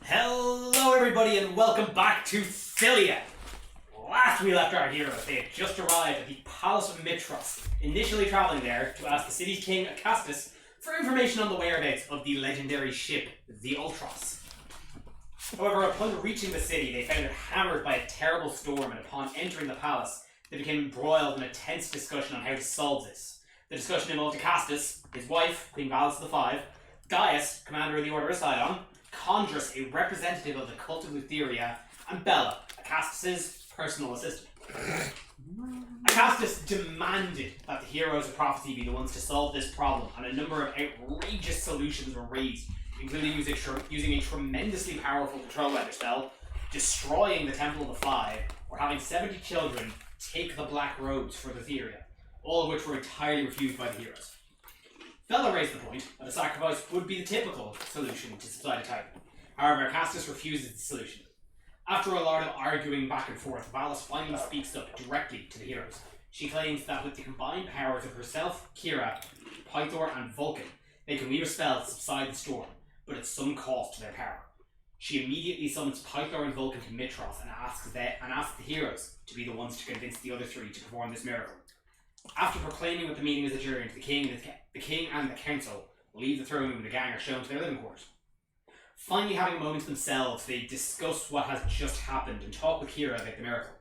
Hello everybody and welcome back to Philia. Last we left our heroes, they had just arrived at the Palace of Mitros, initially travelling there to ask the city's king Acastus for information on the whereabouts of the legendary ship, the Ultros. However, upon reaching the city, they found it hammered by a terrible storm, and upon entering the palace, they became embroiled in a tense discussion on how to solve this. The discussion involved Acastus, his wife, Queen Valus of the Five, Gaius, commander of the Order of Sidon, Chondrus, a representative of the cult of Lutheria, and Bella, Acastus' personal assistant. Acastus demanded that the heroes of prophecy be the ones to solve this problem, and a number of outrageous solutions were raised, including using a tremendously powerful control weather spell, destroying the Temple of the Five, or having 70 children take the black robes for Lutheria, all of which were entirely refused by the heroes. Bella raised the point that a sacrifice would be the typical solution to subside a titan. However, Acastus refuses the solution. After a lot of arguing back and forth, Valus finally speaks up directly to the heroes. She claims that with the combined powers of herself, Kira, Pythor, and Vulcan, they can weave a spell to subside the storm, but at some cost to their power. She immediately summons Pythor and Vulcan to Mitros and asks the heroes to be the ones to convince the other three to perform this miracle. After proclaiming what the meeting is adjourned, the king and the council leave the throne room and the gang are shown to their living quarters. Finally, having a moment themselves, they discuss what has just happened and talk with Kira about the miracle.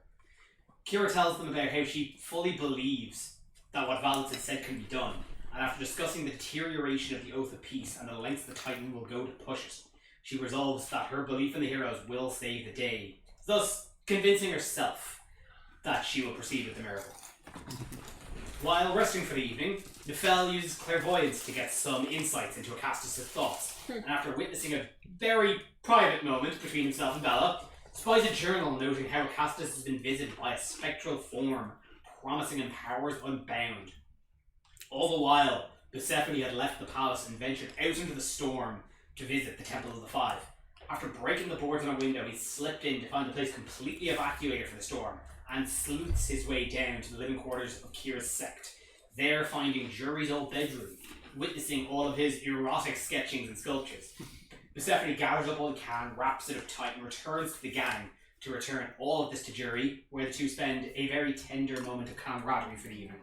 Kira tells them about how she fully believes that what Valus had said can be done, and after discussing the deterioration of the Oath of Peace and the lengths the Titan will go to push it, she resolves that her belief in the heroes will save the day, thus convincing herself that she will proceed with the miracle. While resting for the evening, Nefel uses clairvoyance to get some insights into Acastus' thoughts, and after witnessing a very private moment between himself and Bella, spies a journal noting how Acastus has been visited by a spectral form, promising him powers unbound. All the while, Persephone had left the palace and ventured out into the storm to visit the Temple of the Five. After breaking the boards on a window, he slipped in to find the place completely evacuated for the storm, and sleuths his way down to the living quarters of Kira's sect, there finding Jury's old bedroom, witnessing all of his erotic sketchings and sculptures. Persephone gathers up all he can, wraps it up tight, and returns to the gang to return all of this to Jury, where the two spend a very tender moment of camaraderie for the evening.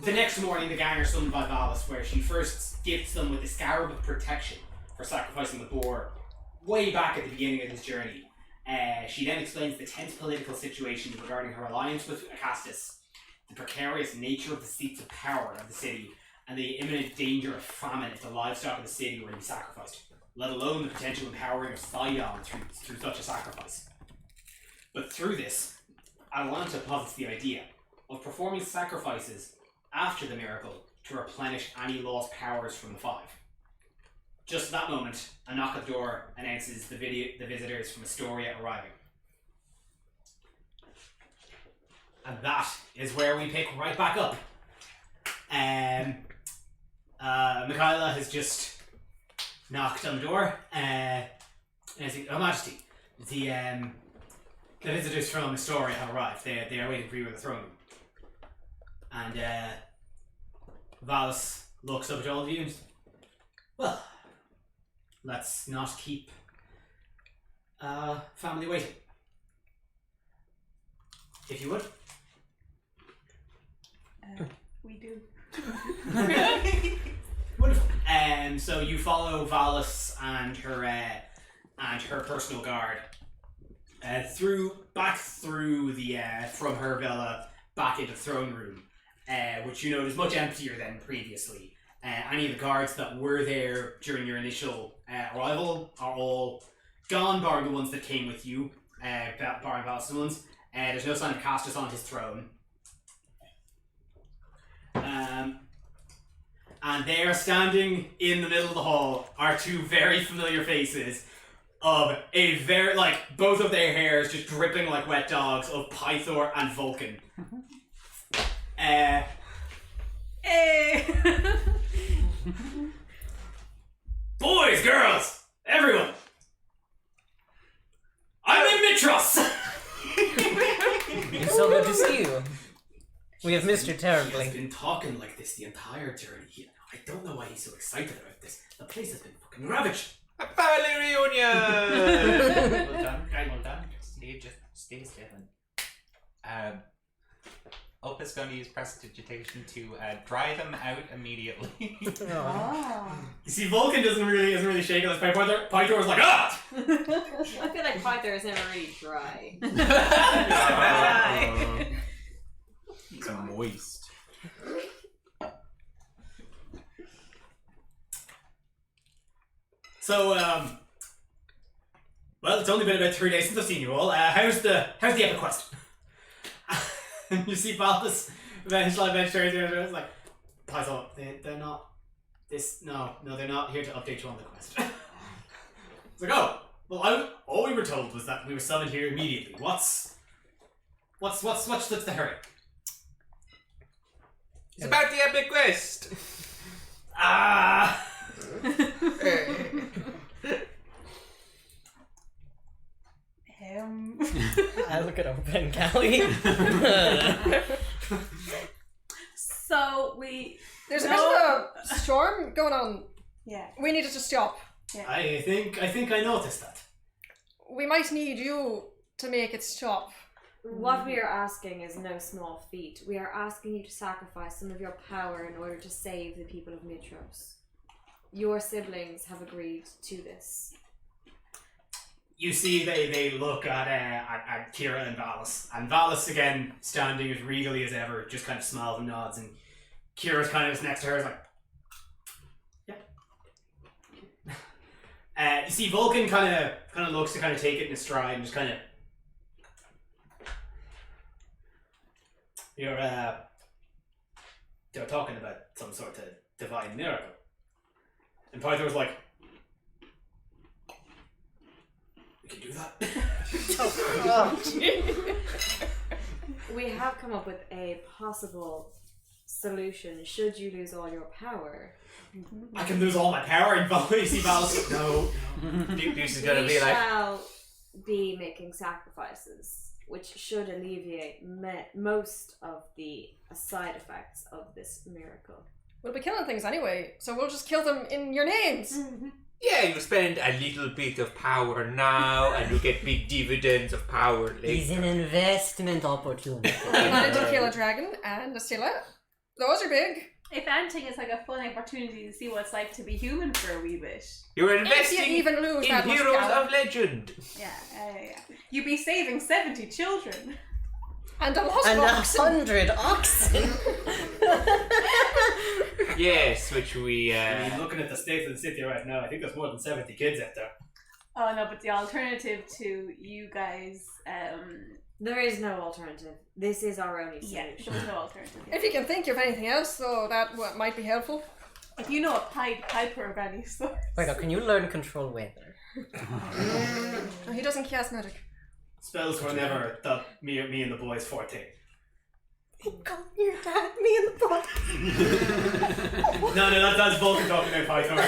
The next morning, the gang are summoned by Valus, where she first gifts them with the Scarab of Protection for sacrificing the boar way back at the beginning of this journey. She then explains the tense political situation regarding her alliance with Acastus, the precarious nature of the seats of power of the city, and the imminent danger of famine if the livestock of the city were to be sacrificed, let alone the potential empowering of Sidon through such a sacrifice. But through this, Atalanta posits the idea of performing sacrifices after the miracle to replenish any lost powers from the Five. Just at that moment, a knock at the door announces the visitors from Astoria arriving. And that is where we pick right back up. Michaela has just knocked on the door, and says, "Your Majesty, the visitors from Astoria have arrived. They are waiting for you in the throne room." And Valus looks up at all of you and says, "Well, let's not keep family waiting. If you would." We do. Wonderful. So you follow Valus and her personal guard back through the from her villa back into the throne room, which you note is much emptier than previously. Any of the guards that were there during your initial arrival are all gone, barring the ones that came with you, barring Valus' ones. There's no sign of Acastus on his throne. And there, standing in the middle of the hall, are two very familiar faces of a very, both of their hairs just dripping like wet dogs, of Pythor and Vulcan. Hey! Boys, girls, everyone! I'm in Mitros! It's so good to see you. We have missed you He's terribly. been talking like this the entire journey. I don't know why he's so excited about this. The place has been fucking ravaged. About family reunion! Well done, well done. Stay still. Opa's going to use prestidigitation to dry them out immediately. You see, Vulcan isn't really shaking this. Pythor is like, ah! I feel like Pythor is never really dry. It's moist. So, well, it's only been about 3 days since I've seen you all. How's the epic quest? And you see Balthus eventually it's like, Pythor, they're not they're not here to update you on the quest. It's like, oh, well, all we were told was that we were summoned here immediately. What's the hurry? It's about the epic quest. Ah. I look at Open Callie. So there's a bit of a storm going on. Yeah. We need it to stop. Yeah. I think I noticed that. We might need you to make it stop. What we are asking is no small feat. We are asking you to sacrifice some of your power in order to save the people of Mitros. Your siblings have agreed to this. You see, they look at Kira and Valis, and Valis again standing as regally as ever, just kind of smiles and nods, and Kira's kind of just next to her, is like, yeah. You see, Vulcan kind of looks to kind of take it in a stride and just kind of, they're talking about some sort of divine miracle, and Pythor's like, we can do that. We have come up with a possible solution should you lose all your power. I can lose all my power and you see Valis. No. Bish is gonna We be like, shall be making sacrifices, which should alleviate most of the side effects of this miracle. We'll be killing things anyway, so we'll just kill them in your names. yeah, you spend a little bit of power now, and you get big dividends of power It's later. an investment opportunity. We wanted to kill a dragon and a Scylla. Those are big. If anything, it's like a fun opportunity to see what it's like to be human for a wee bit. You're If you investing even lose in that much heroes power. of legend. Yeah. You'd be saving 70 children. And a lot And of oxen. 100 oxen. Yes, which we. I mean, looking at the state of the city right now, I think there's more than 70 kids out there. Oh no, but the alternative to you guys, There is no alternative. This is our only yeah, solution. there's no alternative. If you can think of anything else, though, that might be helpful. If you know a Pied Piper of any sort. Wait, can you learn control weather? No, he doesn't cast magic. Spells were never me and the boys' forte. God, your dad, me and the book. No, that's Vulcan talking about Python.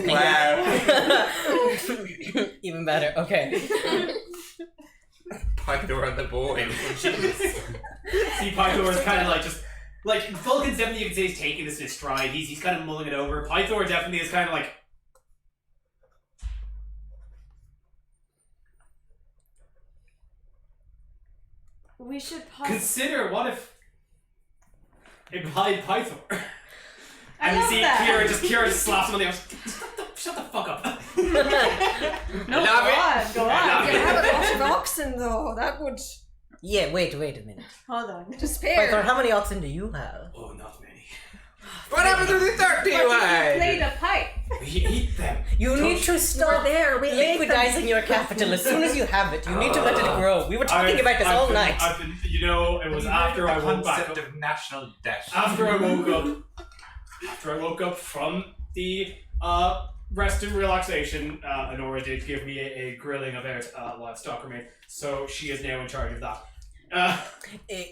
Wow. Even better. Okay. Pythor on the boy. See, Pythor is kind of like just like Vulcan's definitely, you can say, he's taking this in his stride. He's kind of mulling it over. Pythor definitely is kind of like. We should Consider what if implied Pythor. I And you love see that. Kira just slaps him on the arm. Shut the fuck up. No, Love it. go on. Yeah, You have a lot of oxen, though. That would Yeah, wait a minute. Hold on. despair. Pythor, how many oxen do you have? Oh, not many. What happened to the 30 you Play had? the pipe. We eat them. You need to start there. We liquidizing your capital as soon as you have it. You need to let it grow. We were talking about this all night. I've been, it was after I woke back concept up. of national debt. After I woke up from the rest and relaxation, Honora did give me a grilling about livestock remain, so she is now in charge of that.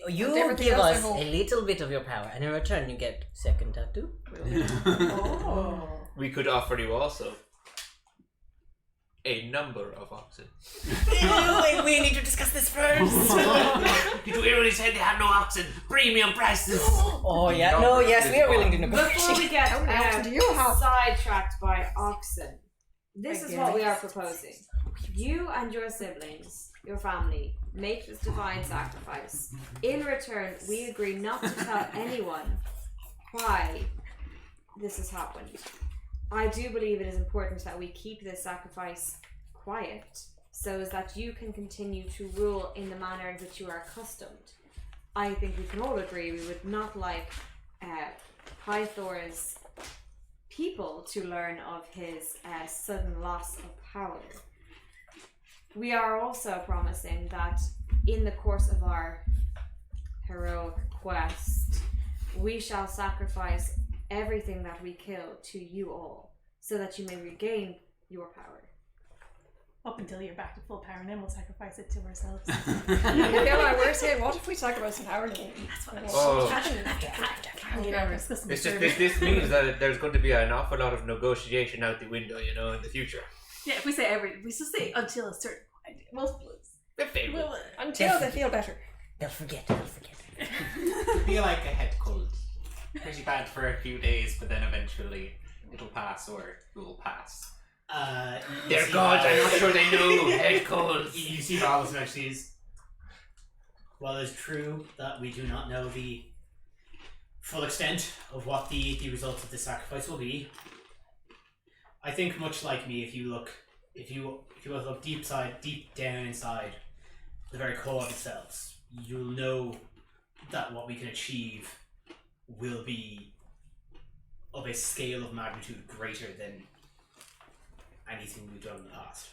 You Everything give else I us hold. a little bit of your power, and in return you get second tattoo. Oh. We could offer you also a number of oxen. We need to discuss this first. Did you hear what he said? They had no oxen. Premium prices. Oh yeah, no, yes, we are willing to Before negotiate. we get How many oxen do you have? sidetracked by Oxen, this is Again. what we are proposing. You and your siblings, your family, make this divine sacrifice. In return, we agree not to tell anyone why this has happened. I do believe it is important that we keep this sacrifice quiet so as that you can continue to rule in the manner in which you are accustomed. I think we can all agree we would not like Pythor's people to learn of his sudden loss of power. We are also promising that in the course of our heroic quest, we shall sacrifice everything that we kill to you all, so that you may regain your power. Up until you're back to full power, and then we'll sacrifice it to ourselves. Yeah, we're saying, what if we sacrifice an hour name? That's what It's just this means that there's going to be an awful lot of negotiation out the window, you know, in the future. Yeah, if we say we should say until a certain point. Multiples. Until they feel better. They'll forget. It'd be like a head cold. Pretty bad for a few days, but then eventually it'll pass, or it will pass. They're gods, I'm not sure they know. Head colds. You see Valis actually is. While it's true that we do not know the full extent of what the results of the sacrifice will be, I think much like me, if you look deep down inside the very core of yourselves, you'll know that what we can achieve will be of a scale of magnitude greater than anything we've done in the past.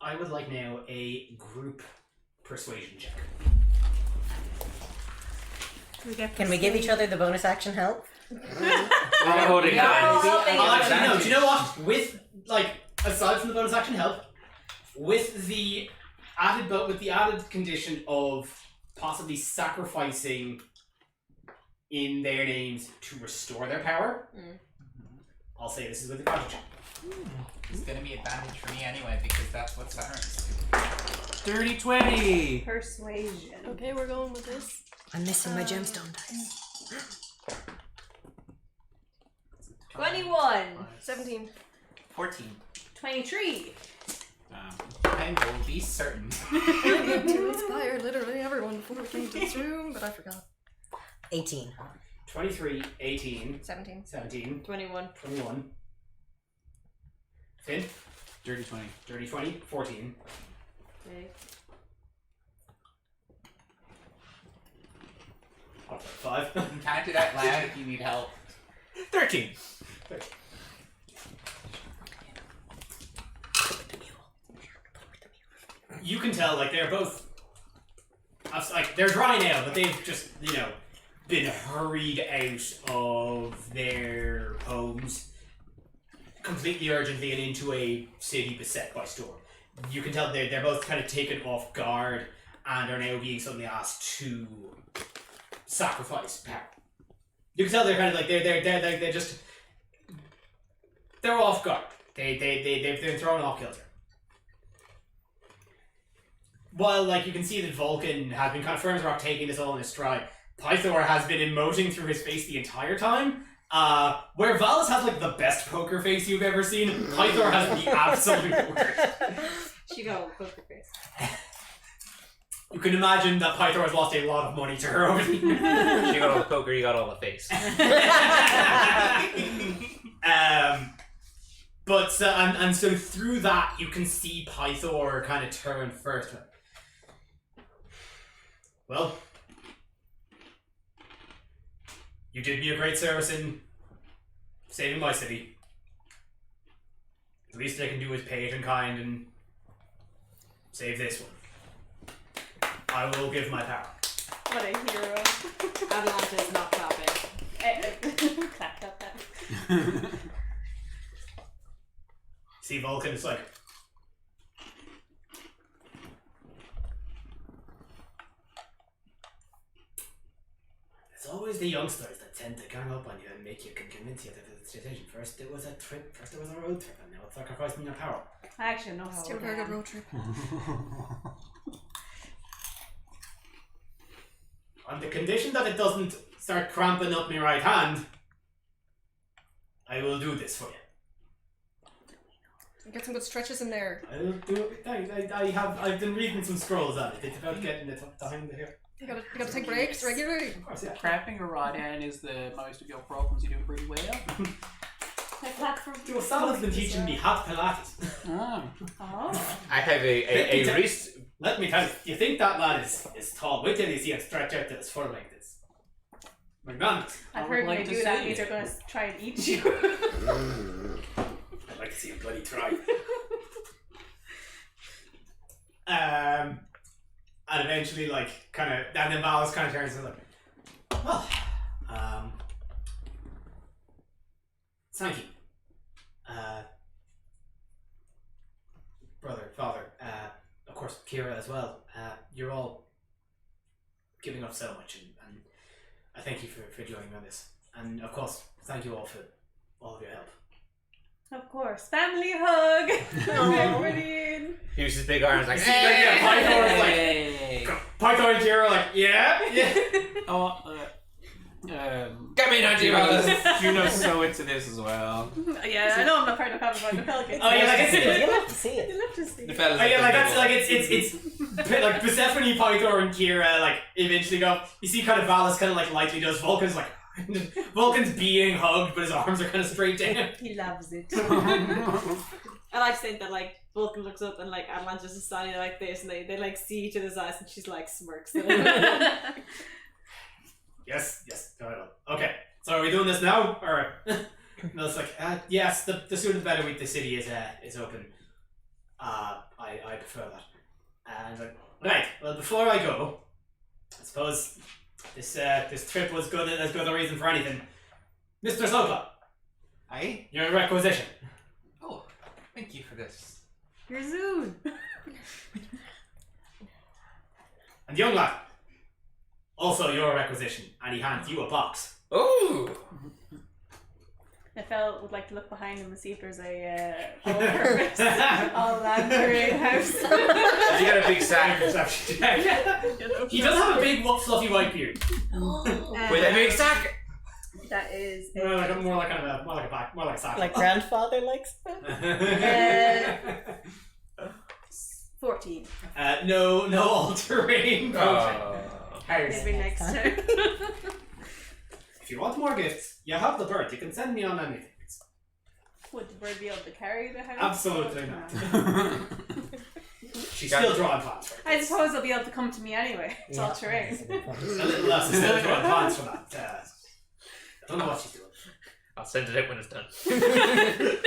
I would like now a group persuasion check. Can we give each other the bonus action help? I'm holding hands. Actually, no. Do you know what? With aside from the bonus action help, with the added condition of possibly sacrificing in their names to restore their power, I'll say this is with advantage. It's gonna be advantage for me anyway, because that's what Sirens do. 30-20. Persuasion. Okay, we're going with this. I'm missing my gemstone dice. 21. 17. 14. 23. I will be certain. I need to inspire literally everyone before we came to this room, but I forgot. 18. 23, 18, 17. 17, 21. 21. Finn? Dirty 20. Dirty 20, 14. Okay. What's that, 5? You can count it out loud if you need help. 13. You can tell, they're both... they're dry now, but they've just, been hurried out of their homes completely urgently and into a city beset by storm. You can tell they're both kind of taken off guard and are now being suddenly asked to sacrifice power. You can tell they're kind of they're just they're off guard. They've been thrown off kilter. While you can see that Vulcan has been kind of firm as rock taking this all in his stride, Pythor has been emoting through his face the entire time. Where Valis has the best poker face you've ever seen, Pythor has the absolute worst. She got a poker face. You can imagine that Pythor has lost a lot of money to her over the years. She got all the poker, you got all the face. And so through that, you can see Pythor kind of turn first. Well, you did me a great service in saving my city. The least I can do is pay it in kind and save this one. I will give my power. What a hero. Atalanta is not clapping. Clapped up that. See Vulcan, it's always the youngsters that tend to gang up on you and make you convince you that it's a decision. First it was a trip, first it was a road trip, and now it's sacrificing your power. I actually know how Still a old very I good am. road trip. On the condition that it doesn't start cramping up my right hand, I will do this for you. Get some good stretches in there. I will do it. I've been reading some scrolls on it. It's about getting it up behind here. You gotta take breaks regularly. Of course, yeah. Cramping or raw down is the most of your problems. You do pretty well. Joe Sal's been teaching me hot Pilates. Oh. I have a wrist. Let me tell you, you think that lad is tall? Wait till you see him stretch out to his full length. It's McDonald's. I've I heard would when like they to do that, see these it. are going to try and eat you. I'd like to see him bloody try. And eventually, like, kind of, and then Valis kind of turns and is like, well, thank you. Brother, father, of course, Kira as well. You're all giving up so much, and I thank you for joining me on this. And of course, thank you all for all of your help. Of course. Family hug. Brilliant. Here's his big arms like, Yeah, Pythor's like, Hey. Pythor and Kira are like, yeah. Oh, Come in, Auntie Valis. Juno's so into this as well. Yeah, I know I'm not part of Family Hug. The Pelicans. Oh, yeah, like it's You'll have to see it. You love to see. The fellas. Oh yeah, like that's like it's like Persephone, Pythor, and Kira like eventually go. You see, kind of Valis kind of like lightly does. Vulcan's like Vulcan's being hugged, but his arms are kind of straight down. He loves it. I like saying that like Vulcan looks up and like Atlantis is standing like this and they like see each other's eyes and she's like smirks. Yes, very well. Okay, so are we doing this now, or? No, it's like yes. The sooner the better. The city is open. I prefer that. And like, right. Well, before I go, I suppose this trip was as good a reason for anything. Mr. Soka, Aye? you're in requisition. Oh, thank you for this. You're Zoon. And young lad, also your requisition, and he hands you a box. Ooh. Nefel would like to look behind him and see if there's a all-purpose, all-land parade house. You got a big sack Perception check. He does have a big, fluffy white beard. with a big sack. That is More like a sack. Like grandfather likes that? 14. No all-terrain. Oh. Maybe next time. If you want more gifts, you have the bird. You can send me on anything. Would the bird be able to carry the house? Absolutely No. not. She's still drawing plans for it. I suppose they'll be able to come to me anyway. It's all terrain. A little less. She's still drawing plans for that. I don't know what she's doing. I'll send it out when it's done. I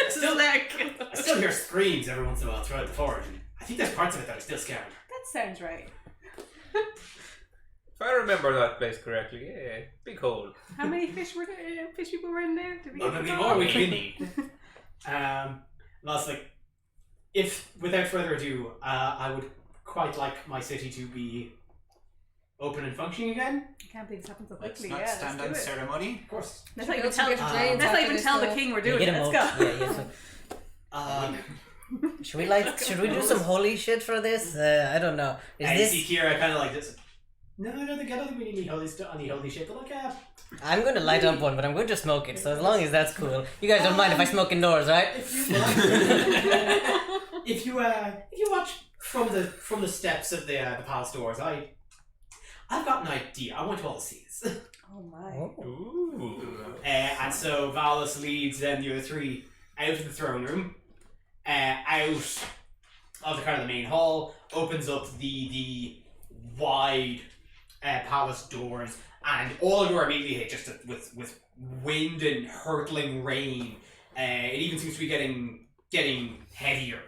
still hear screams every once in a while throughout the forest. And I think there's parts of it that are still scaring her. That sounds right. If I remember that place correctly, yeah, big hole. How many fish people were in there? Did we Not get many them more all? we can eat. And I was like, if without further ado, I would quite like my city to be open and functioning again. I can't believe this happened so Let's quickly. not Yeah, stand on let's do it. ceremony. Of course. Let's Should not we even also tell, get drains let's not after even this, tell the though? king we're You doing get it. him Let's up. go. Yeah. Should we do some holy shit for this? I don't know. Is And this? you see Kira kind of like this. No, I don't think we need holy shit, but like, I'm going to light up one, but I'm going to smoke it. So as long as that's cool, you guys don't mind if I smoke indoors, right? if you watch from the steps of the palace doors, I've got an idea. I want you all to see this. Oh my. Ooh. And so Valis leads then the other three out of the throne room, out of the kind of the main hall, opens up the wide palace doors, and all of you are immediately hit just with wind and hurtling rain. It even seems to be getting heavier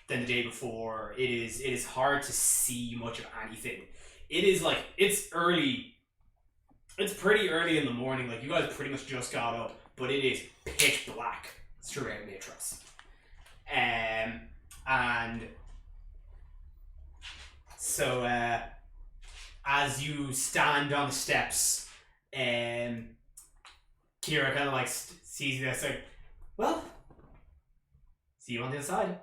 than the day before. It is hard to see much of anything. It is like it's early. It's pretty early in the morning. Like you guys pretty much just got up, but it is pitch black throughout Matros. And so as you stand on the steps, Kira kind of like sees you there, it's like, well, see you on the other side.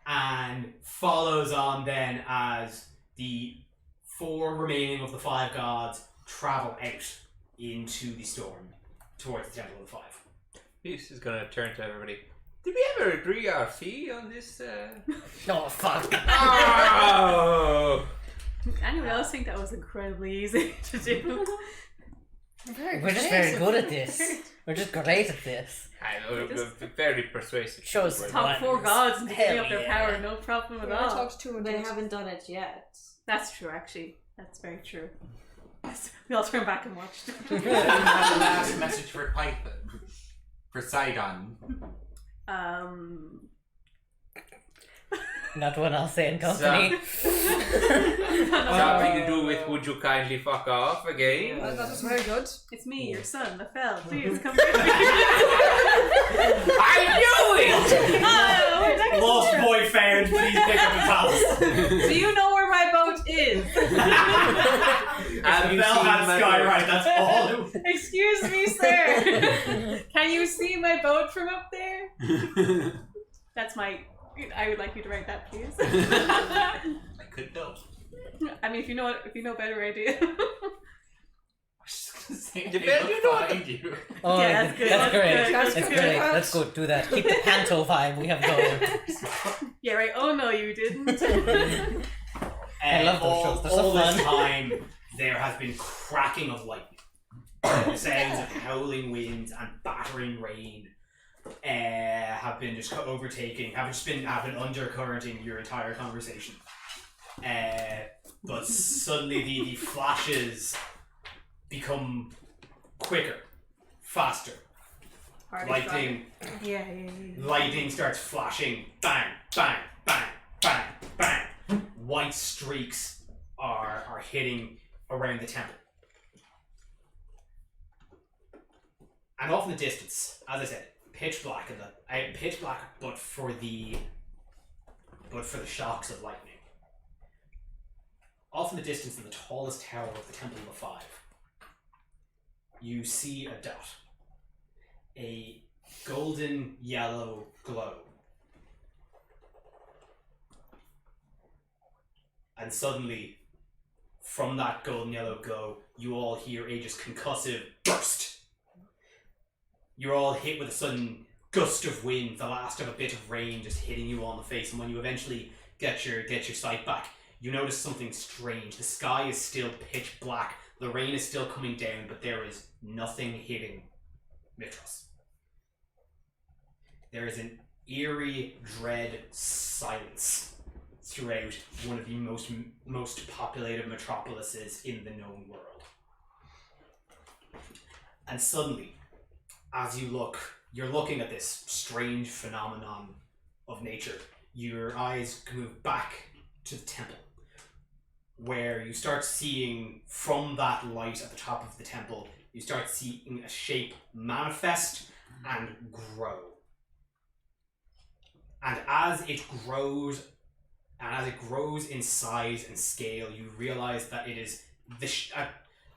And follows on then as the 4 remaining of the 5 gods travel out into the storm towards the Temple of the 5. This is gonna turn to everybody. Did we ever agree our fee on this? Oh, fuck. Oh! Anyone else think that was incredibly easy to do? We're just very good at this. We're just great at this. I know, we're very persuasive. Shows people. Top 4 gods and giving Hell up their yeah. power, no problem at I all. talked to They haven't done it yet. That's true, actually. That's very true. We all turned back and watched. And the last message for Sidon. Not one I'll say in company. Something to do with would you kindly fuck off again? That was very good. It's me, your son, Lafell. Please come with me. I knew it! Oh, Lost boy found, please pick up the palace. do you know where my boat is? Have you Bell seen had my Sky boat? right, that's all. Excuse me, sir. Can you see my boat from up there? That's my. I would like you to write that, please. I could know. I mean, if you know a better idea. I was just gonna say, You they bet will you don't. find you. Oh, Yeah, that's good, That's that's great. good, That's that's great. good. That's good. Do that. Keep the panto vibe we have going. Yeah, right. Oh no, you didn't. I love those all, shows. They're so all this fun. time, there has been cracking of lightning, the sounds of howling winds and battering rain have been just overtaking, have been undercurrenting your entire conversation. But suddenly the flashes become quicker, faster. Lightning Yeah. Lightning starts flashing. Bang, bang, bang, bang, bang. White streaks are hitting around the temple. And off in the distance, as I said, pitch black but for the shocks of lightning. Off in the distance in the tallest tower of the Temple of the 5, you see a dot. A golden yellow glow. And suddenly, from that golden yellow glow, you all hear a just concussive burst. You're all hit with a sudden gust of wind, the last of a bit of rain just hitting you on the face, and when you eventually get your sight back, you notice something strange. The sky is still pitch black, the rain is still coming down, but there is nothing hitting Mitros. There is an eerie, dread silence throughout one of the most populated metropolises in the known world. And suddenly, as you look, you're looking at this strange phenomenon of nature. Your eyes move back to the temple, where you start seeing, from that light at the top of the temple, you start seeing a shape manifest and grow. And as it grows in size and scale, you realize that it is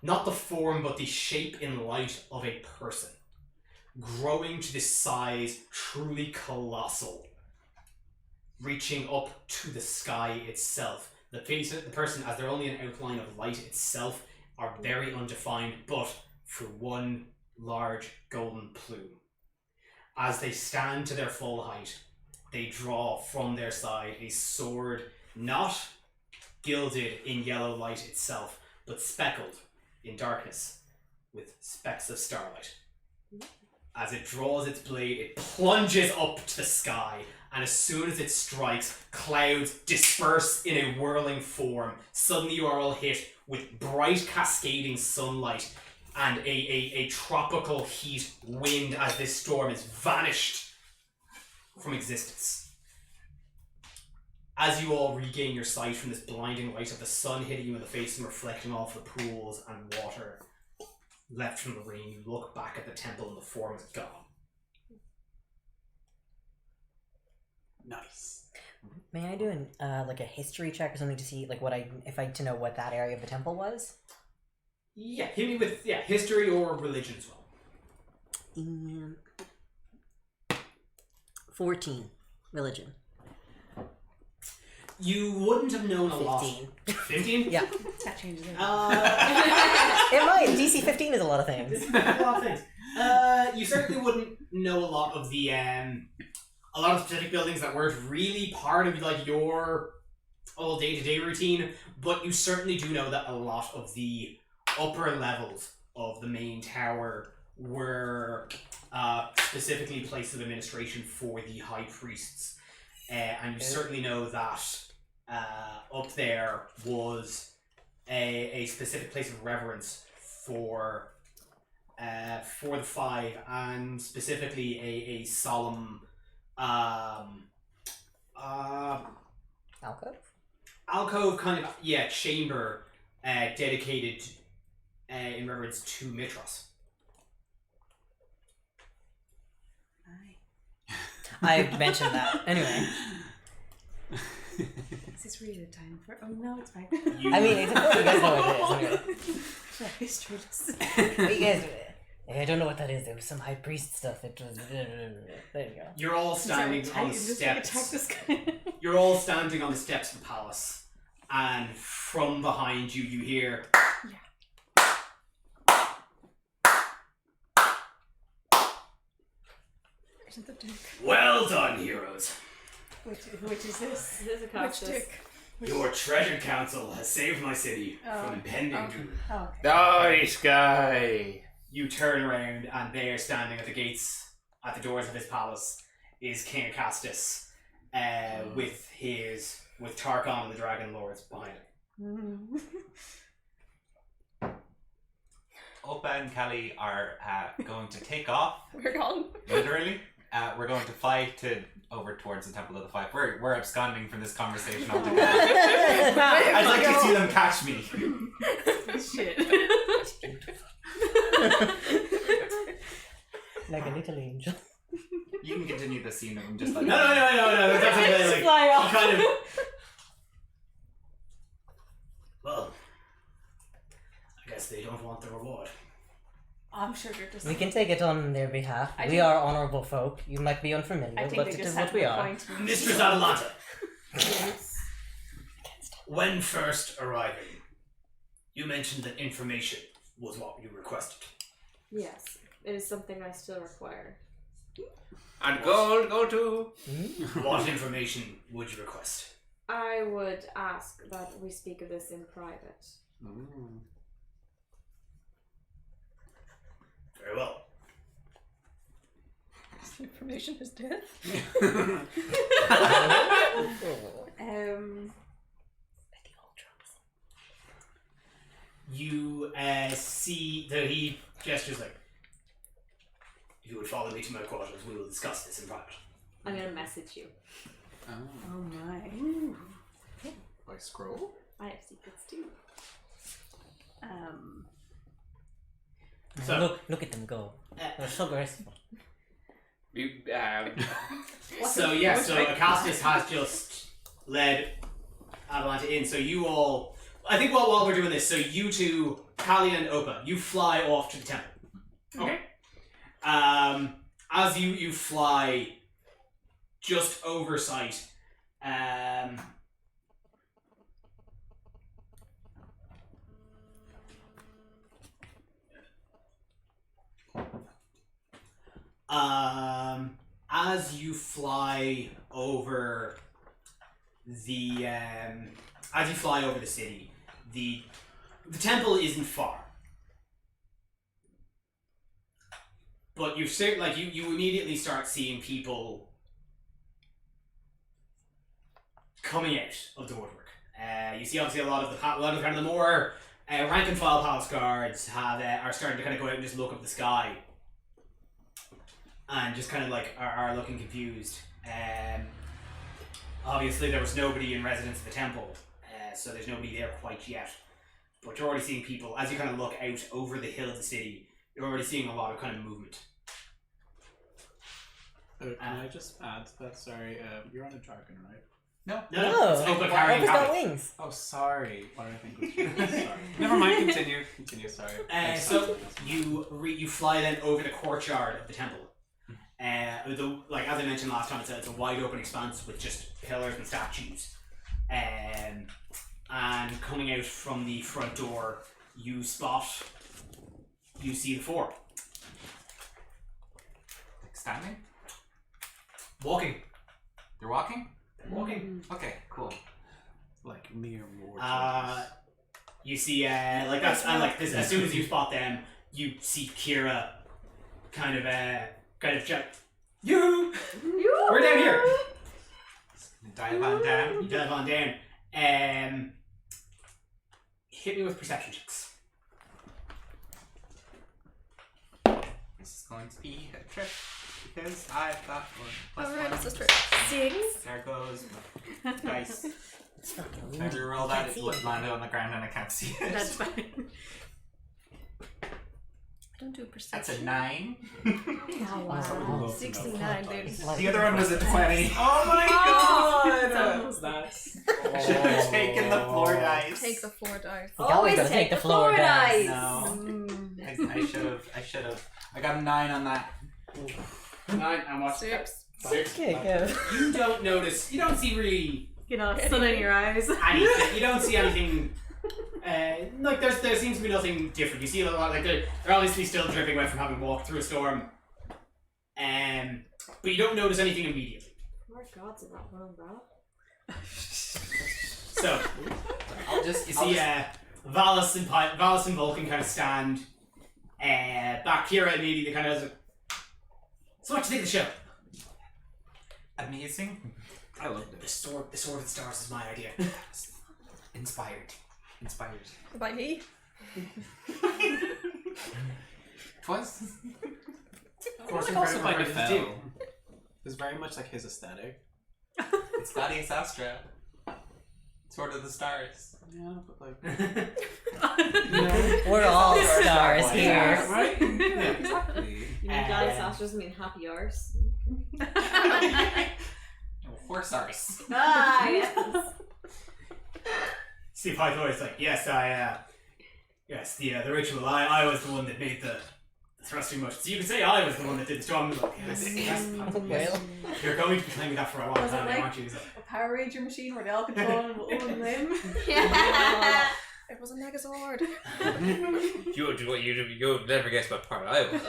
not the form, but the shape in light of a person, growing to this size truly colossal, reaching up to the sky itself. The person, as they're only an outline of light itself, are very undefined, but for one large golden plume. As they stand to their full height, they draw from their side a sword not gilded in yellow light itself, but speckled in darkness with specks of starlight. As it draws its blade, it plunges up to the sky, and as soon as it strikes, clouds disperse in a whirling form. Suddenly you are all hit with bright cascading sunlight and a tropical heat wind as this storm is vanished from existence. As you all regain your sight from this blinding light of the sun hitting you in the face and reflecting off the pools and water left from the rain, you look back at the temple and the form is gone. Nice. May I do like a history check or something to see like to know what that area of the temple was? Yeah, hit me with history or religion as well. 14 religion. You wouldn't have known a lot. 15? Yeah. That changes it. It might. DC 15 is a lot of things. A lot of things. You certainly wouldn't know a lot of the specific buildings that weren't really part of like your all day-to-day routine, but you certainly do know that a lot of the upper levels of the main tower were specifically places of administration for the high priests, and you certainly know that up there was a specific place of reverence for the five, and specifically a solemn alcove kind of chamber dedicated in reverence to Mitros. I mentioned that. Anyway. Is this really the time for? Oh no, it's fine. I mean, it's important you guys know what it is. History lesson. Anyway. You guys, I don't know what that is. There was some high priest stuff. It was. There you go. You're all standing on the steps. You're all standing on the steps of the palace, and from behind you, you hear. Well done, heroes. Which is this? This is Acastus. Your treasure council has saved my city from impending doom. Oh. Nice guy. You turn around, and there, standing at the gates, at the doors of his palace, is King Acastus, with Tarkon and the Dragon Lords behind him. Opa and Callie are going to take off. We're gone. Literally. We're going to fly over towards the Temple of the Five. We're absconding from this conversation altogether. I'd like to see them catch me. Shit. Like a little angel. You can continue the scene of them just like No. That's like, Fly off. kind of. Well, I guess they don't want the reward. I'm sure they're just. We can take it on their behalf. I We think- are honourable folk. You might be unfamiliar, I think but they it just is had what we the are. point. Mistress Atalanta, Yes. when first arriving, you mentioned that information was what you requested. Yes, it is something I still require. And gold, go too. What information would you request? I would ask that we speak of this in private. Very well. Information is death. You see that he gestures like, if you would follow me to my quarters, we will discuss this in private. I'm gonna message you. Oh my. By scroll? I have secrets too. So- Look at them go. They're so graceful. So Acastus has just led Atalanta in. So you all, I think while we're doing this, so you two, Callie and Opa, you fly off to the temple. Okay. As you fly just oversight, as you fly over the city, the temple isn't far, but you immediately start seeing people coming out of the woodwork. You see obviously a lot of the more rank and file palace guards are starting to kind of go out and just look up the sky. And just kind of like are looking confused. Obviously, there was nobody in residence at the temple, so there's nobody there quite yet. But you're already seeing people as you kind of look out over the hill of the city. You're already seeing a lot of kind of movement. Can I just add to that? Sorry, you're on a dragon, right? No. No, It's Opa Opus carrying got Habit. wings. Oh, sorry. What did I think was true? Sorry. Never mind. Continue. Continue. Sorry. So you fly then over the courtyard of the temple. Like as I mentioned last time, it's a wide open expanse with just pillars and statues. And coming out from the front door, you see the four. Standing? Walking. They're walking? Walking. Okay, cool. Like mere mortals. You see, like that's and like this. As soon as you spot them, you see Kira, kind of shout, "You! We're down here." Dive on down. You dive on down. Hit me with perception checks. This is going to be a trick because I've got one. Alright, +1. it's a trick. 6. There goes my dice. It's fucking If I reroll that, it would land on the ground and I can't see it. That's fine. I don't do That's perception. a 9. Oh, wow. 69, baby. The other one was a 20. Oh my That's. Should have taken the floor dice. Take the 4 dice. You always gotta take the floor dice. No. Mm. I should have. I got a 9 on that. 9 and what's 6. 6. Okay, good. You don't notice. You don't see really You know, sun in your eyes. anything. You don't see anything. Like there seems to be nothing different. You see a lot like they're obviously still dripping wet from having walked through a storm. But you don't notice anything immediately. More gods in that one umbrella. So you see Valis and Vulcan kind of stand. Back Kira immediately kind of has a, so what do you think of the show? Amazing. I loved The it. sword of the stars is my idea. Inspired. By me? Twas. Of course, I'm also proud find of it it too. fell. It's very much like his aesthetic. It's Gladius Astra. Sword of the Stars. Yeah, but like. We're all stars Yeah, here. Right? Exactly. You mean Gladius Astra doesn't mean happy hours? No, horse arse. Ah, yes. See, Pythor is like, yes, the ritual. I was the one that made the thrusting motion. So you can say I was the one that did the storm. Like, yes, Pythor, yes. Well, You're going to be playing with that for a long Was it time, like- aren't you? He's like, A Power Ranger machine where they all control one limb. Yeah. It was a Megazord. You'll never guess what part I was.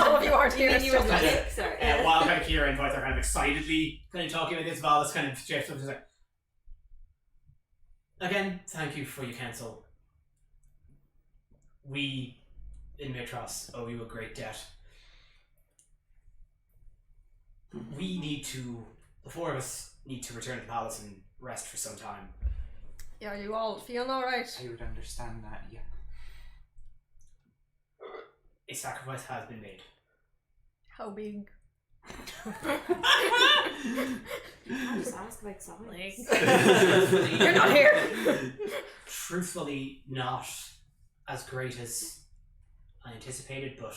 All of you aren't You here. mean you were the dick? Sorry. while kind of Kira and Pythor kind of excitedly kind of talking about this, Valis kind of shifts up and is like, again, thank you for your counsel. We in Mitros owe you a great debt. We need to, the four of us need to return to the palace and rest for some time. Yeah, you all feeling alright? I would understand that, yeah. A sacrifice has been made. How big? I just asked like size. You're not here! Truthfully, not as great as I anticipated, but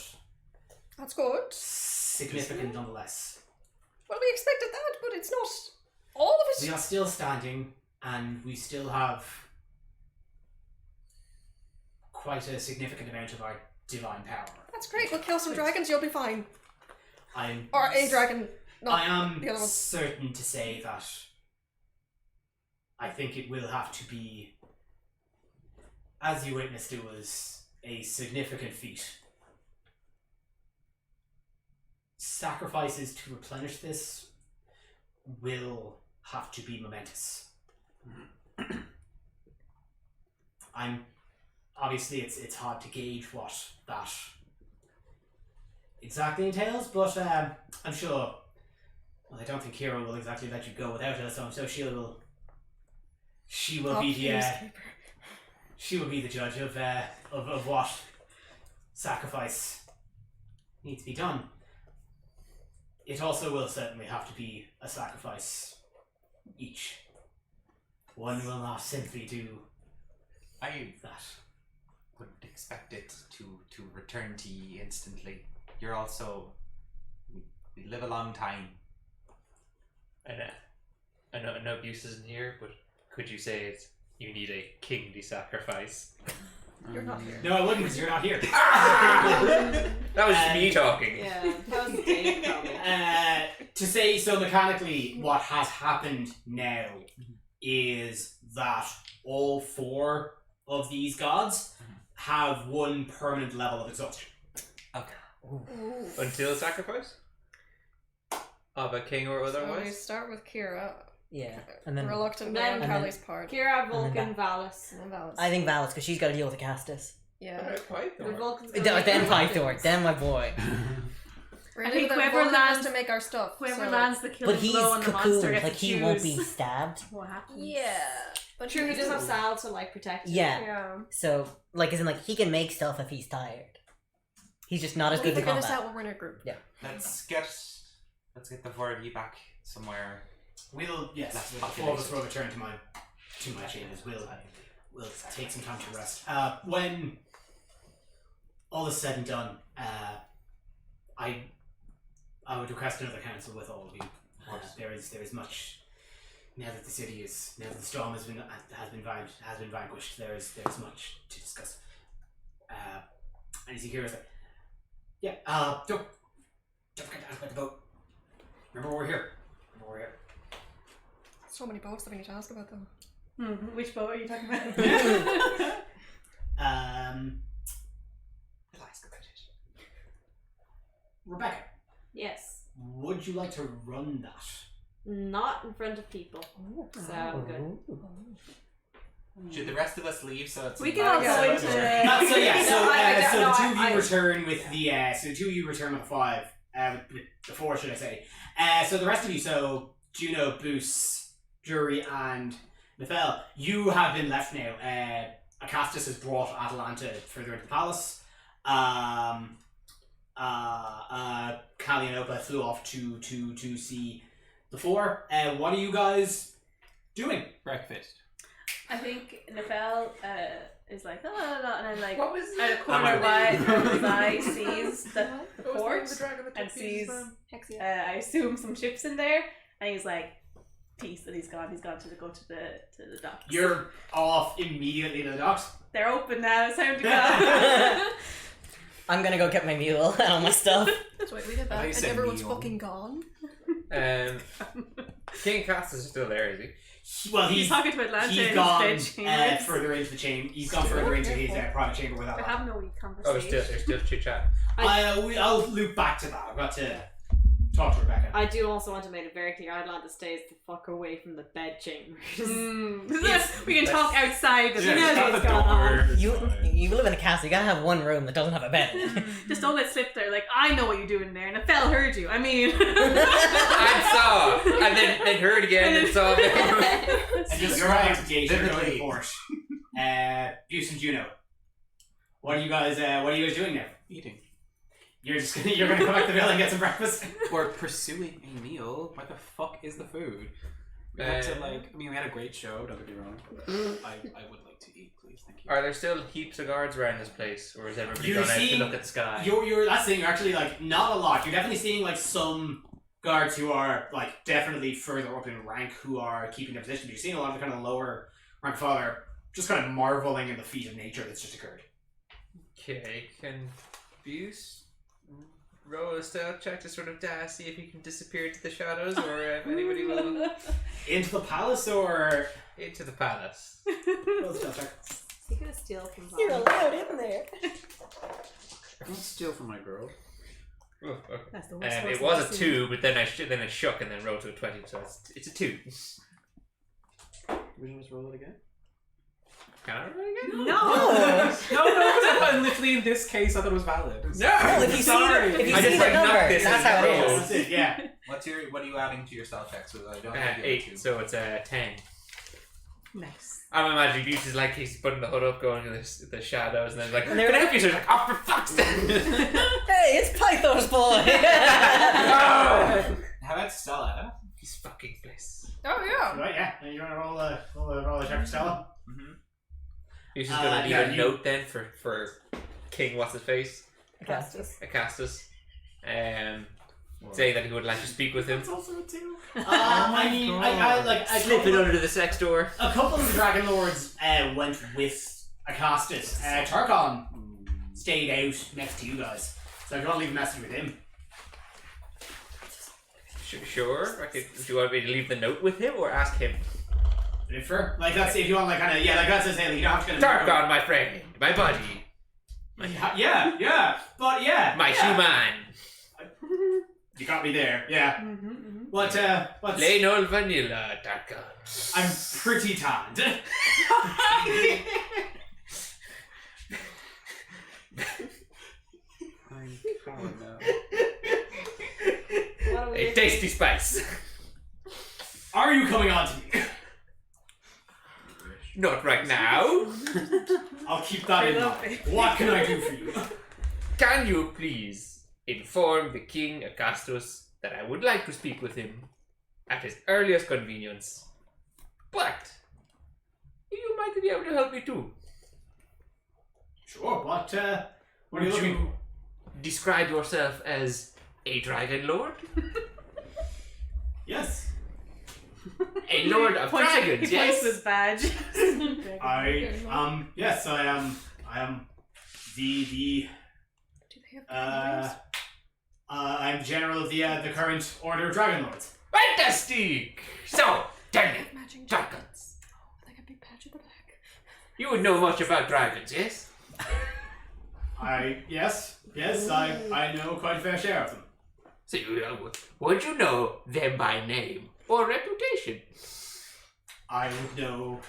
That's good. significant nonetheless. Well, we expected that, but it's not all of We it. are still standing, and we still have quite a significant amount of our divine power. That's great. We'll kill some dragons, you'll be fine. I'm Or a dragon. I Not am the other one. certain to say that I think it will have to be, as you witnessed, it was a significant feat. Sacrifices to replenish this will have to be momentous. I'm obviously it's hard to gauge what that exactly entails, but I'm sure. Well, I don't think Kira will exactly let you go without us, so I'm sure she will be the she will be the judge of what sacrifice needs to be done. It also will certainly have to be a sacrifice each. One will not simply do I that. wouldn't expect it to return to ye instantly. You're also... We live a long time. I know Abuse isn't here, but could you say you need a kingly sacrifice? You're not here. No, I wouldn't, because you're not here. That was me talking. Yeah, that was Dave probably. To say so mechanically, what has happened now is that all 4 of these gods have one permanent level of exhaustion. Until sacrifice? Of a king or So we otherwise? start with Kira. Yeah, and then Reluctantly Then- on Callie's part. Kira, And then Vulcan, Valis. And then Valis. I think Valis, because she's got to deal with Acastus. Yeah. The Vulcans. Then Pythor, then my boy. Really, I think but then whoever Vulcan has lands- to make our stuff. Whoever so- lands the killing But he's blow on the monster cocooned, gets like to he choose won't be stabbed. what happens. Yeah. But True, he does have Sal to like protect him. Yeah. Yeah. So, like, isn't like he can make stuff if he's tired. He's just not as We'll good in figure this combat. out when we're in a group. Let's get the 4 of you back somewhere. We'll Less the 4 of us will return to my chambers. We'll take some time to rest. When all is said and done, I would request another council with all of you. There is much now that the storm has been vanquished. There is much to discuss. And as you hear, is like, yeah. Don't forget to ask about the boat. Remember we're here. So many boats that we need to ask about them. Which boat are you talking about? I'll ask about it. Rebecca, Yes. would you like to run that? Not in front of people. So I'm good. Should the rest of us leave so it's We can all go into So yeah, so No, I- so no, the 2 of you I- return with the so the 2 of you return with the 5, with the 4 should I say. So the rest of you, so Juno, Boos, Jury, and Nefel, you have been left now. Acastus has brought Atalanta further into the palace. Callie and Opa flew off to see the 4. What are you guys doing? Breakfast. I think Nefel is like, la, la, la, and I'm like, What was out of corner of his eye sees the port and sees, Hexia. I assume, some ships in there, and he's like, peace, and he's gone to go to the docks. You're off immediately to the docks. They're open now, it's time to go. I'm gonna go get my mule and all my stuff. So wait, we did I thought that, you and said everyone's meal. fucking gone. King Acastus is still there, is he? Well, He's talking to Atlanta in he's his gone bedchambers. further into the chamber. He's gone further into his private chamber with They're Atalanta. having a wee Oh, conversation. they're still chit chat. I'll loop back to that. I've got to talk to Rebecca. I do also want to make it very clear Atalanta stays the fuck away from the bed chambers. We can talk outside. She knows what's going on. You live in a castle. You gotta have one room that doesn't have a bed. in it. Just don't let slip there. Like, I know what you're doing there, and a fell heard you. I mean, And saw! And then heard again and saw again. And just You're right right, out the gate, you're going to vividly. report. Buse and Juno. What are you guys doing now? Eating. You're gonna come back to the villa and get some breakfast? We're pursuing a meal. What the fuck is the food? We had to we had a great show, don't get me wrong. I would like to eat, please, thank you. Are there still heaps of guards around this place, or is everybody You're gone out to seeing- look at the sky? You're that's the thing, you're actually like not a lot. You're definitely seeing like some guards who are like definitely further up in rank who are keeping their position. But you're seeing a lot of the kind of lower rank father just kind of marveling in the feat of nature that's just occurred. Okay, can Buse roll a stealth check to sort of see if he can disappear into the shadows, or if anybody will Into the palace or into the palace? Roll the spell check. He could steal from You're Bob. allowed in there. Don't steal from my girl. Oh, okay. that's the worst. It was a 2, but then I shook and then rolled to a 20, so it's a 2. Would you just roll it again? Can I roll it again? No. No, literally in this case I thought it was valid. Well, if you Sorry. see, if you I see just the like knocked number, this that's and how it rolled. is. That's it, yeah. What are you adding to your stealth checks? So I don't think you have 8, two. so it's a 10. Nice. I'm imagining Buse is like he's putting the hood up, going in the shadows, and then like, And they're can I like- help you? So he's like, oh, for fuck's sake! Hey, it's Pythor's boy. How about Stella? He's fucking bliss. Oh yeah. Right, yeah. And you want to roll a check for Stella? Mm-hmm. Buse is gonna leave yeah, a note then for King. What's his face? Acastus. Acastus. saying that he would like to speak with him. also a 2. I mean, I Slip it under the sex door. A couple of the Dragon Lords went with Acastus. Tarkon stayed out next to you guys. So if you want to leave a message with him. Sure. Do you want me to leave the note with him or ask him? Prefer? Like that's if you want like kinda that's the same, you don't have to Tarkon, my friend, my buddy. My human. You got me there, yeah. What's Plain old vanilla, Tarkon. I'm pretty tanned. A tasty spice. Are you coming on to me? Not right now. I'll keep that in mind. What can I do for you? Can you please inform the King Acastus that I would like to speak with him at his earliest convenience, but you might be able to help me too. Sure, what are you Would looking you describe yourself as a Dragon Lord? Yes. A Lord of Dragons, He points to his yes? badge. Yes, I am the Do they have categories? I'm general of the current Order of Dragon Lords. Fantastic! So, tell me, matching Tarkon, jackets. Oh, with like a big patch at the back. you would know much about dragons, yes? Yes, I know quite a fair share of them. So, would you know them by name or reputation? I would know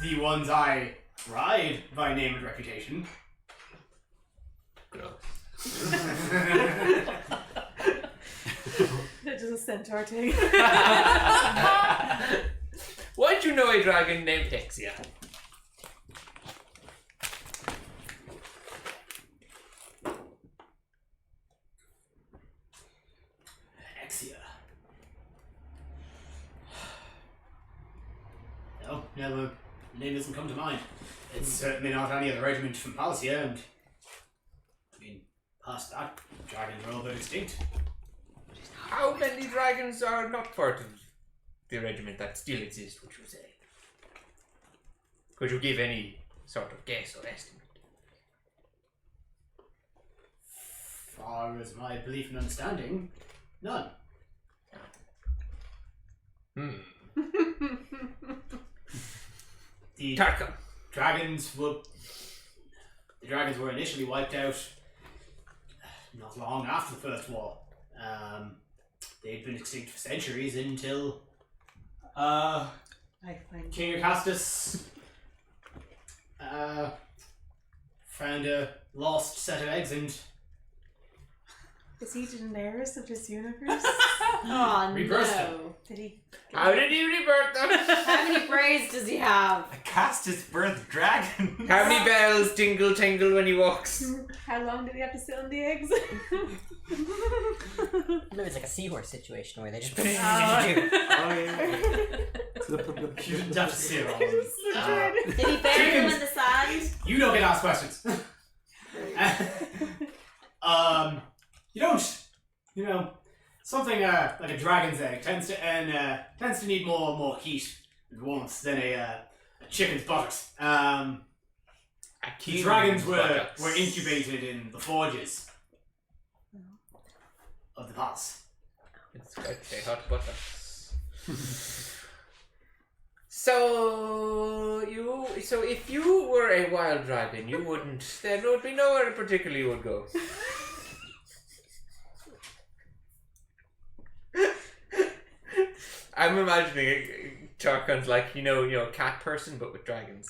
the ones I ride by name and reputation. Gross. That just a centaur thing. Would you know a dragon named Hexia? Exia. No, never. Name doesn't come to mind. It's certainly not any other regiment from Palacia, and I mean, past that, dragons are all but extinct. How many dragons are not part of the regiment that still exists, would you say? Could you give any sort of guess or estimate? Far as my belief and understanding, none. The Tarkon. dragons were initially wiped out not long after the First War. They'd been extinct for centuries until King Acastus found a lost set of eggs and Is he Daenerys of this universe? Oh Reversed no. Did he? How did you rebirth them? How many braids does he have? Acastus birth dragon. How many bells tingle tingle when he walks? How long did he have to sit on the eggs? Maybe it's like a seahorse situation where they just. you didn't have to see it all. Did he bury them in the sand? You don't get asked questions. You don't. You know, something like a dragon's egg tends to need more heat and warmth than a chicken's buttocks. The dragons were incubated in the forges of the palace. It's quite a hot buttocks. So if you were a wild dragon, you wouldn't. There would be nowhere particularly you would go. I'm imagining Tarkon's like you know cat person but with dragons.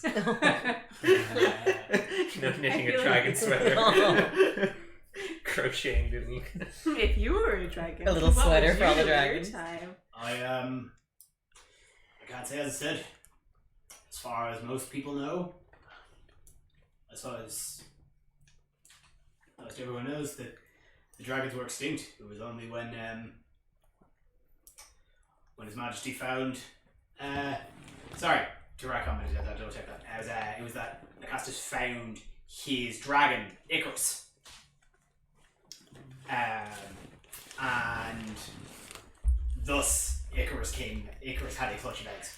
Knitting a dragon sweater, crocheting little. If you were a dragon, A little what sweater would for all you the do with your dragons. time? I can't say as I said. As far as most people know, as far as most everyone knows, that the dragons were extinct. It was only when His Majesty found. Sorry, to recommend that. Don't check that. It was that Acastus found his dragon Icarus. and thus Icarus had a clutch of eggs.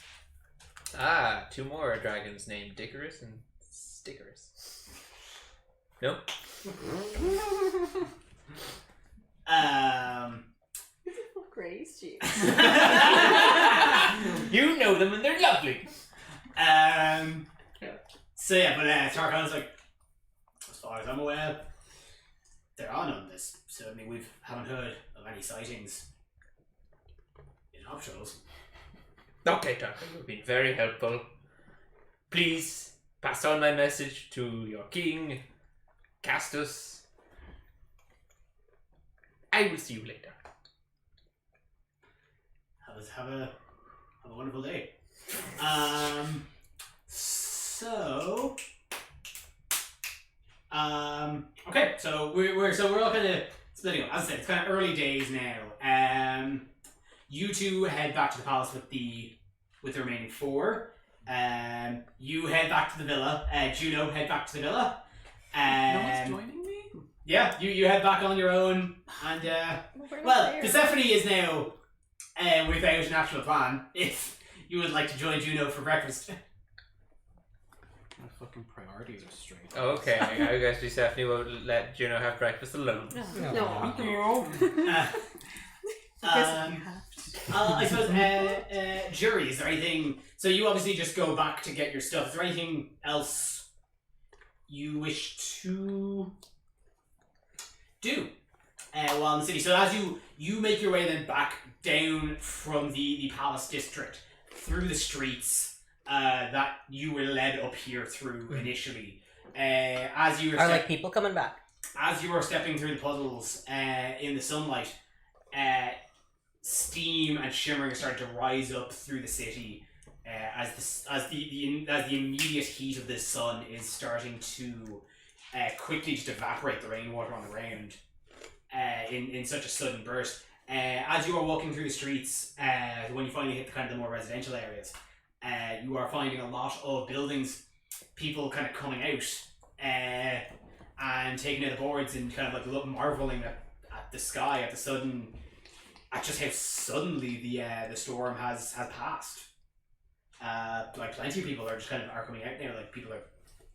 Ah, 2 more dragons named Dickerus and Stickerus. Nope. Grace, jeez. You know them and they're lovely. So yeah, but Tarkon's like, as far as I'm aware, there are none. Certainly we haven't heard of any sightings in Hopshows. Okay, Tarkan, you've been very helpful. Please pass on my message to your king, Acastus. I will see you later. Have a wonderful day. Okay, so we're all kind of splitting up. As I said, it's kind of early days now. You two head back to the palace with the remaining 4. You head back to the villa. Juno, head back to the villa. No one's joining me? Yeah, you head back on your own, and Persephone is now without an actual plan. If you would like to join Juno for breakfast. My fucking priorities are straight. Okay, I guess Persephone won't let Juno have breakfast alone. No. I suppose, Jury, is there anything... So you obviously just go back to get your stuff. Is there anything else you wish to do while in the city? So as you make your way then back down from the palace district through the streets that you were led up here through initially. As you were Are people coming back? As you were stepping through the puddles in the sunlight, steam and shimmering started to rise up through the city as the immediate heat of the sun is starting to quickly just evaporate the rainwater on the ground in such a sudden burst. As you are walking through the streets, when you finally hit the kind of the more residential areas, you are finding a lot of buildings, people kind of coming out and taking out the boards and kind of like marveling at the sky, at just how suddenly the storm has passed. Like plenty of people are just kind of coming out now. Like people are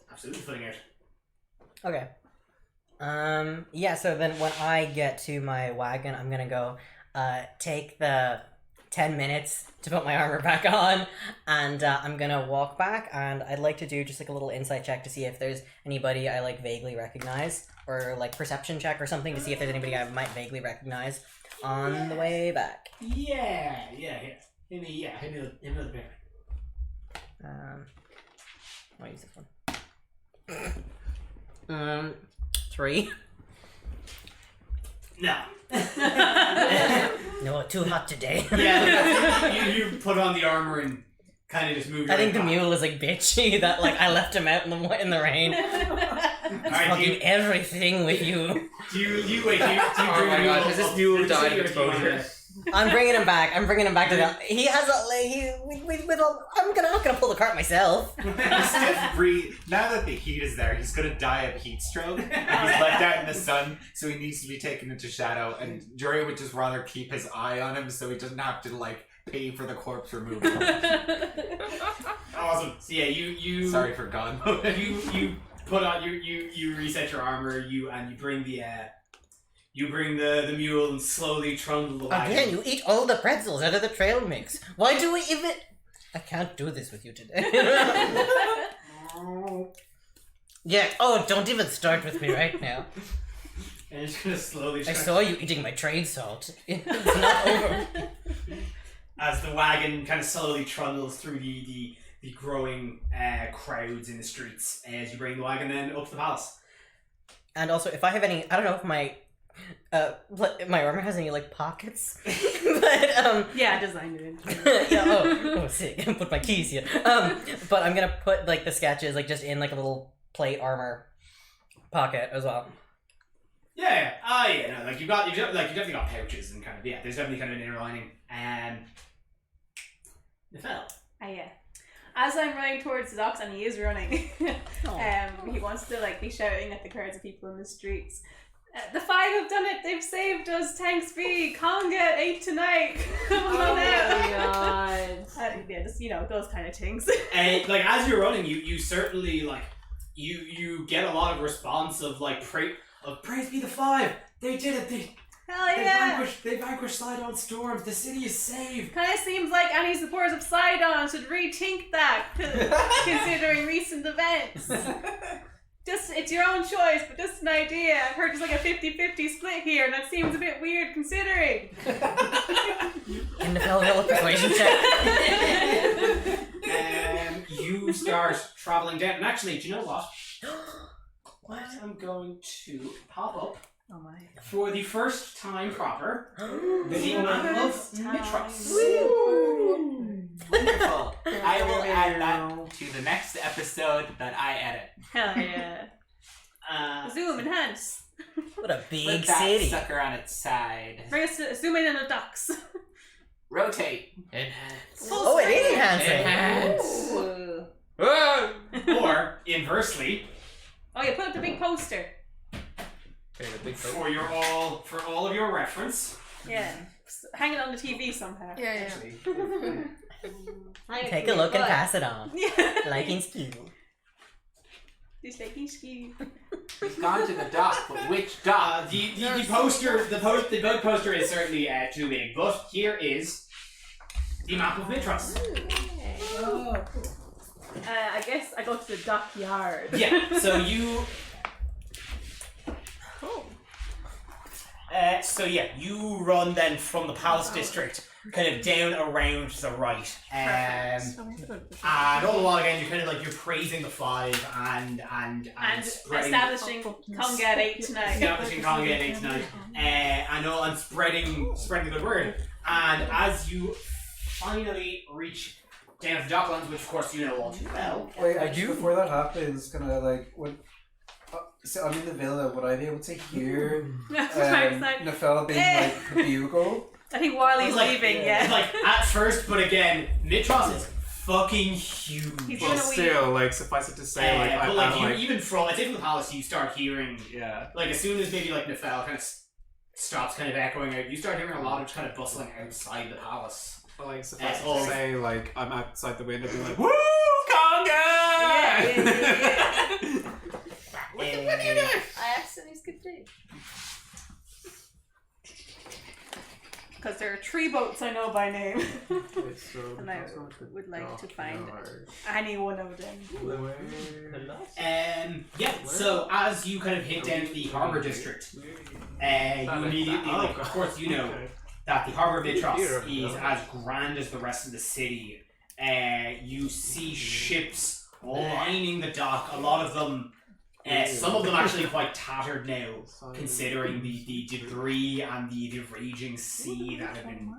absolutely footing out. Okay. Yeah, so then when I get to my wagon, I'm gonna go take the 10 minutes to put my armor back on, and I'm gonna walk back, and I'd like to do just like a little insight check to see if there's anybody I like vaguely recognize, or like perception check or something to see if there's anybody I might vaguely recognize on the way back. Yeah. Hit me with the bear. I'll use this one. 3. No. No, too hot today. Yeah, you put on the armor and kind of just move. I think the mule is like bitchy that like I left him out in the rain. Alright, fucking everything with you. Do you wait? Oh my god, has this mule died of exposure? I'm bringing him back. To the. He has I'm not gonna pull the cart myself. He's still breathe. Now that the heat is there, he's gonna die of heat stroke. And he's left out in the sun, so he needs to be taken into shadow. And Jury would just rather keep his eye on him, so he doesn't have to like pay for the corpse removal. Awesome. So yeah, you. Sorry for God mode. You put on you reset your armor. You bring the. You bring the mule and slowly trundle the wagon. Again, you eat all the pretzels out of the trail mix. Why do we even... I can't do this with you today. Yeah, don't even start with me right now. And it's gonna slowly... I saw you eating my trade salt. It's not over. As the wagon kind of slowly trundles through the growing crowds in the streets, as you bring the wagon then up to the palace. And also, if I have any... I don't know if my armor has any like pockets, but yeah, I designed it into yeah, sick. Put my keys here. But I'm gonna put like the sketches like just in like a little plate armor pocket as well. Yeah. No, like you definitely got pouches and kind of there's definitely kind of an inner lining. Nefel. Yeah. As I'm running towards the docks, and he is running, he wants to like be shouting at the crowds of people in the streets. The 5 have done it. They've saved us. Thanks be. Conga at 8 tonight. Come on Oh out. my god. Yeah, just those kind of things. And like as you're running, you certainly like you get a lot of response of like praise be the 5. They did it. Hell yeah. They vanquished Sidon storms. The city is saved. Kind of seems like any supporters of Sidon should rethink that, considering recent events. It's your own choice, but just an idea. I've heard there's like a 50-50 split here, and that seems a bit weird considering. Can the fellow roll a persuasion check? You start traveling down, and actually, do you know what? What? I'm going to pop up Oh my. for the first time proper the map of Mitros. Wonderful. I will add that to the next episode that I edit. Hell yeah. Zoom, enhance. What a big Put that city. sucker on its side. Bring us to zoom in on the ducks. Rotate. Enhance. Oh, it is enhancing. Enhance. Ooh. Ah! Or inversely, Oh yeah, put up the big poster. Okay, the big for all of your reference, Yeah. Hang it on the TV somehow. Yeah. Take a look and pass it on. Yeah. Like in school. Just like ski. We've gone to the dock, but which dock? the bug poster is certainly too big, but here is the map of Mitros. I guess I go to the dockyard. Yeah, so you. You run then from the Palace District, kind of down around to the right, and all the while again you're praising the 5 and spreading, establishing Conga at 8 tonight. establishing Conga at 8 tonight, and spreading the good word. And as you finally reach down to the Docklands, which of course you know all too well. Wait, before that happens, so I'm in the villa, would I be able to hear Nefella being like, bugle? I think Wiley's Like, leaving, yeah. Like at first, but again, Mitros is fucking huge. He's But gonna still, like, suffice it to say, like, but I'm like like, even from the Palace, you start hearing yeah. like as soon as maybe like Nefel kind of stops kind of echoing out, you start hearing a lot of kind of bustling outside the palace. But like, suffice it oh. to say, like, I'm outside the window being like, woo, Conga! Yeah. I accidentally skipped it. Because there are 3 boats I know by name. So And I would like to find any one of them. So as you kind of hit down to the harbour district, you immediately, like, of course, you know that the harbour of Mitros is as grand as the rest of the city. You see ships lining the dock. A lot of them. Some of them actually quite tattered now, considering the debris and the raging sea that have been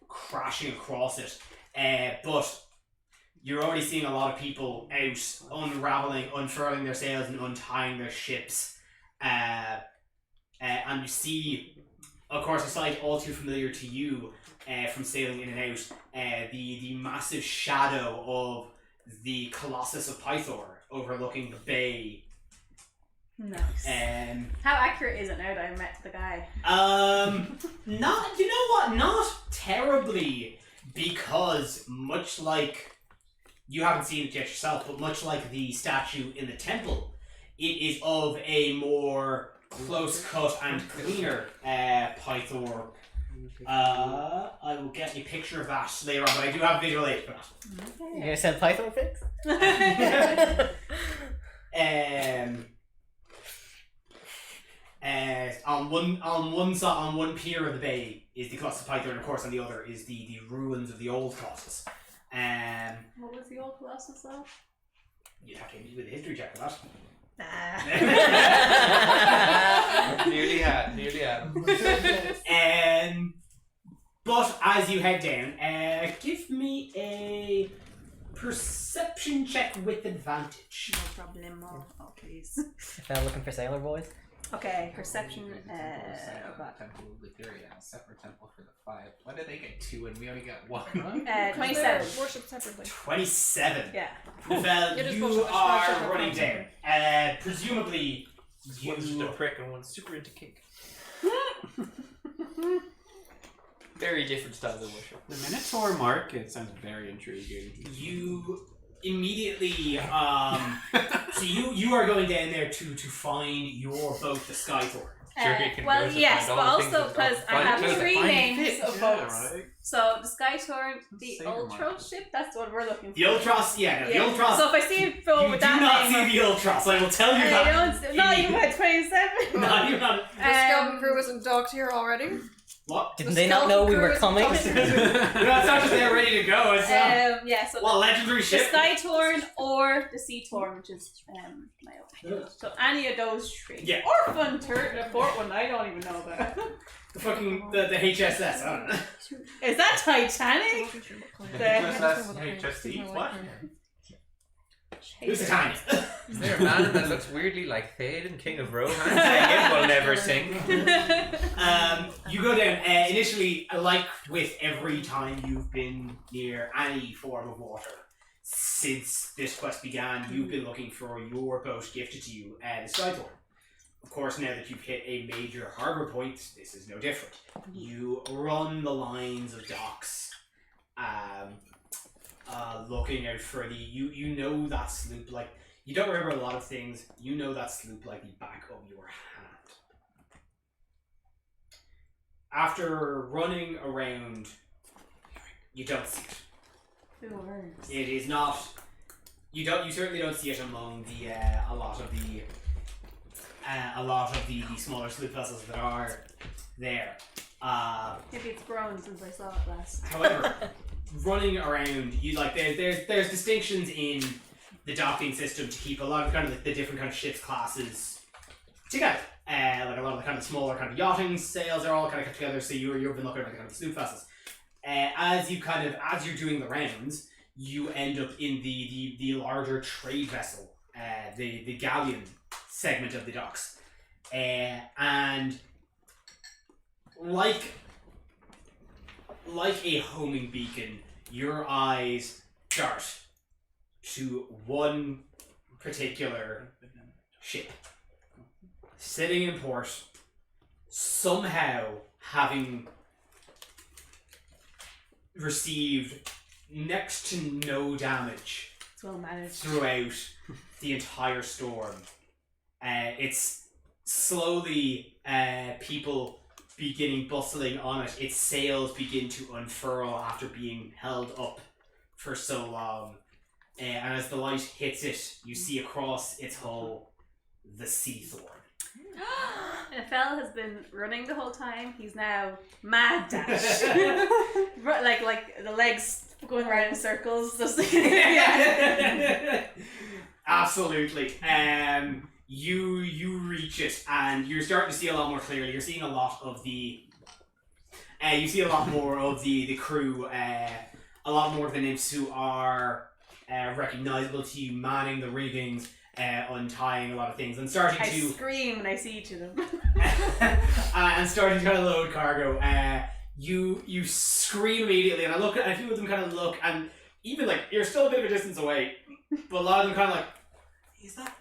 crashing across it. But you're already seeing a lot of people out unfurling their sails and untying their ships. And you see, of course, a sight all too familiar to you from sailing in and out, the massive shadow of the Colossus of Pythor overlooking the bay. Nice. How accurate is it now that I met the guy? Not, you know what, not terribly, because much like, you haven't seen it yet yourself, but much like the statue in the temple, it is of a more close cut and cleaner Pythor. I will get a picture of that later on, but I do have a visual aid for that. You gonna send Python pics? On one pier of the bay is the Colossus of Pythor, and of course on the other is the ruins of the old Colossus. What was the old Colossus of? You'd have to hit me with a history check for that. Nearly had. But as you head down, give me a perception check with advantage. No problem. Oh, please. If I'm looking for sailor boys. Okay, perception. Temple of Lytheria, a separate temple for the 5. Why did they get 2 and we only get 1? 27. Worship separately. 27. Yeah. Nefel, It is you worship are separately. running down. Presumably, One's just a prick and one's super into kink. Very different styles of worship. The Minotaur market sounds very intriguing. You immediately, so you are going down there to find your boat, the Skythorn. Well, yes, but also because I have three names of boats. Right? So the Skytorn, the Save your Ultros market. ship, that's what we're looking for. The Ultros, yeah, the Ultros. So if I see a boat You with do that not name, see the Ultros. I will tell you I that. don't, not even by 27. Not even on. The skeleton crew isn't docked here already. What? Didn't they not know we were coming? No, it's not just they're ready to go. It's Yeah, so well, legendary the ship. Skytorn or the Seatorn, which is my own. So any of those three. Yeah. Or fun the fourth one, I don't even know that. The fucking the HSS. I don't know. Is that Titanic? HSD? What? Who's the tiny? Is there a man that looks weirdly like Théoden, King of Rohan, saying it will never sink? You go down. Initially, like with every time you've been near any form of water since this quest began, you've been looking for your boat gifted to you, the Skythorn. Of course, now that you've hit a major harbour point, this is no different. You run the lines of docks, looking out for the you know that sloop like you don't remember a lot of things. You know that sloop like the back of your hand. After running around, you don't see it. It is not. You certainly don't see it among the a lot of the smaller sloop vessels that are there. Maybe it's grown since I saw it last. However, running around, you like there's distinctions in the docking system to keep a lot of kind of the different kind of ships classes together. Like a lot of the kind of smaller kind of yachting sails are all kind of kept together. So you've been looking at the kind of sloop vessels. As you're doing the rounds, you end up in the larger trade vessel, the galleon segment of the docks, and like a homing beacon, your eyes dart to one particular ship sitting in port, somehow having received next to no damage It's well managed. throughout the entire storm. It's slowly people beginning bustling on it. Its sails begin to unfurl after being held up for so long. And as the light hits it, you see across its hull the Seathorn. Nefel has been running the whole time. He's now mad dash. like the legs going around in circles. Just Absolutely. You reach it and you're starting to see a lot more clearly. You're seeing a lot of the you see a lot more of the crew, a lot more of the nymphs who are recognizable to you, manning the riggings, untying a lot of things and starting I to scream when I see each of them. and starting to kind of load cargo. You scream immediately, and I look at a few of them kind of look, and even like you're still a bit of a distance away, but a lot of them kind of like, is that?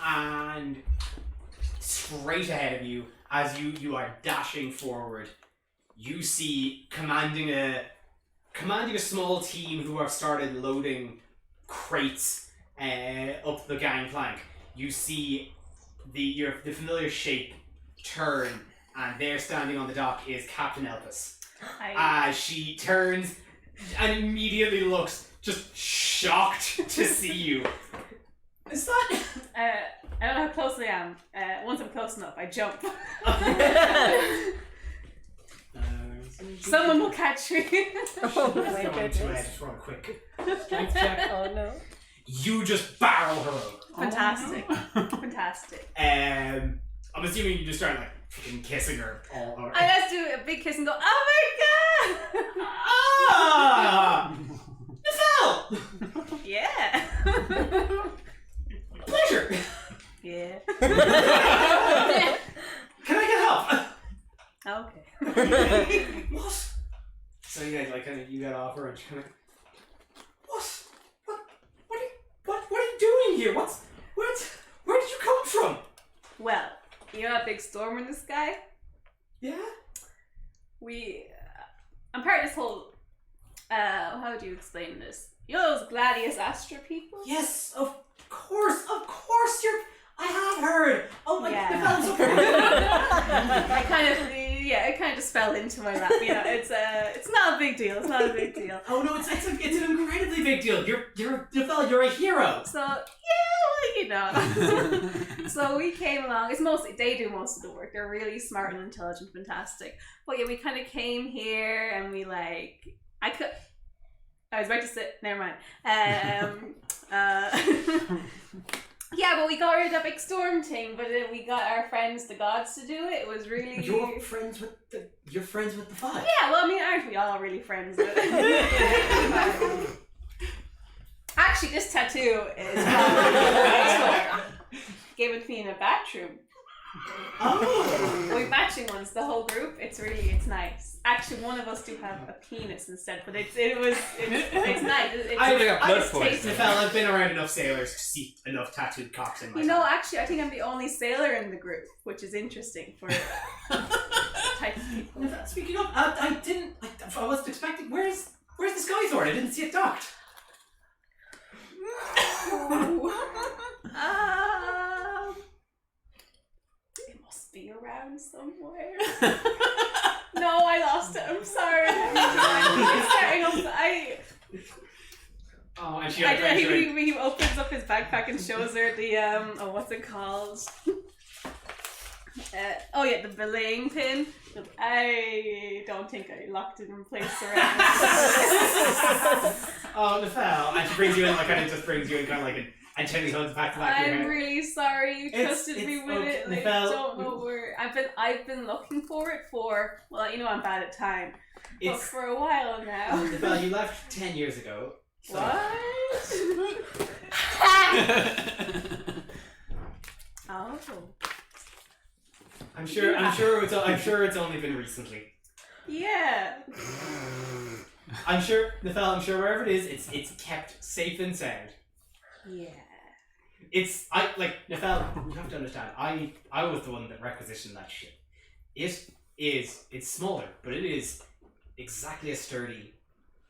And straight ahead of you, as you are dashing forward, you see commanding a small team who have started loading crates up the gangplank. You see the familiar shape turn, and there standing on the dock is Captain Elpis. She turns and immediately looks just shocked to see you. Is that? I don't know how close I am. Once I'm close enough, I jump. Someone will catch me. Oh my Just goodness. run a quick strength check. Oh no. You just barrel her over. Fantastic. Fantastic. I'm assuming you just start like fucking kissing her all over. And let's do a big kiss and go, oh my god! Ah! Nefel! Yeah. Pleasure! Yeah. Can I get help? Okay. What? So you guys like kind of you got off her and she kind of what here? Where did you come from? Well, you know that big storm in the sky? Yeah? I'm part of this whole, how would you explain this? You know those Gladius Astra people? Yes, of course, I have heard. Oh my Yeah. God, so It kind of just fell into my lap. You know, it's not a big deal. It's not a big deal. Oh no, it's an incredibly big deal. You're a hero. So yeah, well, you know. So we came along. They do most of the work. They're really smart and intelligent, fantastic. But yeah, we kind of came here and we I was about to say, never mind. Yeah, but we got rid of that big storm thing, but then we got our friends, the gods, to do it. It was really... You're friends with the five. Yeah, well, I mean, aren't we all really friends with Actually, this tattoo is given to me in a bathroom. Oh! We're matching ones, the whole group. It's nice. Actually, one of us do have a penis instead, but it's nice. I've been around enough sailors to see enough tattooed cocks in my You know, actually, I think I'm the only sailor in the group, which is interesting for type of people. Speaking of, I wasn't expecting. Where's the Sky Sword? I didn't see it docked. It must be around somewhere. No, I lost it. I'm sorry. Oh, and she he opens up his backpack and shows her the what's it called? The belaying pin. I don't think I locked it in place around. Oh, Nefel. And she brings you in, just brings you in and Chenny holds back to back. I'm really sorry you trusted me with it. Like, Nefel, don't know where. I've been looking for it for, well, you know I'm bad at time. But for a while now. Nefel, you left 10 years ago. So. What? Oh. I'm sure it's only been recently. Yeah. I'm sure wherever it is, it's kept safe and sound. Yeah. Nefel, you have to understand, I was the one that requisitioned that ship. It's smaller, but it is exactly as sturdy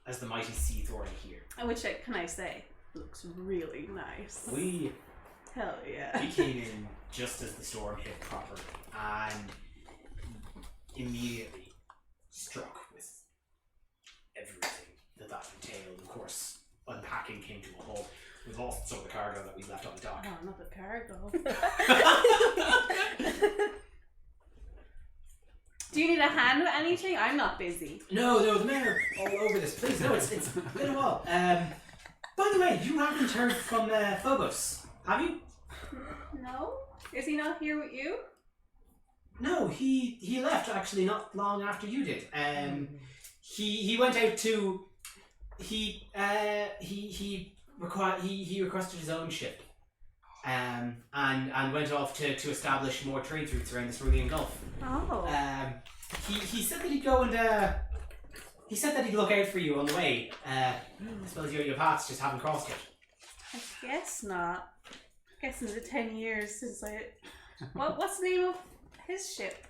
as the mighty sea thorn here. Which, can I say, looks really nice. Hell yeah. We came in just as the storm hit properly and immediately struck with everything that entailed. Of course, unpacking came to a halt. We lost some of the cargo that we left on the dock. Oh, not the cargo. Do you need a hand with anything? I'm not busy. No, the men are all over this. Please, no, it's been a while. By the way, you haven't heard from Phobos, have you? No? Is he not here with you? No, he left actually not long after you did. He went out to he requested his own ship. And went off to establish more trade routes around the Cerulean Gulf. Oh. He said that he'd go and he said that he'd look out for you on the way. I suppose your paths just haven't crossed yet. I guess not. I guess it's been 10 years since what's the name of his ship?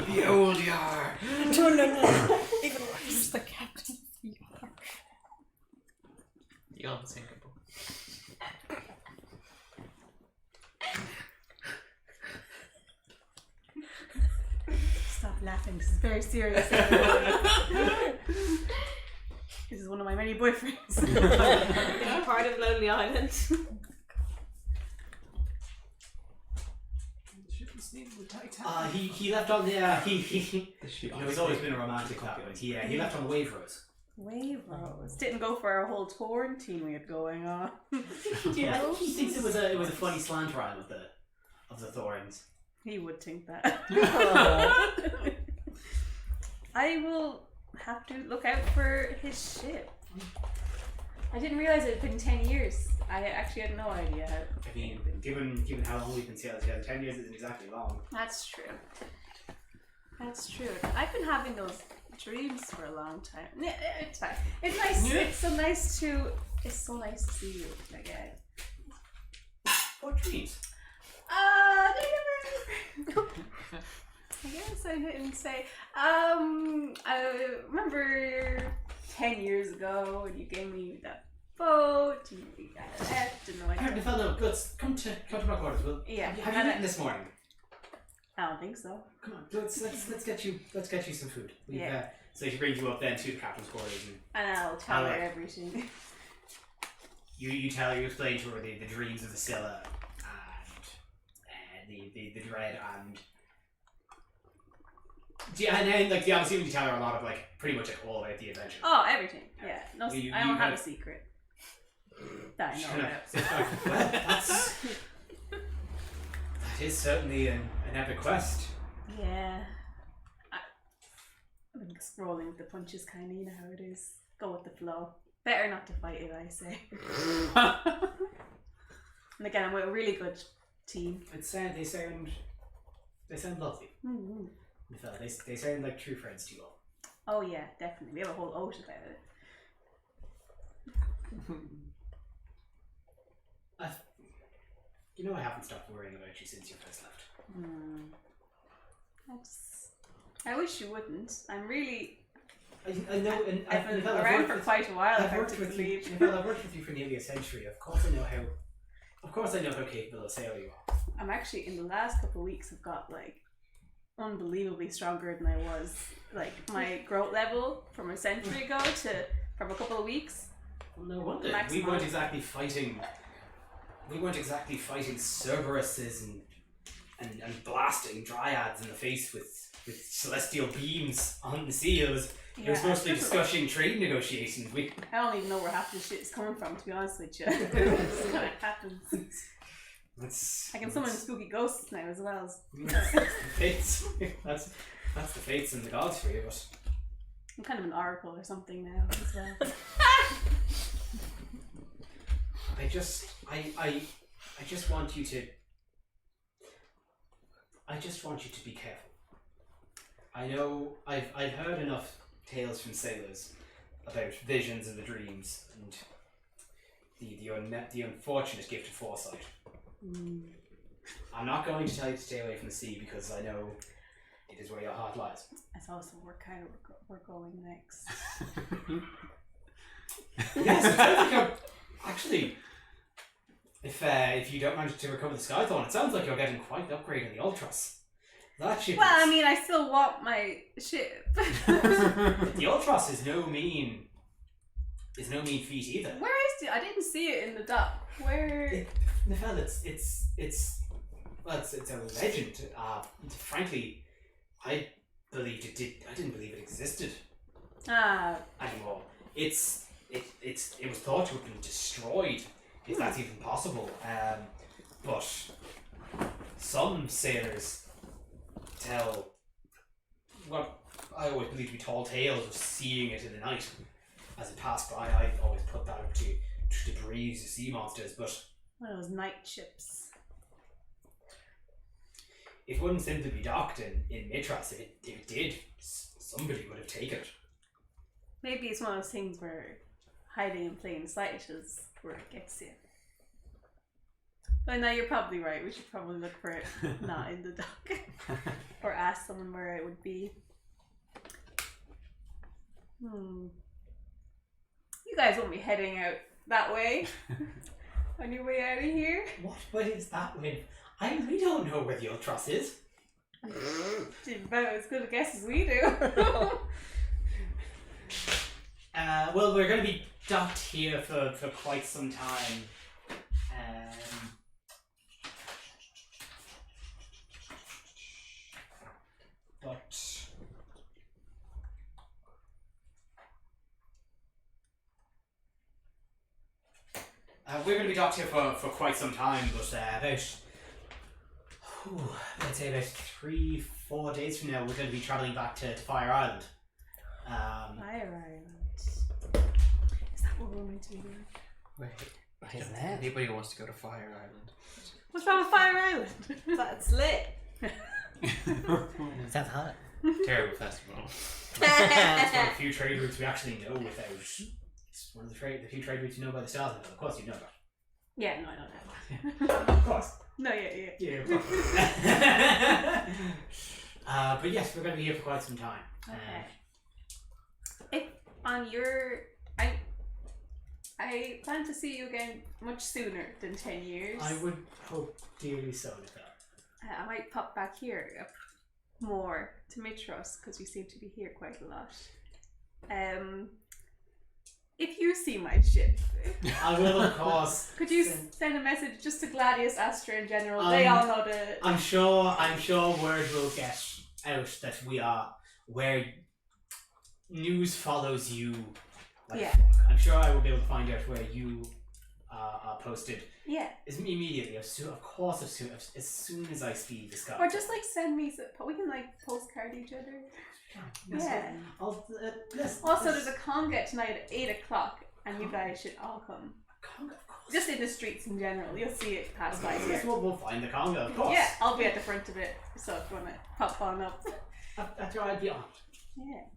The old Yar. No. Even worse, the captain. The unsinkable. Stop laughing. This is very serious. Everybody. This is one of my many boyfriends. Being part of Lonely Island. He left on the he's always been a romantic that way. He left on the Wave Rose. Wave Rose. Didn't go for our whole quarantine we had going on. Yeah, he thinks it was a funny slant rhyme of the Thorns. He would think that. I will have to look out for his ship. I didn't realize it had been 10 years. I actually had no idea how. I mean, given how long we've been sailing together, 10 years isn't exactly long. That's true. That's true. I've been having those dreams for a long time. Yeah, it's fine. It's nice. Yeah. It's so nice to. It's so nice to see you again. What dreams? They never. I guess I didn't say. I remember 10 years ago when you gave me that boat and we got left and like. Alright, Nefello, let's come to my quarters. Yeah. Have you eaten this morning? I don't think so. Come on, let's get you some food. Yeah. So she brings you up then to the captain's quarters, And I'll tell I'll her let- everything. you explain to her the dreams of the Scylla and the dread and. Yeah, and then I'm assuming you tell her a lot of pretty much all about the adventure. Oh, everything. Yeah. No, You- I you don't have kinda- a secret. That I She know kinda about. sits back. Well, that is certainly an epic quest. Yeah. I've been scrolling with the punches, kind of. You know how it is. Go with the flow. Better not to fight it, I say. And again, I'm with a really good team. They sound lovely. Mm-hmm. They sound like true friends to you all. Oh yeah, definitely. We have a whole oath about it. I haven't stopped worrying about you since you first left. I wish you wouldn't. I'm really. I know, and I've been I've around worked for with- quite a while. I've worked effectively. with you. I've worked with you for nearly a century. Of course, I know how capable a sailor you are. I'm actually in the last couple of weeks. I've got unbelievably stronger than I was. My growth level from a century ago to from a couple of weeks. Well, no wonder Maximum. we weren't exactly fighting Cerberuses and blasting dryads in the face with celestial beams on the sea. It was mostly discussing trade negotiations. I don't even know where half this shit is coming from, to be honest with you. It just kind of happens. I can summon spooky ghosts now as well. Fates. That's the fates and the gods for you. But I'm kind of an oracle or something now as well. I just want you to. I just want you to be careful. I know I've heard enough tales from sailors about visions of the dreams and the unfortunate gift of foresight. I'm not going to tell you to stay away from the sea because I know it is where your heart lies. That's also where we're going next. Yes, it sounds like actually, if you don't manage to recover the Skythorn, it sounds like you're getting quite an upgrade in the Ultras. That ship. Well, I mean, I still want my ship. The Ultras is no mean feat either. Where is it? I didn't see it in the dock. Where? Nefel, it's a legend. Frankly, I didn't believe it existed anymore. It was thought to have been destroyed, if that's even possible. But some sailors tell what I always believe to be tall tales of seeing it in the night as it passed by. I always put that up to debris of sea monsters, but one of those night ships. it wouldn't simply be docked in Mitras. If it did, somebody would have taken it. Maybe it's one of those things where hiding in plain sight is where it gets you. But no, you're probably right. We should probably look for it not in the dock. Or ask someone where it would be. You guys won't be heading out that way on your way out of here. What is that way? We don't know where the Ultras is. Did about as good a guess as we do. Well, we're going to be docked here for quite some time. But we're going to be docked here for quite some time, but I'd say about 3-4 days from now, we're going to be travelling back to Fire Island. Fire Island. Is that what we're meant to be doing? Wait, What is that? anybody wants to go to Fire Island? What's wrong with Fire Island? That's lit. Sounds hot. Terrible festival. It's one of the few trade routes we actually know without. It's one of the few trade routes you know by the stars. Of course, you know that. Yeah, no, I don't know. Of course. No, yeah. Yeah, of course. But yes, we're going to be here for quite some time. Okay. If on your, I plan to see you again much sooner than 10 years. I would hope dearly so, Nicole. I might pop back here more to Mitros because we seem to be here quite a lot. If you see my ship, I will, of course. could you send a message just to Gladius, Ester in general? They all know the. I'm sure word will get out that we are where news follows you. Like Yeah. fuck. I'm sure I will be able to find out where you are posted. Yeah. Immediately, as soon as I see the sky. Or just like send me we can like postcard each other. Yeah. Also, there's a conga tonight at 8 o'clock, and you guys should all come. Conga, of course. Just in the streets in general, you'll see it pass by Yes, here. we'll find the conga, of course. Yeah, I'll be at the front of it, so if you want to pop on up. That's right, I'd be honored. Yeah.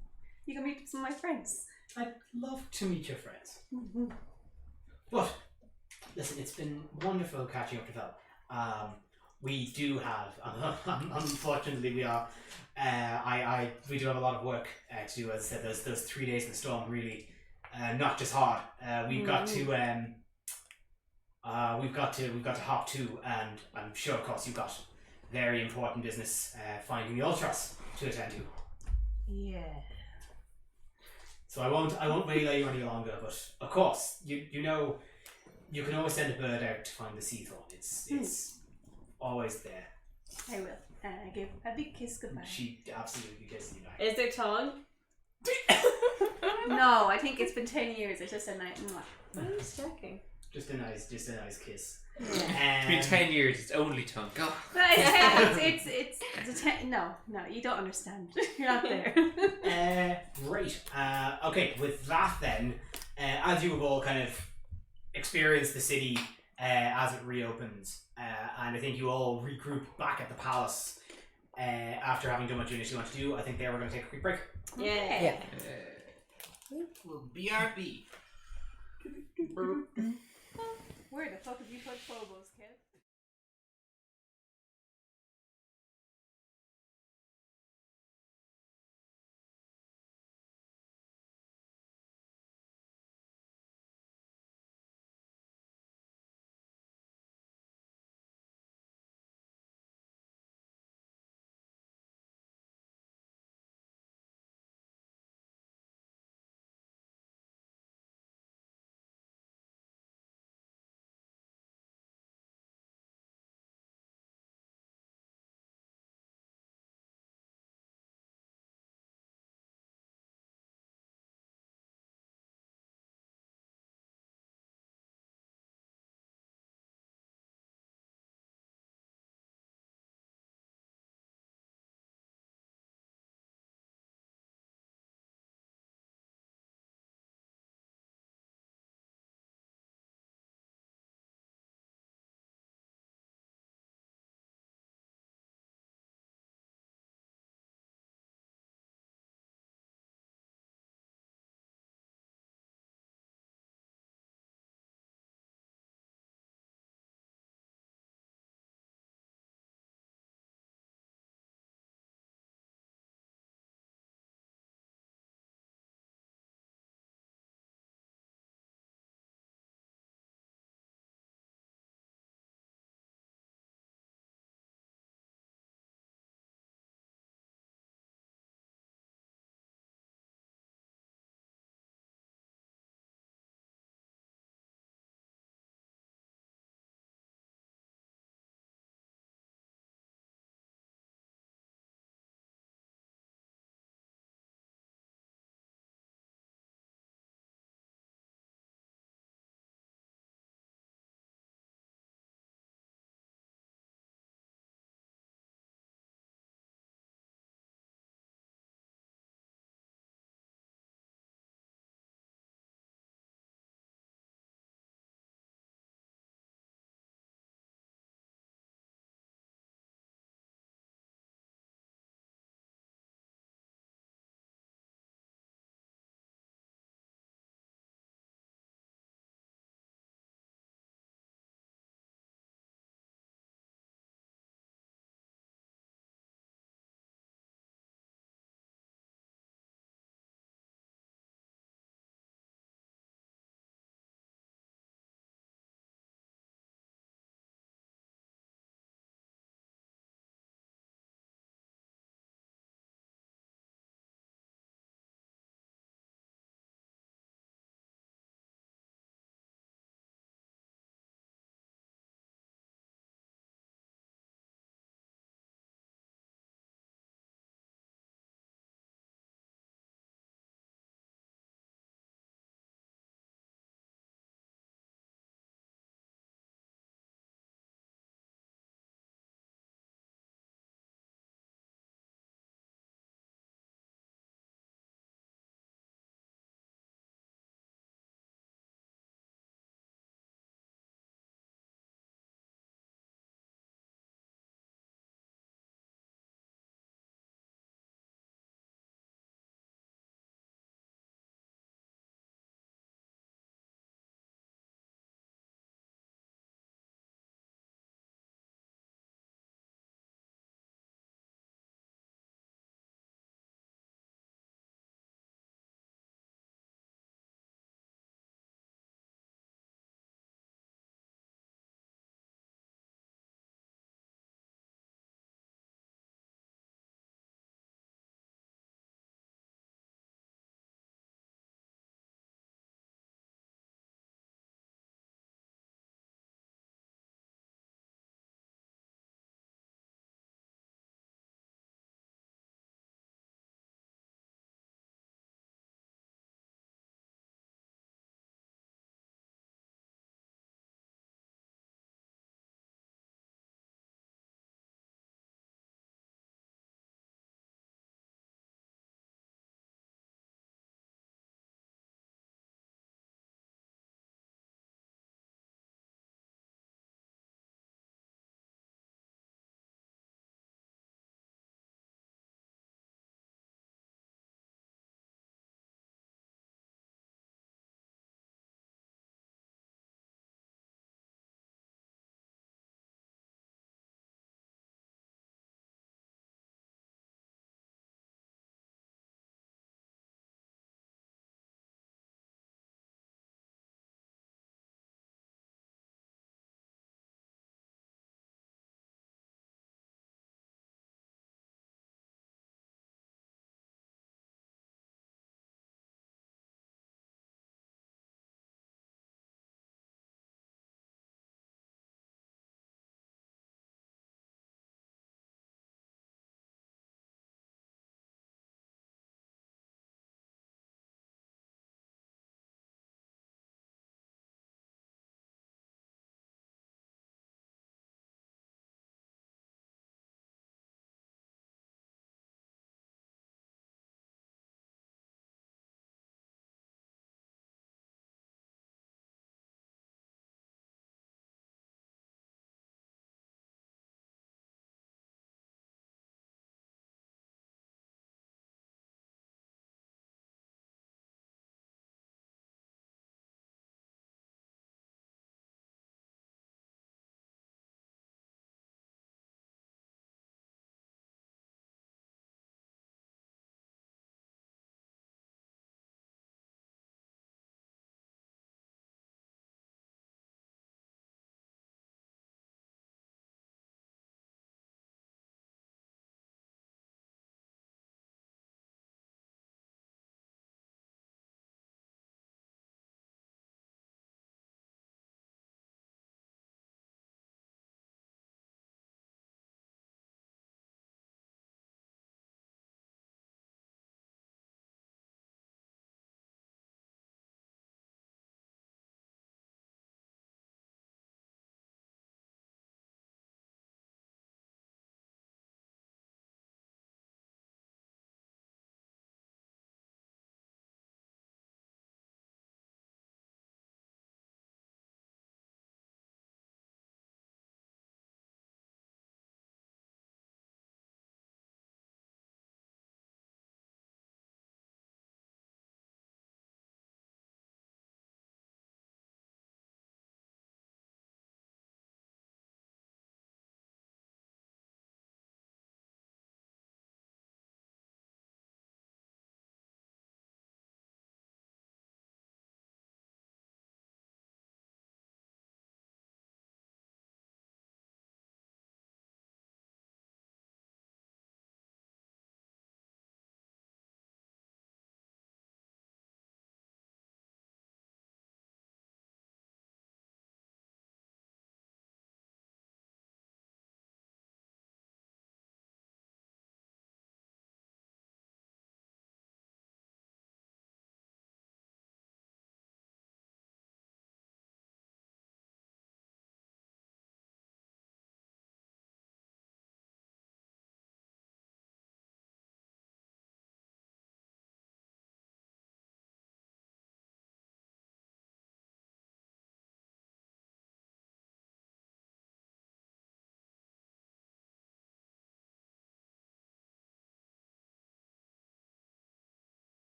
You can meet some of my friends. I'd love to meet your friends. But listen, it's been wonderful catching up with them. We do have, unfortunately, we are. We do have a lot of work to do. As I said, those 3 days in the storm really knocked us hard. We've got to hop to, and I'm sure, of course, you've got very important business finding the ultras to attend to. Yeah. So I won't waylay you any longer. But of course, you know, you can always send a bird out to find the sea thorn. It's always there. I will. And I give a big kiss goodbye. She absolutely kisses you back. Is there tongue? No, I think it's been 10 years. It's just a night. I'm just checking. Just a nice kiss. It's been 10 years, it's only tongue. God. But it's no, you don't understand. You're not there. Great. Okay, with that then, as you have all kind of experienced the city as it reopens, and I think you all regroup back at the palace after having done what you initially want to do, I think they were going to take a quick break. Yeah. Well, BRB. Where the fuck have you put Phobos, kid?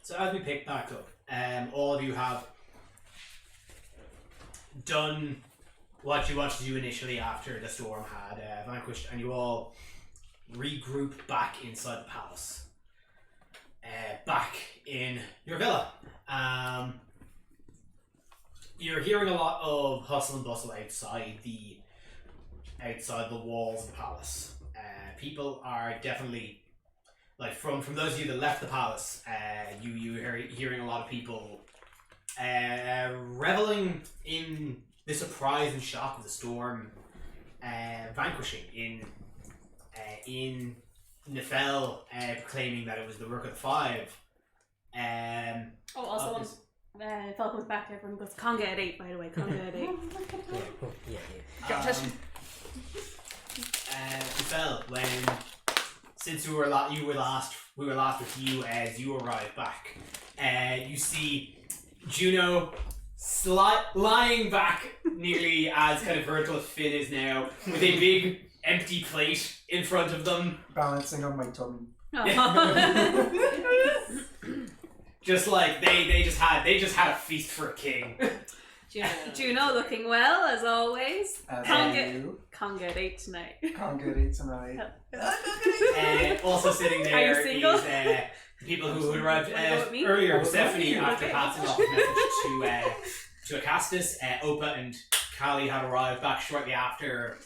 So as we pick back up, all of you have done what you wanted to do initially after the storm had vanquished, and you all regroup back inside the palace. Back in your villa. You're hearing a lot of hustle and bustle outside the walls of the palace. People are definitely, like, from those of you that left the palace, you are hearing a lot of people reveling in the surprise and shock of the storm vanquishing, in Nefel proclaiming that it was the work of the five. Also, Fel comes back to everyone and goes, Conga at 8, by the way, Conga at 8. Nefel, since we were last with you as you arrived back, you see Juno lying back nearly as kind of vertical as Finn is now, with a big empty plate in front of them, Balancing on my tummy. just like they just had a feast for a king. Juno looking well, as always. As Conga at 8 tonight. Conga at 8 tonight. Also sitting there Are you single? is the people who had arrived Wanna go with me? earlier. Stephanie, Okay. after passing off a message to Acastus, Opa and Callie had arrived back shortly after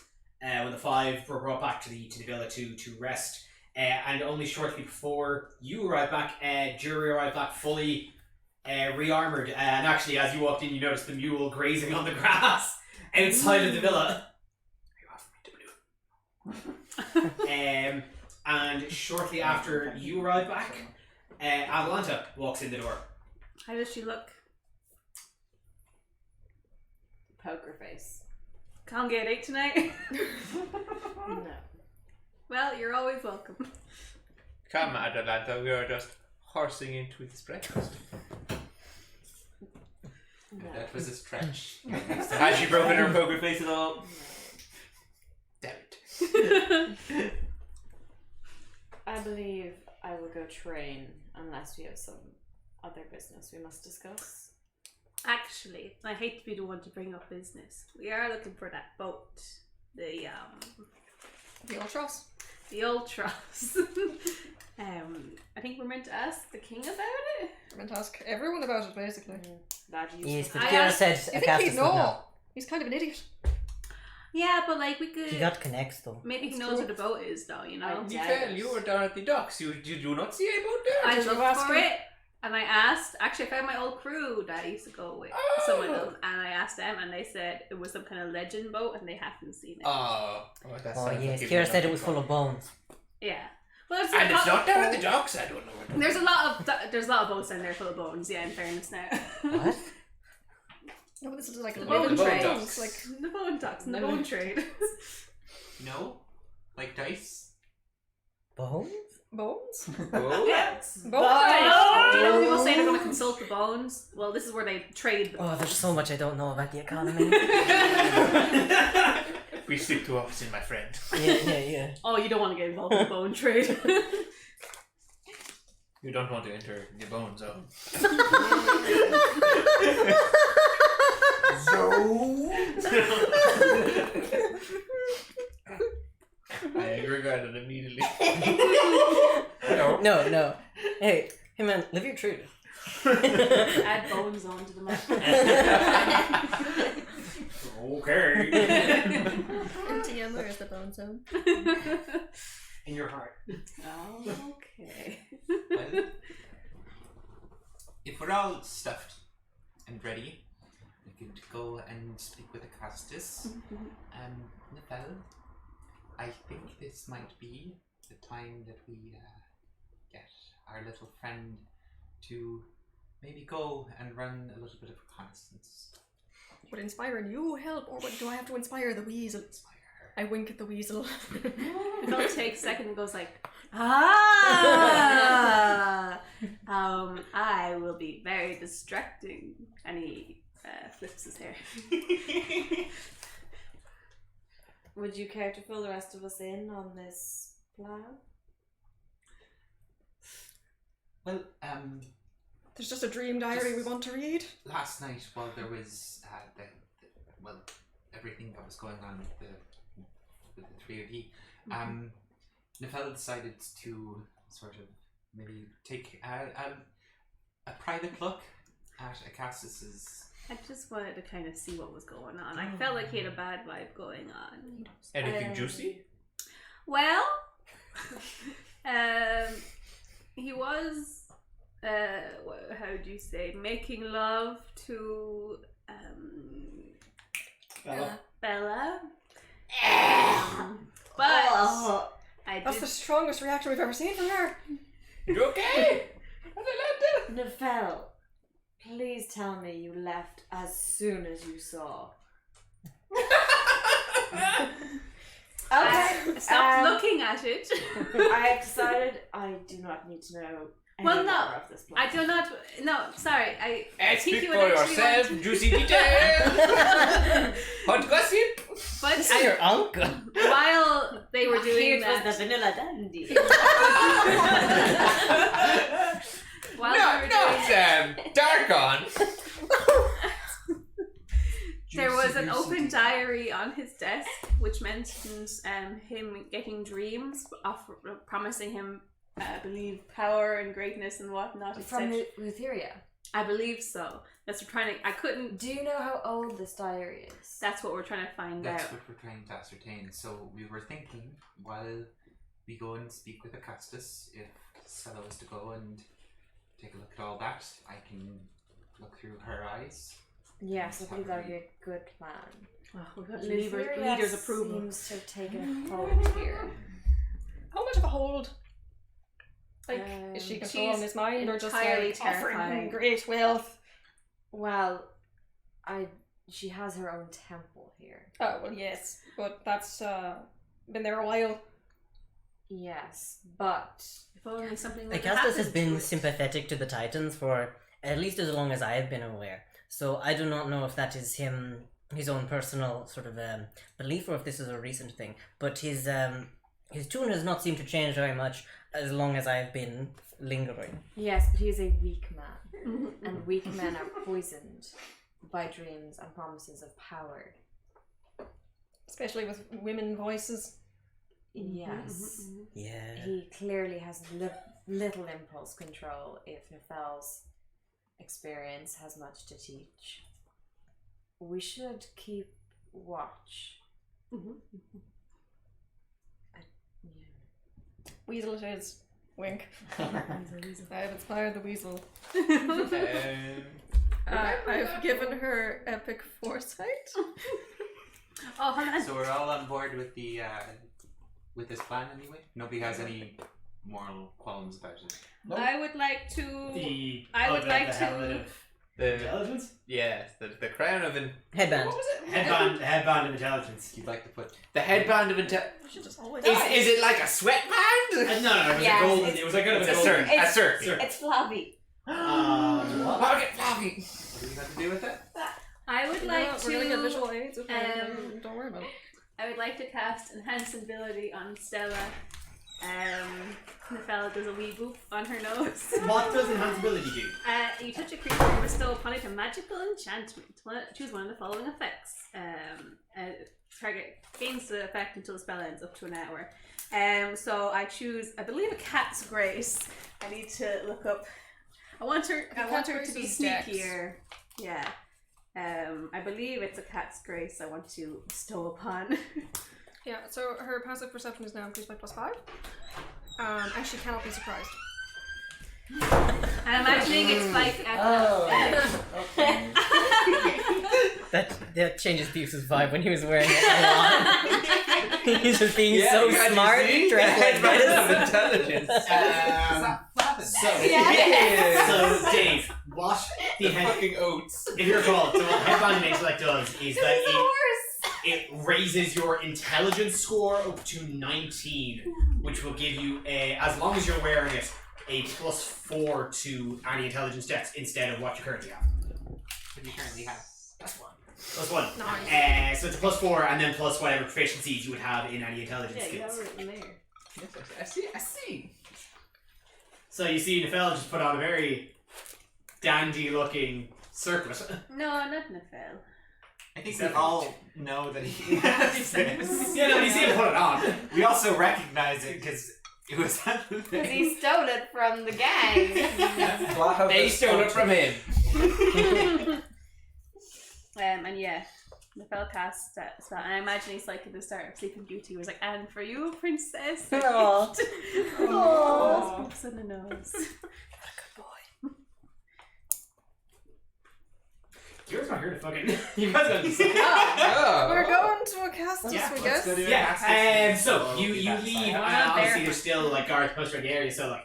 when the five were brought back to the villa to rest. And only shortly before you arrived back, Jury arrived back fully re-armored. And actually, as you walked in, you noticed the mule grazing on the grass outside of the villa. And shortly after you arrived back, Atalanta walks in the door. How does she look? Poker face. Conga at 8 tonight? No. Well, you're always welcome. Come, Atalanta, we are just horsing into this breakfast. No. That was a stretch. Has she broken her poker face at all? Damn it. I believe I will go train unless we have some other business we must discuss. Actually, I hate to be the one to bring up business. We are looking for that boat. The Ultros. The Ultros. I think we're meant to ask the king about it. I'm meant to ask everyone about it, basically. That'd be Yes, useful. but I Kira asked- said You think Acastus he'd would know? know. He's kind of an idiot. Yeah, but like we could. He got connects though. Maybe he That's knows true. where the boat is, though. You know. I- Mikael, you were down at the docks. Did you not see a boat there? I Did you looked ask for him? it, and I asked. Actually, I found my old crew that I used to go with. Some of them, and I asked them, and they said it was some kind of legend boat, and they hadn't seen it. Oh, that Oh sounds yes, like Kira said it was full of bones. Yeah. Well, there's And it's not down at the docks. I don't know. There's a lot of boats in there full of bones. Yeah, in fairness now. What? No, but this is like a The living bone trade. docks. It's like the bone docks and the bone trade. No, like dice. Bones? bones. Oh, Yeah. Bone Do you know trade. people say they're going to consult the bones? Well, this is where they trade the Oh, there's so much I don't know about the economy. we stick to Oxen, my friend. yeah. Oh, you don't want to get involved in the bone trade. You don't want to enter the bone zone. I regret it immediately. No. Hey man, live your truth. Add bones onto the map. Okay. MTM, where is the bone zone? In your heart. Oh, okay. Well, if we're all stuffed and ready, we can go and speak with Acastus. Nefel, I think this might be the time that we get our little friend to maybe go and run a little bit of reconnaissance. Would inspiring you help, or do I have to inspire the weasel? Inspire her. I wink at the weasel. Phil takes a second and goes like, I will be very distracting. And he flips his hair. Would you care to fill the rest of us in on this plan? Well, There's just a dream diary we want to read. Last night, while there was everything that was going on with the three of you, Nefel decided to sort of maybe take a private look at Acastus's. I just wanted to kind of see what was going on. I felt like he had a bad vibe going on. Anything juicy? Well, he was, how do you say, making love to Bella. But That's the strongest reaction we've ever seen from her. You okay? Nefel, please tell me you left as soon as you saw. Okay. Stop looking at it. I have decided I do not need to know any Well, more no, of this plan. I do not. No, sorry. I think Speak you for would actually yourself, want to, juicy detail. Hot gossip. but This is your uncle. while they were doing It was that, the vanilla dandy. while No, they were not doing Darkon. there was an open diary on his desk which mentions him getting dreams, promising him, I believe, power and greatness and whatnot. From etc. Lutheria. I believe so. That's what we're trying to. I couldn't. Do you know how old this diary is? That's what we're trying to find That's out. what we're trying to ascertain. So we were thinking, while we go and speak with Acastus, if Stella was to go and take a look at all that, I can look through her eyes. Yes, I think that would be a good plan. Oh, we've got Lutheria leaders' approval. seems to have taken hold here. How much of a hold? Like, is she controlling she's his mind or just entirely like offering terrifying. him great wealth? Well, she has her own temple here. Oh, well, yes. But that's been there a while. Yes, but If only something would have Acastus has happened been to it. sympathetic to the Titans for at least as long as I have been aware. So I do not know if that is his own personal sort of belief or if this is a recent thing. But his tune has not seemed to change very much as long as I have been lingering. yes, but he is a weak man, and weak men are poisoned by dreams and promises of power. Especially with women voices. Yes, Yeah. he clearly has little impulse control if Nefel's experience has much to teach. We should keep watch. Weasel it is. Wink. I have inspired the weasel. I've given her epic foresight. Oh, hold on. So we're all on board with the with this plan anyway. Nobody has any moral qualms about it. I would like to. The I would like the to- helmet of The intelligence. the crown of Headband. What was it? Headband of intelligence. You'd like to put The headband of intelligence. We should just always Is it like a sweatband? No, it was Yes, a golden. it's- It was like kind of It's a a golden. circle. A circle. It's flabby. What? Pocket fluffy. what do you have to do with it? I would like to. We're gonna get visual aids. Okay, don't worry about it. I would like to cast Enhance Ability on Stella. Nefella does a wee boop on her nose. What does enhance ability do? You touch a creature and bestow upon it a magical enchantment. Choose one of the following effects. Target gains the effect until the spell ends, up to an hour. So I choose, I believe, a cat's grace. I need to look up. I want her to be Grace is Dex. sneakier. Yeah. I believe it's a cat's grace I want to bestow upon. Yeah, so her passive perception is now increased by +5. And she cannot be surprised. I'm imagining it's like That changes Pierce's vibe when he was wearing it a lot. He's just being so you had smart, to see? dressed like Headband this. of intelligence. So Dave, what the Fucking oats. if you recall, so what headband intellect does is that it raises your intelligence score up to 19, which will give you as long as you're wearing it, a +4 to any intelligence checks instead of what you currently have. What do you currently have? +1. Nice. So it's a +4 and then plus whatever proficiencies you would have in any intelligence skills. written there. Yes, I see. So you see Nefel just put on a very dandy-looking circlet. No, not Nefel. I think we all know that he has this. Yeah, no, he's even put it on. We also recognize it because it was at the Because thing. he stole it from the gang. They stole it from him. And yeah, Nefel cast that spell. And I imagine he's like at the start of Sleeping Beauty, he was like, and for you, princess. Aw. Oh, spooks on the nose. Yours not here to fucking. You guys gotta decide. We're going to Acastus, Yeah, I let's guess. go do Yeah, Acastus. so you That leave. side. Obviously, there. there's still like guards posted around the area. So like,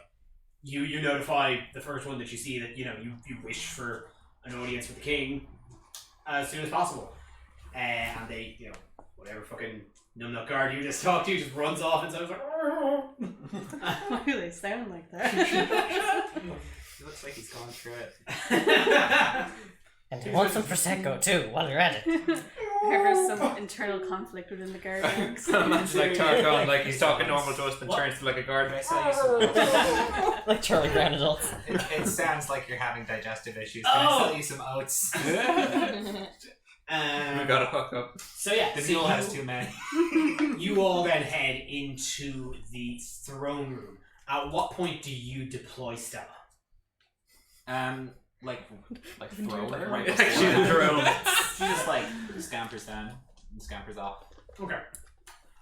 you notify the first one that you see that you wish for an audience with the king as soon as possible, and they whatever fucking numbnut guard you just talked to just runs off and sounds like. Why do they sound like that? He looks like he's going through it. And you want some prosecco too while you're at it. There's some internal conflict within the guard ranks. Imagine like Targon, like he's talking normal to us, but turns to like a guard. I saw you some oats. Like Charlie Brown adults. It sounds like you're having digestive issues. Can I sell you some oats? We gotta hook up. So yeah, The so mule you- has too many. You all then head into the throne room. At what point do you deploy Stella? Like throw her right Like before she's a drone. She just like scampers down and scampers off. Okay.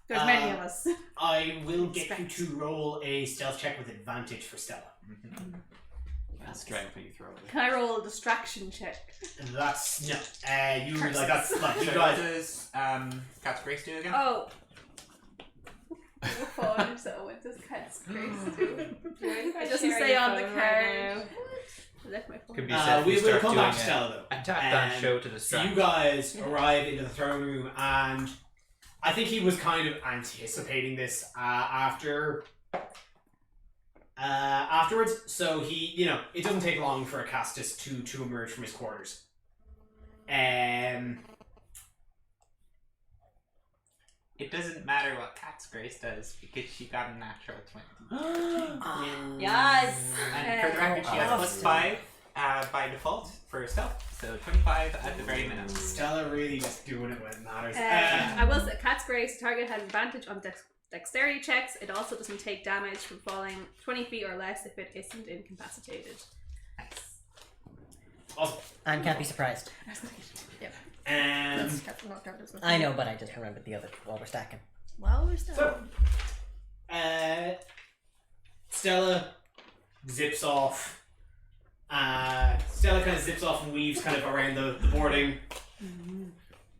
There's many of us. I will get you to roll a stealth check with advantage for Stella. That's strength when you throw it. Can I roll a distraction check? That's no. You Curses. like that's like you So guys. what does Cat's Grace do again? Oh. Phone, so what does Cat's Grace do? It doesn't say on the card. I left my phone. Could be said We will start come doing back to Stella though. a tap dance show to So distract. you guys arrive into the throne room, and I think he was kind of anticipating this afterwards. So he, it doesn't take long for Acastus to emerge from his quarters. It doesn't matter what Cat's Grace does because she got a natural 20. Yes. And for the record, she has +5 by default for stealth, so 25 at the very minimum. Stella really just doing it when it matters. I will say, Cat's Grace, target has advantage on dexterity checks. It also doesn't take damage from falling 20 feet or less if it isn't incapacitated. Awesome. I can't be surprised. And I know, but I just remembered the other while we're stacking. Well, we're still. so, Stella zips off. Stella kind of zips off and weaves kind of around the boarding.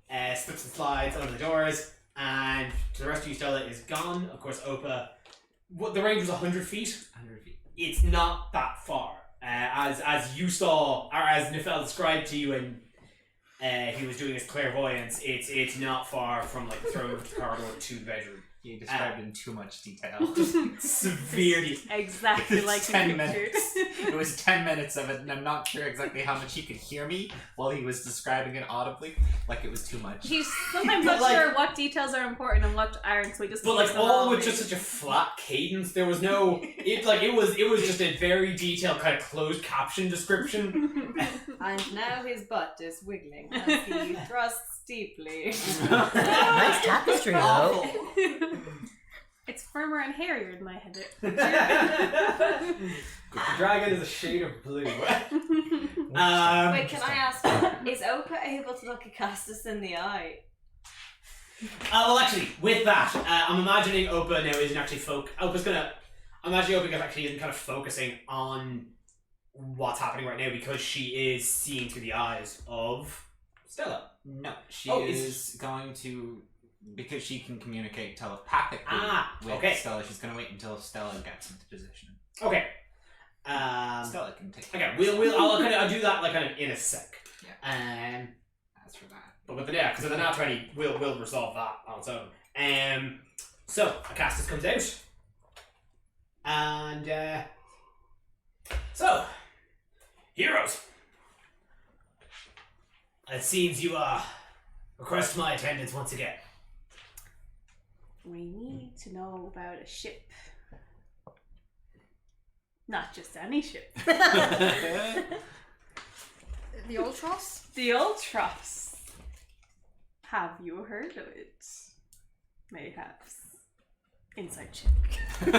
Slips and slides under the doors, and to the rest of you, Stella is gone. Of course, Opa. The range was 100 feet. 100 feet. It's not that far. As you saw, or as Nefel described to you, and he was doing his clairvoyance. It's not far from like the throne room to the corridor to the bedroom. He described in too much detail. Severely. Exactly like you 10 pictured. minutes. It was 10 minutes of it, and I'm not sure exactly how much he could hear me while he was describing it audibly. Like it was too much. He's sometimes not sure what details are important and what aren't, so he just. But leaves like them all with in. just such a flat cadence. There was no. It was just a very detailed kind of closed caption description. And now his butt is wiggling as he thrusts deeply. Nice tapestry, though. It's firmer and hairier than my head. The dragon is a shade of blue. Wait, can I ask, is Opa able to look Acastus in the eye? Well, actually, with that, I'm imagining Opa now isn't actually I'm imagining Opa actually isn't kind of focusing on what's happening right now because she is seeing through the eyes of Stella. No, she Oh, is going to, because she can communicate telepathically with okay. Stella, she's going to wait until Stella gets into position. Okay. Stella can take Okay, I'll do that like kind of in a sec. Yeah. As for that. But with the because the nat 20 will resolve that on its own. So Acastus comes out, and so heroes. It seems you request my attendance once again. We need to know about a ship. Not just any ship. The Ultros? The Ultros. Have you heard of it? Mayhaps. Inside check. Hell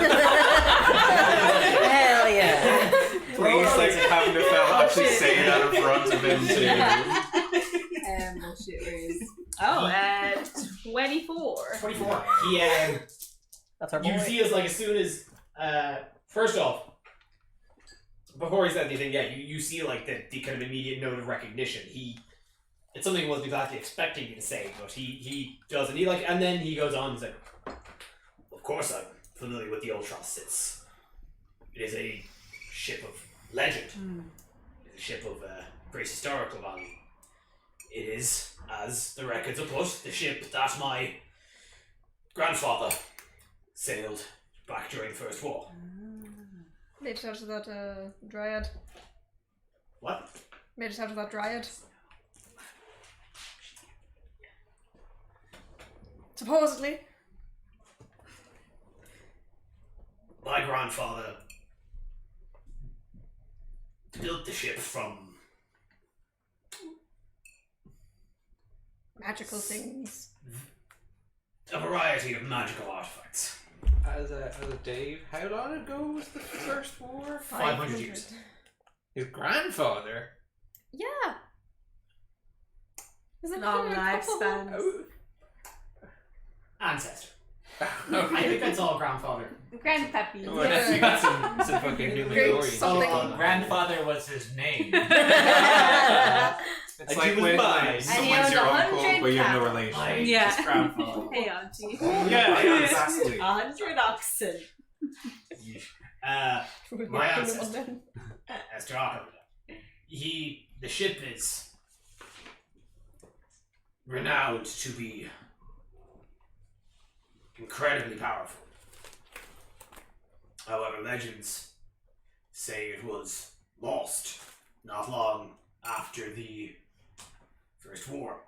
yeah. Please, like, have Nefel actually say that in front of him too. Bullshit raise. 24. 24. He That's our boy. you see as soon as first off, before he said anything, you see like the kind of immediate note of recognition. It's something he wasn't exactly expecting you to say, but he does, and and then he goes on. He's like, "Of course, I'm familiar with the Ultros. It is a ship of legend. It's a ship of great historical value. It is, as the records have put, the ship that my grandfather sailed back during the First War." Made it out of that dryad. What? Made it out of that dryad. Supposedly. My grandfather built the ship from Magical things. a variety of magical artifacts. As a Dave, how long ago was the First War? 500 years. His grandfather? Yeah. Is it Long like a couple- lifespans. Ancestor. I Okay. think that's all grandfather. Grandpappy. Well, that's, you got some fucking new Great Mandalorian. something. Grandfather was his name. It's And like she was when mine. And he someone's owned your 100 uncle, but you have no cows. relation. Yeah. Just grandfather. Hey, Auntie. Yeah, exactly. 100 oxen. My ancestor, Ester. The ship is renowned to be incredibly powerful. However, legends say it was lost not long after the First War.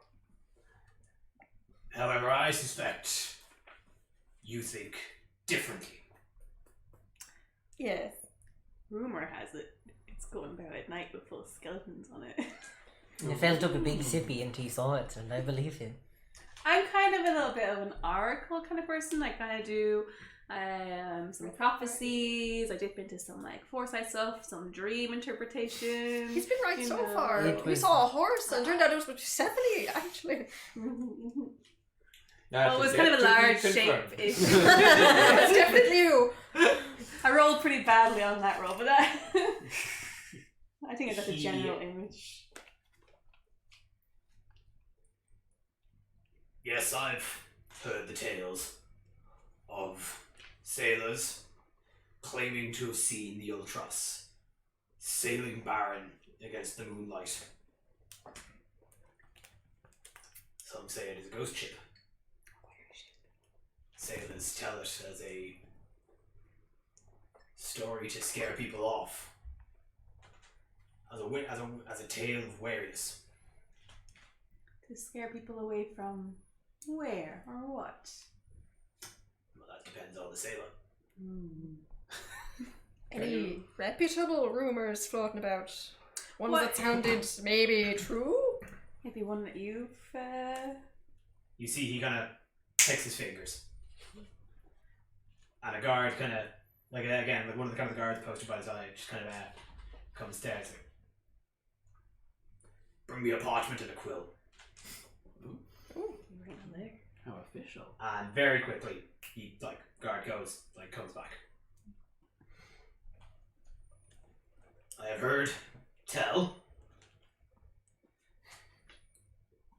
However, I suspect you think differently. Yes. Rumor has it it's going about at night with full of skeletons on it. Nefel took a big sippy and he saw it, and I believe him. I'm kind of a little bit of an oracle kind of person. I kind of do some prophecies. I dip into some foresight stuff, some dream interpretation. He's been right You so know. far. It We was- saw a horse and turned out it was about 70 actually. Well, it was kind of a large shape. It's definitely you. I rolled pretty badly on that roll, but I think I got the general image. Yes, I've heard the tales of sailors claiming to have seen the Ultros sailing barren against the moonlight. Some say it is a ghost ship. Sailors tell it as a story to scare people off, as a tale of wariness. To scare people away from where or what? Well, that depends on the sailor. Any reputable rumours floating about? Ones What? that sounded maybe true? Maybe one that you've. You see, he kind of picks his fingers, and a guard kind of, one of the kind of guards posted by the side just kind of comes down. Like, bring me a parchment and a quill. Right on there. How official. And very quickly, guard comes back. I have heard tell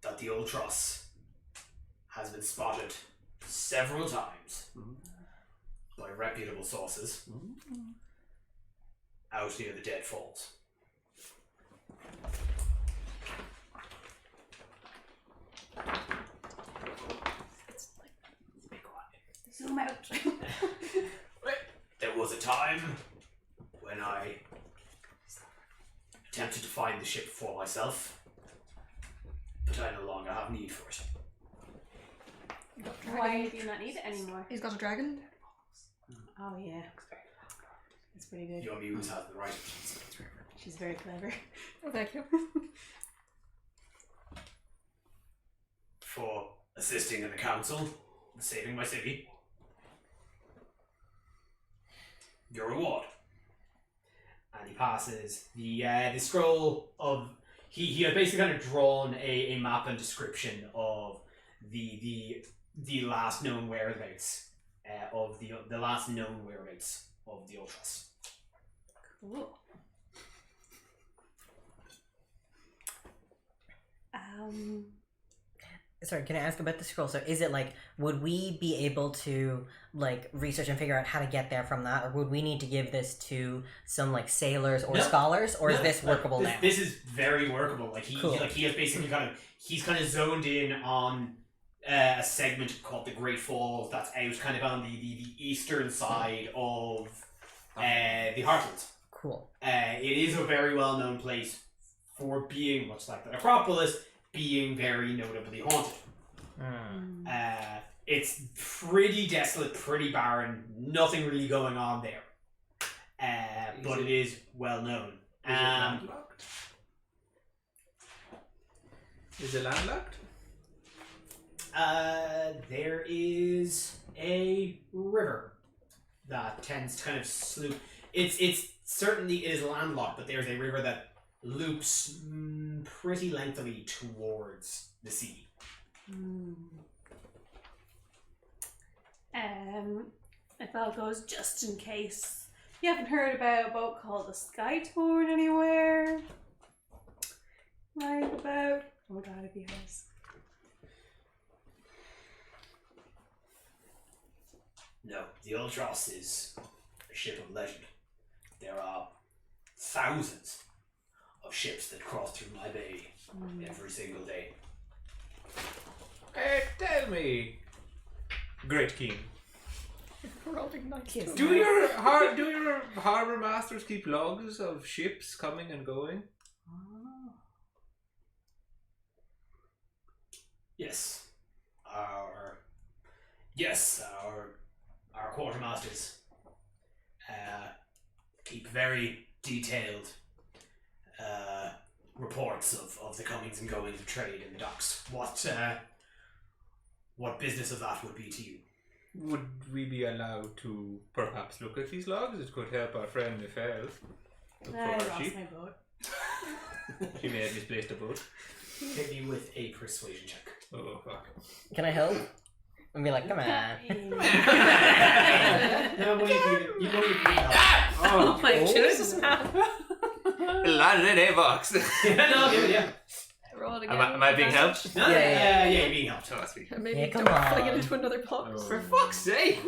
that the Ultros has been spotted several times by reputable sources out near the Dead Falls. Zoom out. There was a time when I attempted to find the ship for myself, but I no longer have need for it. Why do you not need it anymore? He's got a dragon. Oh yeah. It's pretty good. Your muse has the right. She's very clever. Oh, thank you. For assisting in the council, and saving my city. Your reward. And he passes the scroll of. He had basically kind of drawn a map and description of the last known whereabouts of the last known whereabouts of the Ultras. Cool. Sorry, can I ask about the scroll? So is it like, would we be able to like research and figure out how to get there from that, or would we need to give this to some like sailors or No. scholars, or is No, this workable now? This is very workable. Like Cool. he has basically he's kind of zoned in on a segment called the Great Falls that's out kind of on the eastern side of the Heartlands. Cool. It is a very well known place for being, much like the necropolis, being very notably haunted. Hmm. It's pretty desolate, pretty barren, nothing really going on there. But it is well known. Is it landlocked? Is it landlocked? There is a river that tends to kind of sloop. It's certainly is landlocked, but there's a river that loops pretty lengthily towards the sea. If all goes just in case. You haven't heard about a boat called the Skytorn anywhere? Right about. Oh god, if he has. No, the Ultras is a ship of legend. There are thousands of ships that cross through my bay every single day. Tell me, Great King, We're all being nice to him. do your harbor masters keep logs of ships coming and going? Yes, our quartermasters keep very detailed reports of the comings and goings of trade in the docks. What business of that would be to you? Would we be allowed to perhaps look at these logs? It could help our friend Nefel. Look for I our lost sheep. my boat. She may have misplaced a boat. Hit me with a persuasion check. Oh fuck. Can I help? And be like, come on. No, well, you won't even help. Oh my Oh. goodness, man. Landed in a box. No, yeah. Roll it again. Am I being helped? No, Yeah. you're being helped. Oh, sweet. And maybe Yeah, come don't fling on. it into another box. For fuck's sake!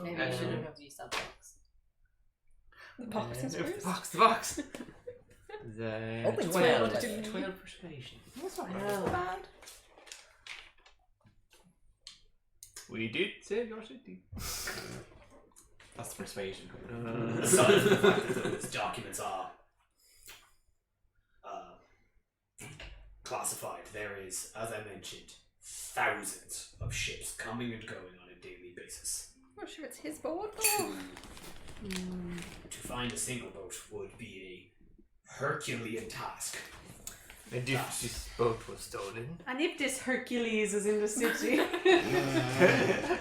Maybe I shouldn't have used that box. The box is first. The box. Open 12 12. persuasion. That's not Bad. We did save your city. That's the persuasion. Aside from the fact that those documents are classified, there is, as I mentioned, thousands of ships coming and going on a daily basis. I'm sure it's his boat though. To find a single boat would be a Herculean task. And if this boat was stolen, And if this Hercules is in the city.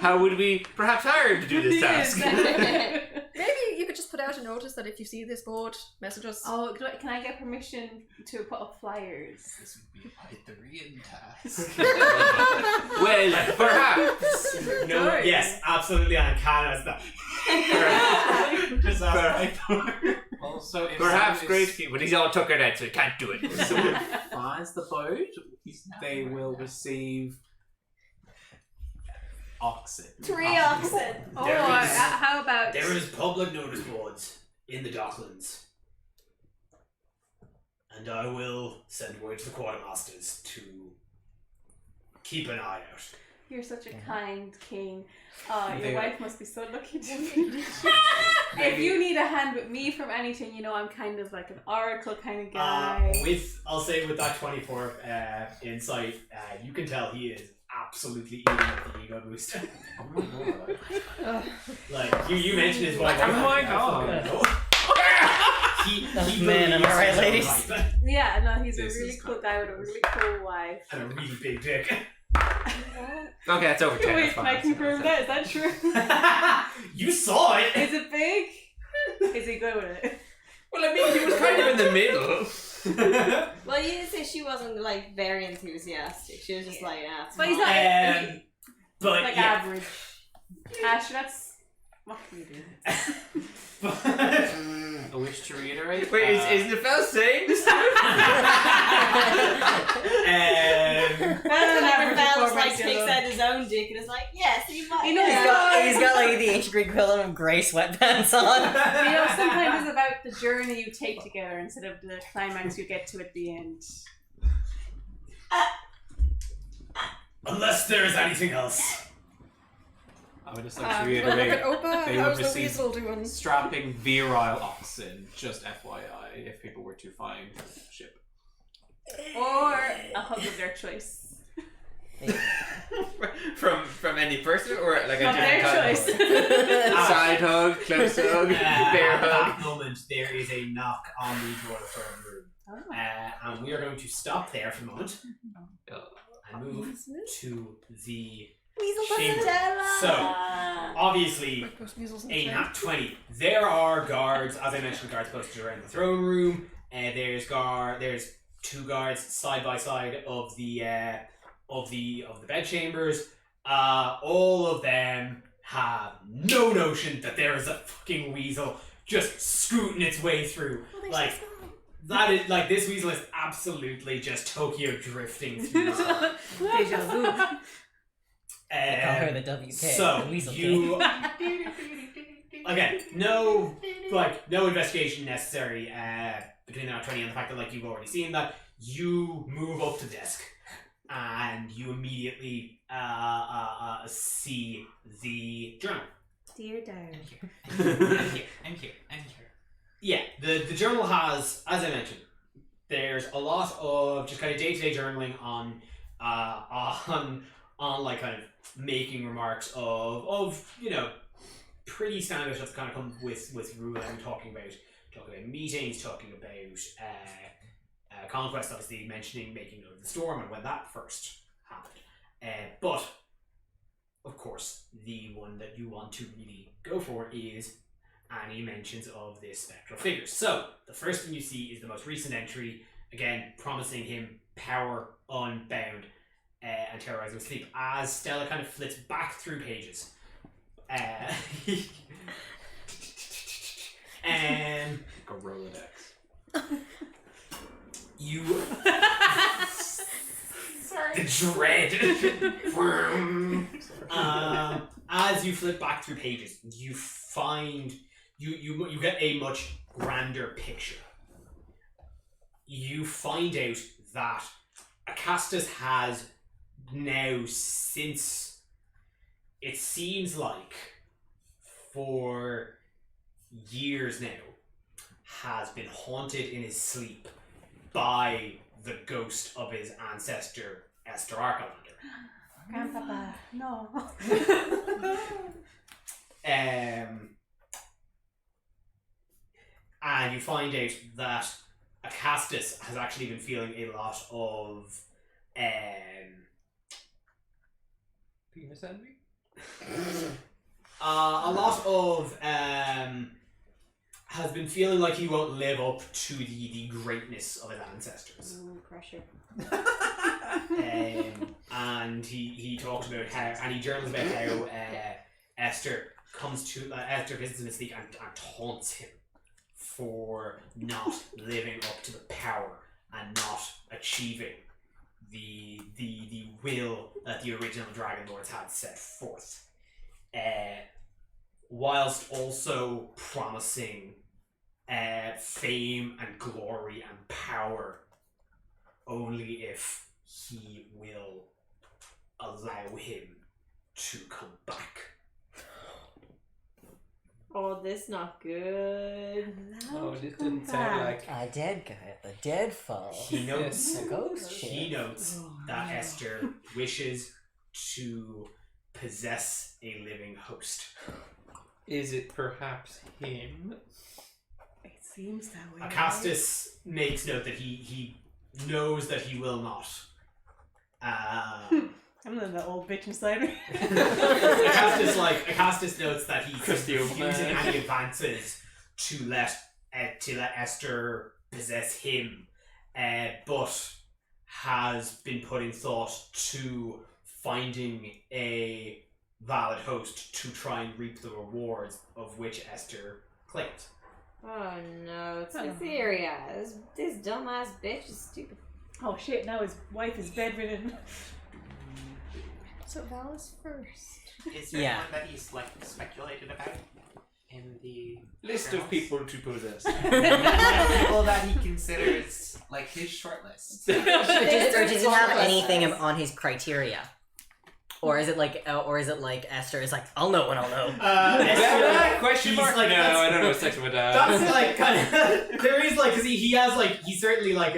how would we perhaps hire to do this task? Maybe you could just put out a notice that if you see this boat, message us. Oh, can I get permission to put up flyers? This would be a Pythagorean task. Well, perhaps. No, yes, absolutely, and Canada's that. Just ask Also, if Perhaps someone Great is- King, but he's all tuckered out, so he can't do it. if someone finds the boat, they will receive Oxen. 3 oxen. Oh, There is- how about There is public notice boards in the docklands. And I will send word to the quartermasters to keep an eye out. You're such a kind king. Oh, your They- wife must be so lucky to be. If you need a hand with me from anything, you know I'm kind of like an oracle kind of guy. I'll say with that 24 insight, you can tell he is absolutely eating up the ego boost. Like you mentioned his wife. Oh my I God. fucking know. he Man, am I believes right, his own ladies? hype. Yeah, no, he's This a really is cool guy with a really cool wife. And a really big dick. Okay, that's over 10. Wait, That's can I fine. confirm that? Is that true? You saw it. Is it big? Is he good with it? Well, I mean, he was kind of in the middle. Well, you didn't say she wasn't like very enthusiastic. She was just like, ah, it's But he's fine. not But like yeah. average. Ash, that's what can you do? I wish to reiterate. Wait, is Nefel saying this? That's whenever Fel's like performance, takes yellow. out his own dick and is like, yes, he might. You know, He's got like the ancient Greek equivalent of grey sweatpants on. You know, sometimes it's about the journey you take together instead of the climax you get to at the end. Unless there is anything else. I would just like to Look reiterate. at Opa. They How's would the receive weasel doing? strapping virile oxen, just FYI, if people were to find the ship. Or a hug of their choice. from any person or like a Of their different choice. Side hug, close hug, bear At hug. that moment, there is a knock on the door of the throne room. And we are going to stop there for the moment and move to the chamber. So, obviously, Those weasels in the a chair. nat 20. There are guards, as I mentioned, guards posted around the throne room. There's two guards side by side of the bedchambers. All of them have no notion that there is a fucking weasel just scooting its way through. That is like this weasel is absolutely just Tokyo drifting through. Deja vu. They call her the WK. So the Weasel you King. okay? No investigation necessary between the 20 and the fact that like you've already seen that. You move up to the desk and you immediately see the journal. Dear diary. I'm here. Yeah, the journal has, as I mentioned, there's a lot of just kind of day-to-day journaling on like kind of making remarks of you know pretty standard stuff that kind of comes with rule and talking about meetings, talking about conquest, obviously mentioning making note of the storm and when that first happened. But of course, the one that you want to really go for is any mentions of this spectral figure. So the first thing you see is the most recent entry, again promising him power unbound and terrorizing sleep. As Stella kind of flips back through pages, and Like a Rolodex. you the dread. As you flip back through pages, you find you get a much grander picture. You find out that Acastus has now, since it seems like for years now, has been haunted in his sleep by the ghost of his ancestor Ester Archelander. Grandpapa, no. And you find out that Acastus has actually been feeling a lot of Penis envy? has been feeling like he won't live up to the greatness of his ancestors. Pressure. And he talks about how, and he journals about how Esther visits him this week and taunts him for not living up to the power and not achieving the will that the original Dragon Lords had set forth, whilst also promising fame and glory and power only if he will allow him to come back. Oh, this not good. Oh, this didn't sound like. A dead guy at the dead fall. He notes A ghost ship. He notes that Esther wishes to possess a living host. Is it perhaps him? It's Seems that way. Acastus makes note that he knows that he will not. I'm the old bitch inside me. Acastus notes that he's Christy old refusing man. any advances to let Ester possess him, but has been putting thought to finding a valid host to try and reap the rewards of which Ester claims. Oh no, Cytheria. This dumbass bitch is stupid. Oh shit, now his wife is bedridden. So Val is first. Is there Yeah. anyone that he's like speculated about in the List of people to possess. people that he considers like his shortlist? Or does he have anything on his criteria? Or is it like Esther is like, I'll know when I'll know. Esther, Question he's mark? like, no, that's- I don't know sex with my dad. That's like kind of there is like because he has like he's certainly like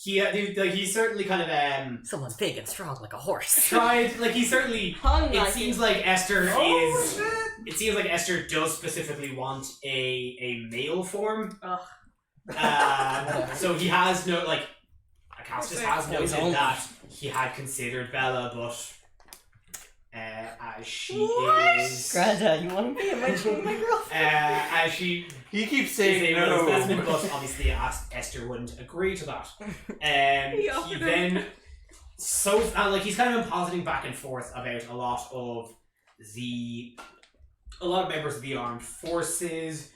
he's certainly kind of Someone's big and strong like a horse. tried like he certainly Hung it like seems it. like Esther is it seems like Esther does specifically want a male form. Ugh. So he has no like Acastus has No, he's noted only- that he had considered Bella, but as she is Greta, you want to be my girlfriend? as she He keeps is saying a no. specimen, but obviously Esther wouldn't agree to that. He then he's kind of been positing back and forth about a lot of members of the armed forces,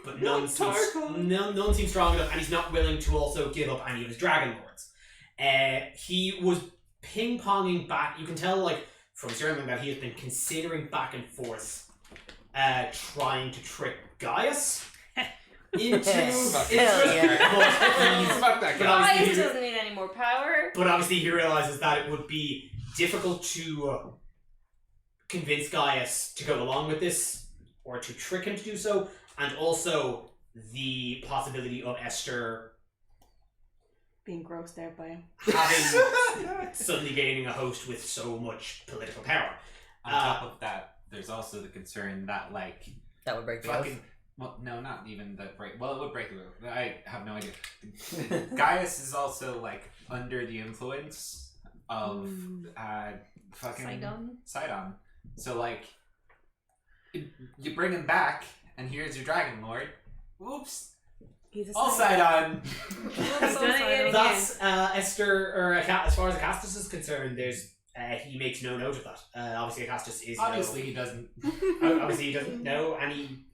but none seems strong enough, and he's not willing to also give up any of his dragon lords. He was ping-ponging back. You can tell, like, from Sterling that he has been considering back and forth, trying to trick Gaius into Hell yeah. Fuck that but guy. obviously Gaius he- doesn't need any more power. but obviously he realizes that it would be difficult to convince Gaius to go along with this, or to trick him to do so, and also the possibility of Esther Being grossed out by him. having suddenly gaining a host with so much political power. On top of that, there's also the concern that like That would break the oath. fucking well, no, not even the break. Well, it would break the oath. I have no idea. Gaius is also like under the influence of fucking Sidon. So like, you bring him back, and here's your dragon lord. Whoops! He's a All Sidon. Sidon. He's done it yet again. That's Esther, or as far as Acastus is concerned, there's he makes no note of that. Obviously, Acastus is Obviously, he doesn't. obviously he doesn't know any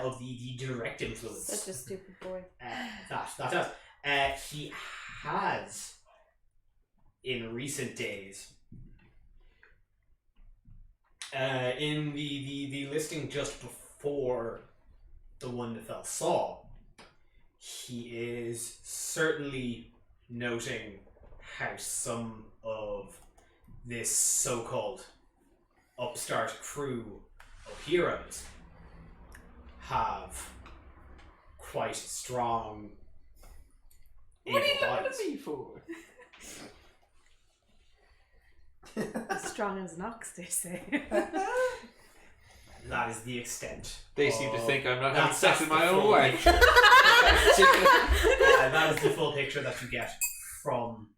of the direct influence. Such a stupid boy. That does. He has in recent days. In the listing just before the one that fell saw, he is certainly noting how some of this so-called upstart crew of heroes have quite strong What are you able looking bodies. at me for? As strong as an ox, they say. That is the extent. They seem to think I'm not having That's- sex in that's my the own full way. picture. That is the full picture that you get from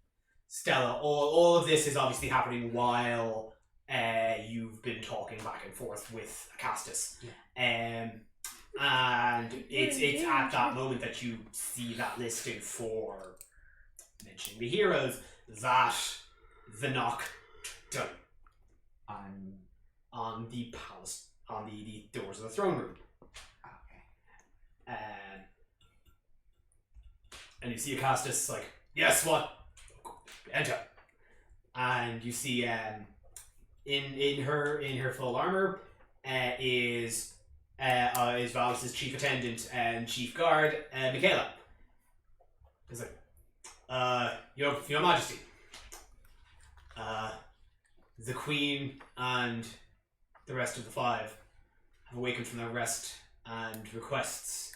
Stella. All of this is obviously happening while you've been talking back and forth with Acastus. And it's at that moment that you see that listing for mentioning the heroes that the knock done on the palace, on the doors of the throne room. And you see Acastus like, yes, what? Enter. And you see in her full armor is Valis' chief attendant and chief guard, Michaela. He's like, Your Majesty, the Queen and the rest of the five have awakened from their rest and requests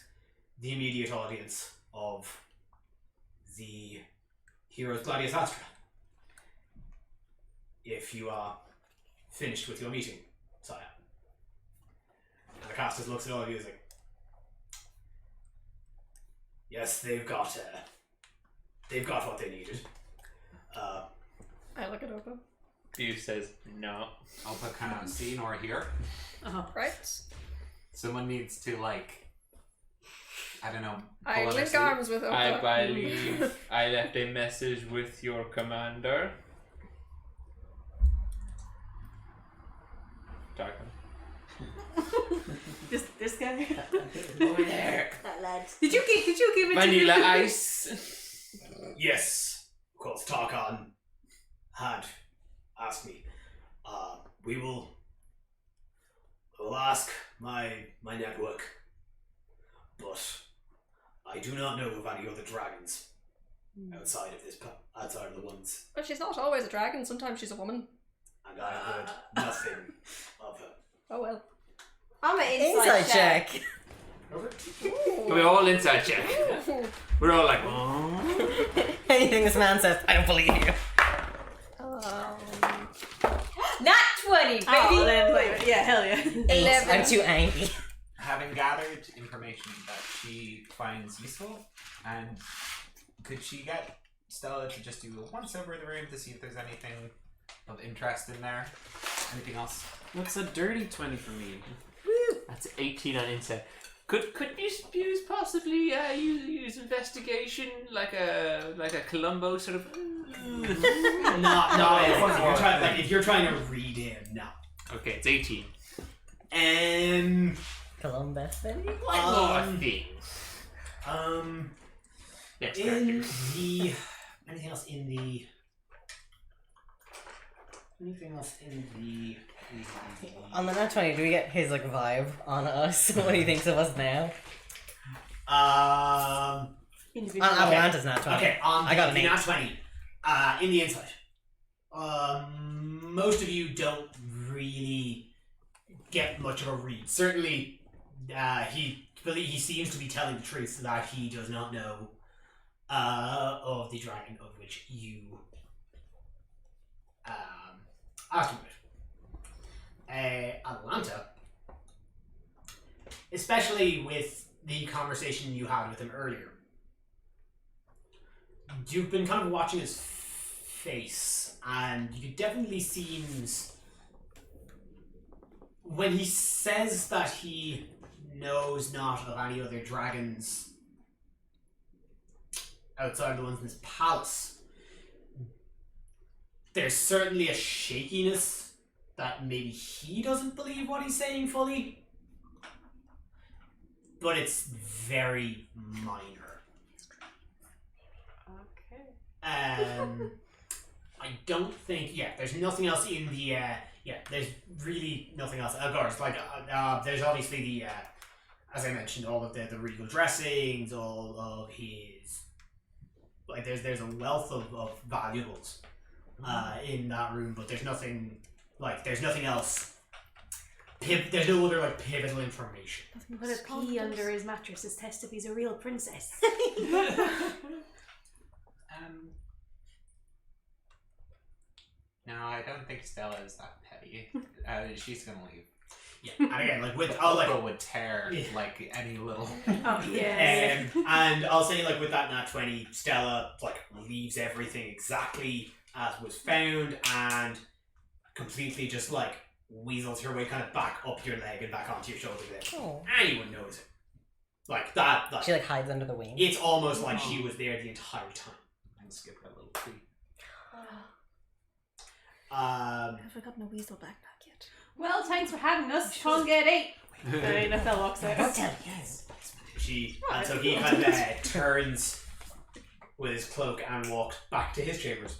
the immediate audience of the heroes Gladius Astra. If you are finished with your meeting, sire. And Acastus looks at all of you and is like, Yes, they've got what they needed. I look at Opa. Bish says no. Alpha cannot see nor hear. Right. Someone needs to like, I don't know. I pull up their link sleeve. arms with Opa. I believe I left a message with your commander. Darken. This guy. Over there. That lad. Did you give it Vanilla to ice. Yes, of course. Tarkan had asked me. We will ask my network, but I do not know of any other dragons outside of the ones, But she's not always a dragon. Sometimes she's a woman. and I heard nothing of her. Oh well. I'm an Inside check. We all inside check. We're all like, oh. Anything this man says, I don't believe you. Nat 20, baby! Oh, then, yeah, hell yeah. 8. I'm too angry. Having gathered information that she finds useful, and could she get Stella to just do a once over the room to see if there's anything of interest in there? Anything else? What's a dirty 20 for me? That's 18 on insight. Could you use possibly use investigation like a Columbo sort of? No. If you're trying to read in, no. Okay, it's 18. Columbus, baby. One more thing. Next In character. the anything else in the On the nat 20, do we get his like vibe on us? What he thinks of us now? On Avalanta's nat 20. Okay, on I got an the 8. nat 20. In the inside. Most of you don't really get much of a read. Certainly, he seems to be telling the truth that he does not know of the dragon of which you asked him about. Atlanta, especially with the conversation you had with him earlier, you've been kind of watching his face, and you definitely seems, when he says that he knows not of any other dragons outside the ones in his palace, there's certainly a shakiness that maybe he doesn't believe what he's saying fully, but it's very minor. Okay. I don't think. Yeah, there's nothing else in the. Yeah, there's really nothing else. Of course, like there's obviously the. As I mentioned, all of the regal dressings, all of his. Like there's a wealth of valuables, in that room, but there's nothing. Like there's nothing else. There's no other like pivotal information. But a pee under his mattress is test if he's a real princess. No, I don't think Stella is that petty. She's gonna leave. Yeah, and again, like with Alpha would tear like any little. Oh yeah. And I'll say like with that nat 20, Stella like leaves everything exactly as was found and completely just like weasels her way kind of back up your leg and back onto your shoulder there. Oh. Anyone knows it. Like that. Like, She like hides under the wing. it's almost like she was there the entire time. And skip her little tree. Have I gotten a weasel backpack yet? Well, thanks for having us. Tongue get 8. And Nafel walks out. And so he kind of turns with his cloak and walks back to his chambers.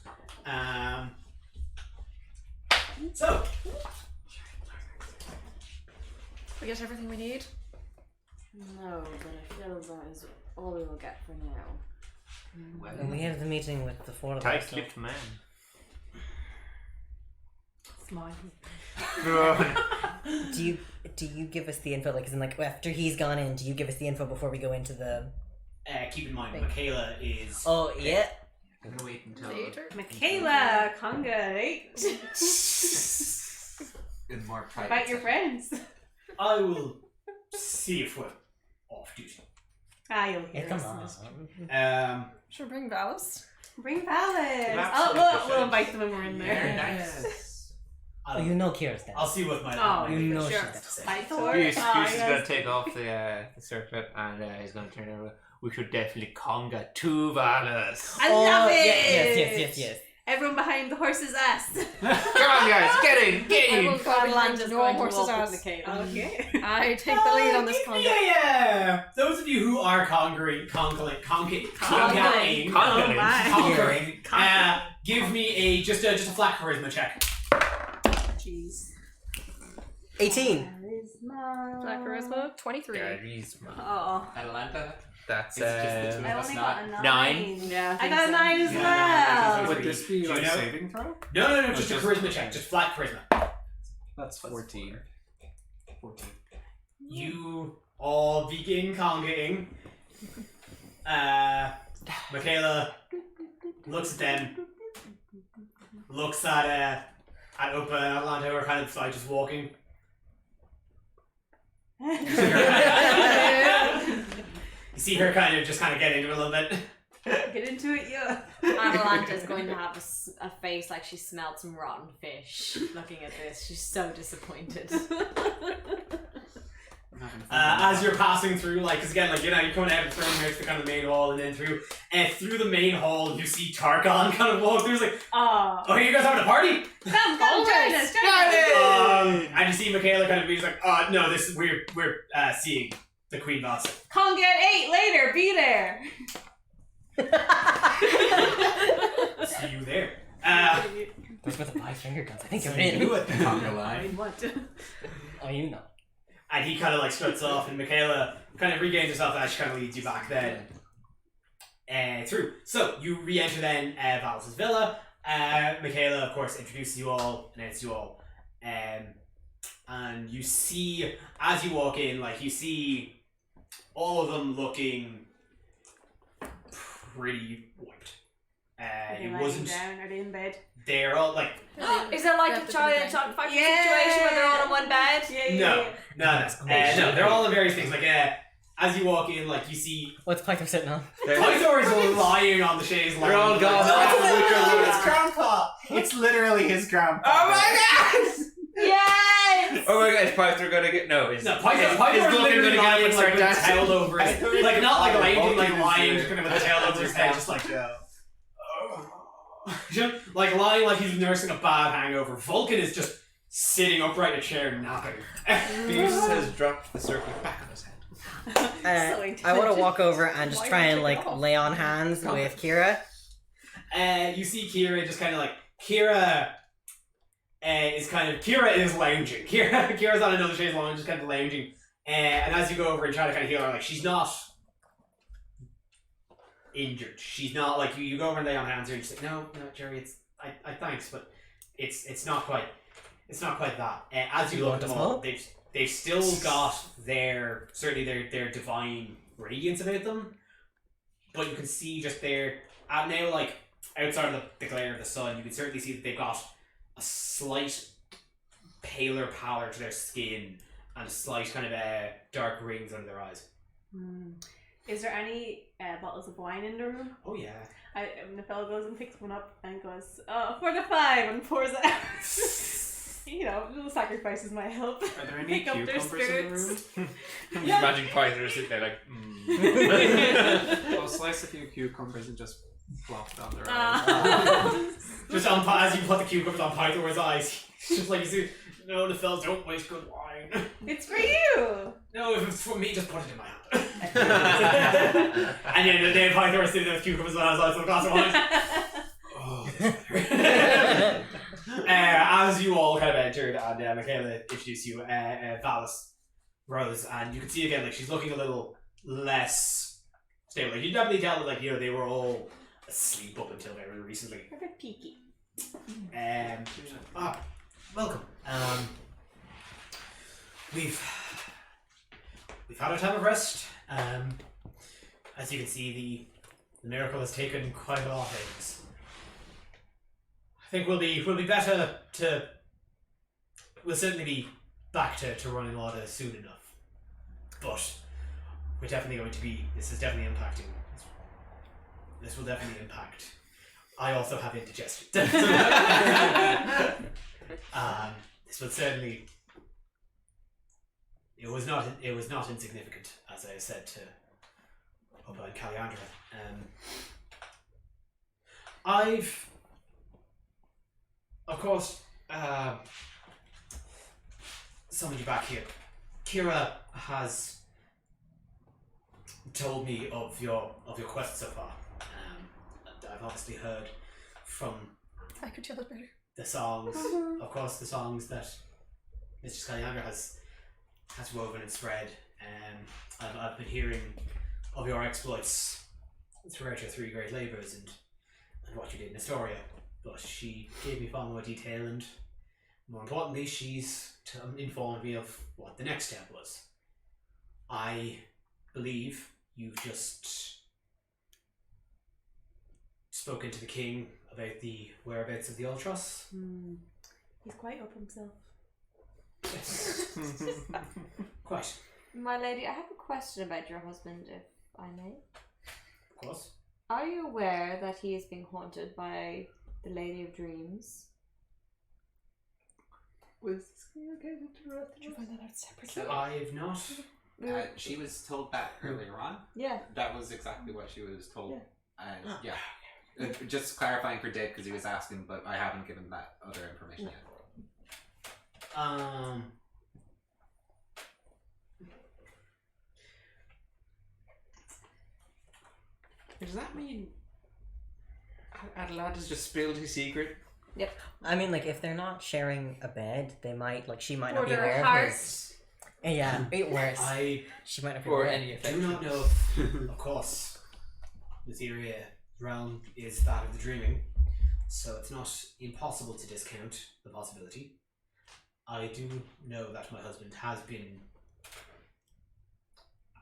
So We get everything we need. No, but I feel that is all we will get for now. And we have the meeting with the four of us. Tight-lipped man. Smile. Do you give us the info? Like, as in, like after he's gone in, do you give us the info before we go into the? keep in mind, Michaela is. Oh yeah. I'm gonna wait until Later. Michaela, Conga 8. in more private. About your setting. friends. I will see if we're off duty. You'll hear Hey, come us. on. Should we bring Valis? Bring Valis. Absolutely. We'll invite them when we're in there. Oh, you know Kira's dead. I'll see what my. Oh, You know sure. she's dead. Pythor? Bish is yes. going to take off the circlet and he's going to turn over. We should definitely conga 2 Valis. I love it! Yes. Everyone behind the horse's ass. Come on, guys, get in! Everyone probably Adelanta's no going to horse's walk with ass. Michaela. Okay. I take the lead on this conga. Yeah. Those of you who are conquering, give me just a flat charisma check. Jeez. 18. Black charisma, 23. Charisma. Oh. Atlanta. That's It's just the two I of us only not. got a 9. Yeah. I got a 9 as Yeah, well. Would this be Do you like know? saving throw? No, just a charisma check, just flat charisma. That's 14. 14. You all begin congaing. Michaela looks at them, looks at Opa and Atlanta who are kind of like just walking. You see her kind of get into it a little bit. Get into it, yeah. Atalanta's going to have a face like she smelled some rotten fish looking at this. She's so disappointed. As you're passing through, because again, you're coming out of the throne house to kind of the main hall, and then through the main hall, you see Targon kind of walk through. It's like, Oh, you guys having a party? come, join us. And you see Michaela kind of be like, no, we're seeing the Queen Boss. Conga at 8 later. Be there. See you there. Those were the 5 finger guns. I think So you're in. you at the conga line. What? Oh, you know. And he kind of struts off, and Michaela kind of regains herself as she kind of leads you back then through. So you re-enter then Valis' villa. Michaela, of course, introduces you all, announces you all, and you see as you walk in, you see all of them looking pretty wiped. Are they It lying wasn't. down? Are they in bed? They're all Is it like a Charlie and Chocolate Factory situation where they're all in one bed? no, they're all in various things. As you walk in, you see What's Pythor sitting on? Pythor is lying on the chaise. They're all gone. It's grandpa. It's literally his grandpa. Oh my god! Yes! Oh my god, is Pythor gonna get. No, No, Pythor is looking literally gonna get up lying and start with a dancing. towel over his head. Not lying, Vulcan just kind of with a towel over his head, just lying like he's nursing a bad hangover. Vulcan is just sitting upright in a chair, napping. Bish has dropped the circlet back on his head. I want to walk over and just try and lay on hands with Kira. You see Kira just kind of Kira is lounging. Kira's on another chaise lounge, just kind of lounging. And as you go over and try to kind of heal her, she's not injured. She's not you go over and lay on hands and you're just no, Jerry, it's I thanks, but it's not quite that. As you look at them all, they've still got their divine radiance about them, but you can see just now outside of the glare of the sun, you can certainly see that they've got a slight paler pallor to their skin and a slight kind of dark rings under their eyes. Is there any bottles of wine in the room? Oh yeah. The fellow goes and picks one up and goes, for the 5, and pours it out. Little sacrifices might help. Are there any Pick up their cucumbers in the room? Just imagine Pythor sitting there I'll slice a few cucumbers and just plop down their eyes. Just as you put the cucumbers on Pythor's eyes, just you see, no, the fellas don't waste good wine. It's for you! No, if it's for me, just put it in my hand. And then Pythor is sitting there with cucumbers on his eyes with a glass of wine. Oh, as you all kind of entered and Michaela introduced you, Valis rose, and you can see again, she's looking a little less stable. You definitely tell that, they were all asleep up until very recently. A bit peaky. Welcome. We've had our time of rest. As you can see, the miracle has taken quite a lot of things. I think we'll be better to. We'll certainly be back to running order soon enough. But we're definitely going to be. This is definitely impacting. This will definitely impact. I also have indigestion. This will certainly. It was not insignificant, as I said to Oba and Caliandra. I've, of course, summoned you back here. Kira has told me of your quest so far. And I've obviously heard from I could tell it better. the songs, of course, the songs that Mr. Caliandra has woven and spread. I've been hearing of your exploits throughout your 3 great labours and what you did in Astoria. But she gave me far more detail, and more importantly, she's informed me of what the next step was. I believe you've just spoken to the king about the whereabouts of the Ultras. He's quite up himself. Quite. My lady, I have a question about your husband, if I may. Of course. Are you aware that he is being haunted by the Lady of Dreams? Was this communicated to us? Did you find that out separately? So I've not. she was told that earlier on. Yeah. That was exactly what she was told. Yeah. Yeah. Just clarifying for Dave because he was asking, but I haven't given that other information yet. Does that mean Adelaide has just spilled his secret? Yep. I mean, like, if they're not sharing a bed, they might, like, she might not Or be their aware of hearts. his. Yeah, worse. I She might not be Or aware. any do effect? not know if, of course, the Etheria realm is that of the dreaming, so it's not impossible to discount the possibility. I do know that my husband has been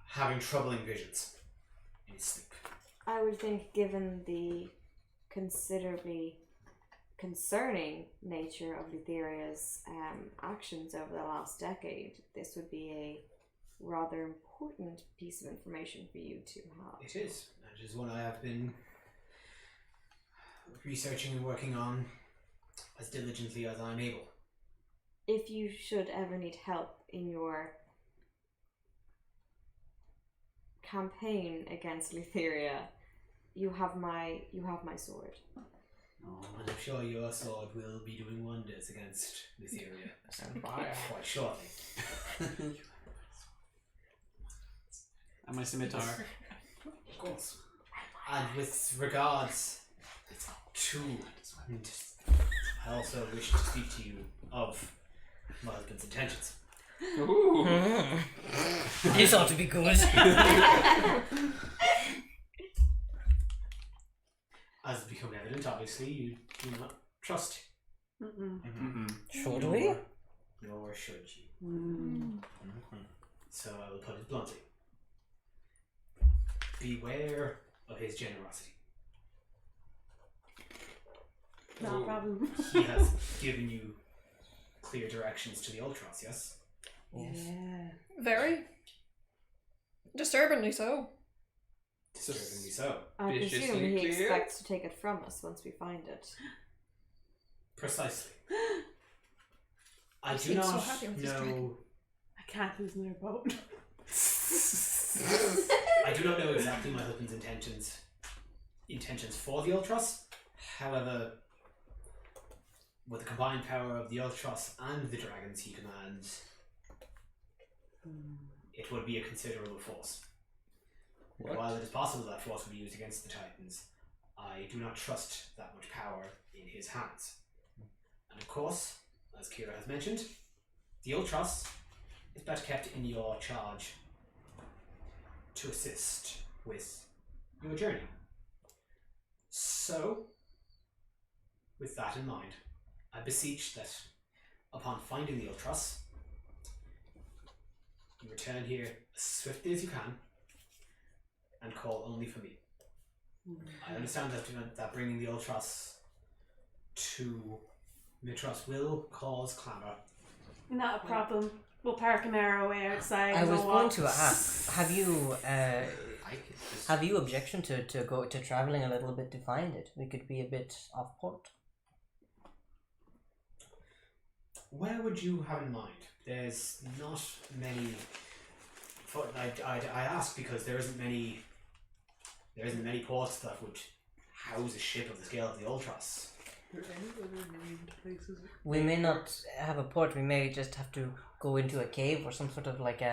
having troubling visions in his sleep. I would think, given the considerably concerning nature of Letheria's actions over the last decade, this would be a rather important piece of information for you to have. It is. It is one I have been researching and working on as diligently as I'm able. If you should ever need help in your campaign against Letheria, you have my sword. And I'm sure your sword will be doing wonders against Etheria quite shortly. And my scimitar. Of course. And with regards to, I also wish to speak to you of my husband's intentions. Ooh. This ought to be good. As has become evident, obviously, you do not trust him. Should we? Nor should you. So I will put it bluntly. beware of his generosity. No problem. He has given you clear directions to the Ultras, yes? Yeah. Very. Disturbingly so. Disturbingly so. I Viciously presume he clear. expects to take it from us once we find it. Precisely. I do seems so not happy with this dragon. know. I can't lose another boat. I do not know exactly my husband's intentions for the Ultras. However, with the combined power of the Ultras and the dragons he commands, it would be a considerable force. What? While it is possible that force would be used against the Titans, I do not trust that much power in his hands. And of course, as Kira has mentioned, the Ultras is better kept in your charge to assist with your journey. So, with that in mind, I beseech that upon finding the Ultras, you return here as swiftly as you can and call only for me. I understand that bringing the Ultras to Mitros will cause clamour. Not a problem. We'll park an arrow away outside. I was we'll going walk. to ask, have you objection to go to traveling a little bit to find it? We could be a bit off port. Where would you have in mind? There's not many. I ask because there isn't many ports that would house a ship of the scale of the Ultras. Are there any other named places? We may not have a port. We may just have to go into a cave or some sort of like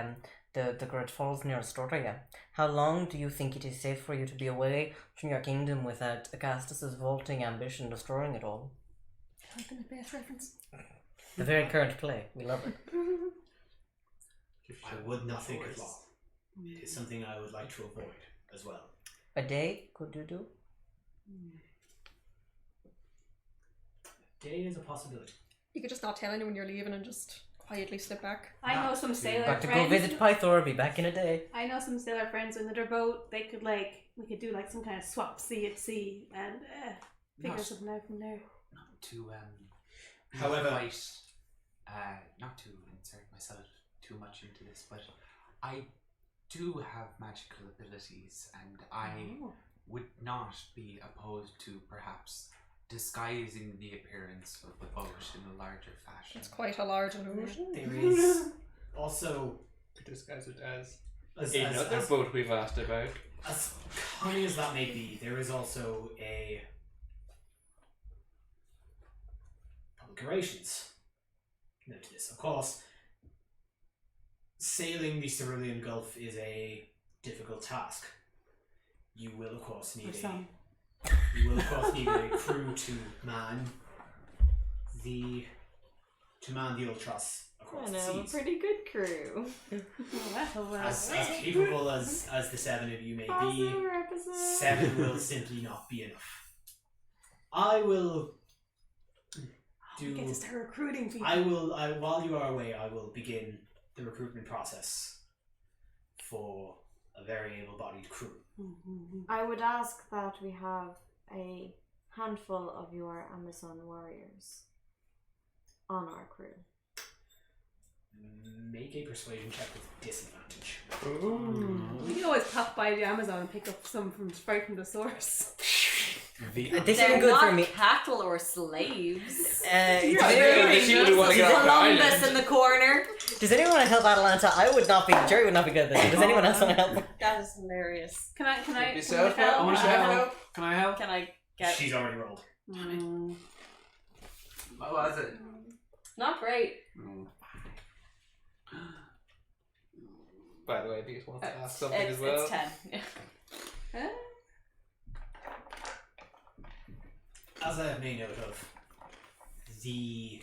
the Great Falls near Astoria. How long do you think it is safe for you to be away from your kingdom without Acastus' vaulting ambition destroying it all? reference. The very current play. We love it. I would not think it long. It is something I would like to avoid as well. A day, could you do? A day is a possibility. You could just not tell anyone you're leaving and just quietly slip back. I know some sailor Got to friends. go visit Pythor, be back in a day. I know some sailor friends in their boat. They could we could do some kind of swap sea at sea and figure something out from there. Not to However, not to insert myself too much into this, but I do have magical abilities, and I would not be opposed to perhaps disguising the appearance of the boat in a larger fashion. It's quite a large illusion. there is also To disguise it as another as boat we've asked about. As cunning as that may be, there is also a public relations note to this. Of course, sailing the Cerulean Gulf is a difficult task. You will, of course, need a crew to man the Ultras across the I know, a seas. pretty good crew. As capable as the seven of you may be, seven will simply not be enough. I will do. Get to start recruiting people. While you are away, I will begin the recruitment process for a very able-bodied crew. I would ask that we have a handful of your Amazon warriors on our crew. Make a persuasion check with disadvantage. You can always pop by the Amazon and pick up some right from the source. This They're isn't good not for me. cattle or slaves. Columbus in the corner. Does anyone want to help Atalanta? Jerry would not be good at this. Does anyone else want to help? That is hilarious. Can I yourself help? out? I wanna help. Can I help? Can I get? She's already rolled. What was it? Not great. By the way, Bish wants to ask something as well. It's 10. As I have made note of, the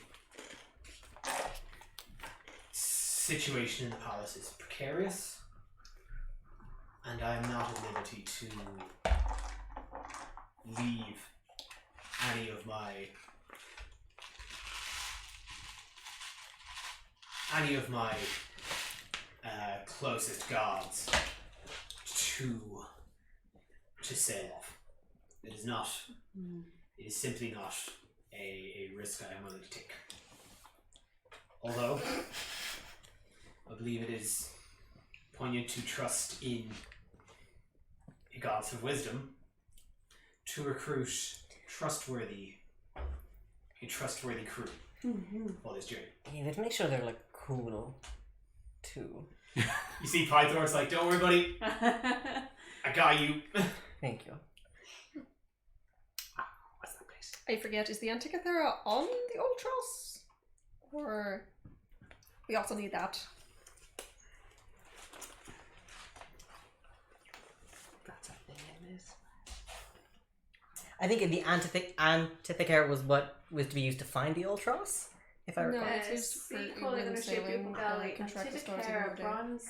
situation in the palace is precarious, and I am not at liberty to leave any of my closest guards to sail off. It is not. It is simply not a risk I am willing to take. Although, I believe it is poignant to trust in a gods of wisdom to recruit a trustworthy crew for this journey. Yeah, let's make sure they're cool, too. You see Pythor's like, don't worry, buddy. I got you. Thank you. I forget, is the Antikythera on the Ultros? Or we also need that. That's a thing it is. I think the Antikythera was what was to be used to find the Ultros, if I recall. No, it's used for inland sailing, contract the stores in the bronze.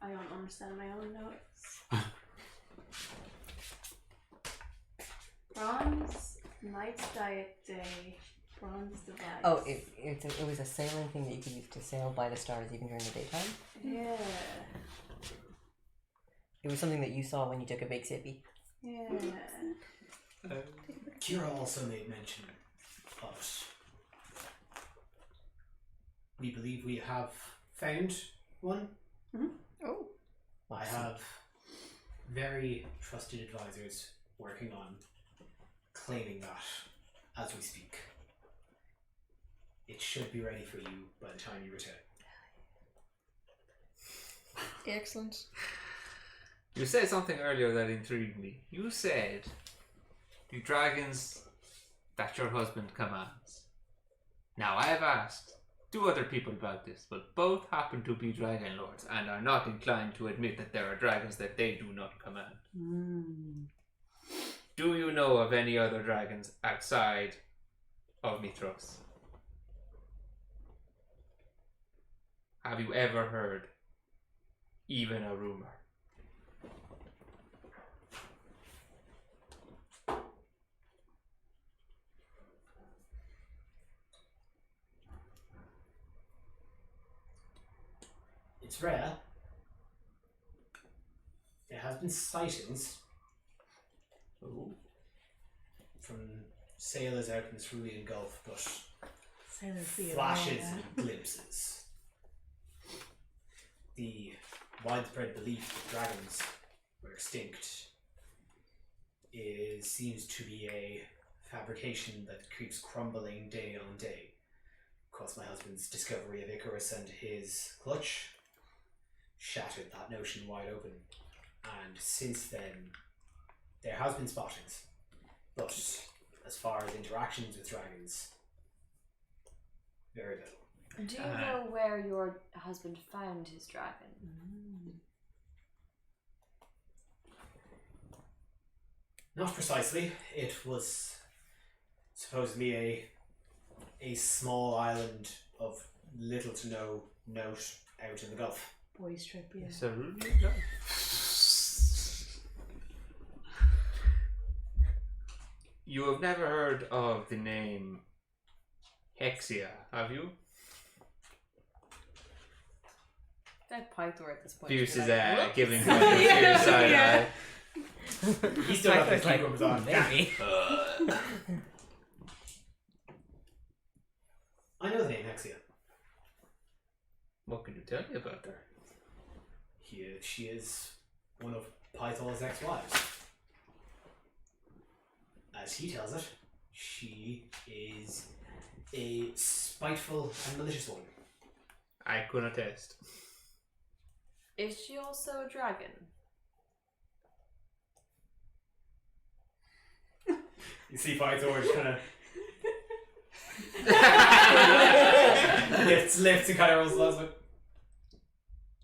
I don't understand my own notes. Bronze, Knight's Diet Day, Bronze Device. Oh, it was a sailing thing that you could use to sail by the stars even during the daytime? Yeah. It was something that you saw when you took a big sippy. Yeah. Kira also made mention of. We believe we have found one. Oh. I have very trusted advisors working on claiming that as we speak. It should be ready for you by the time you return. Excellent. You said something earlier that intrigued me. You said the dragons that your husband commands. Now, I have asked 2 other people about this, but both happen to be dragon lords and are not inclined to admit that there are dragons that they do not command. Do you know of any other dragons outside of Mithros? Have you ever heard even a rumor? It's rare. There has been sightings from sailors out in the Cerulean Gulf, but flashes and glimpses. The widespread belief that dragons were extinct seems to be a fabrication that keeps crumbling day on day. Of course, my husband's discovery of Icarus and his clutch shattered that notion wide open, and since then there has been spottings, but as far as interactions with dragons, very little. Do you know where your husband found his dragon? Not precisely. It was supposedly a small island of little to no note out in the Gulf. Boys trip, yeah. You have never heard of the name Hexia, have you? That Pythor at this point. Bish is like, giving him a side eye. He's still got the like, cucumbers on. maybe. I know the name Hexia. What can you tell me about her? She is one of Pythor's ex-wives. As he tells it, she is a spiteful and malicious one. I could attest. Is she also a dragon? You see Pythor just kind of lifts and kind of rolls those.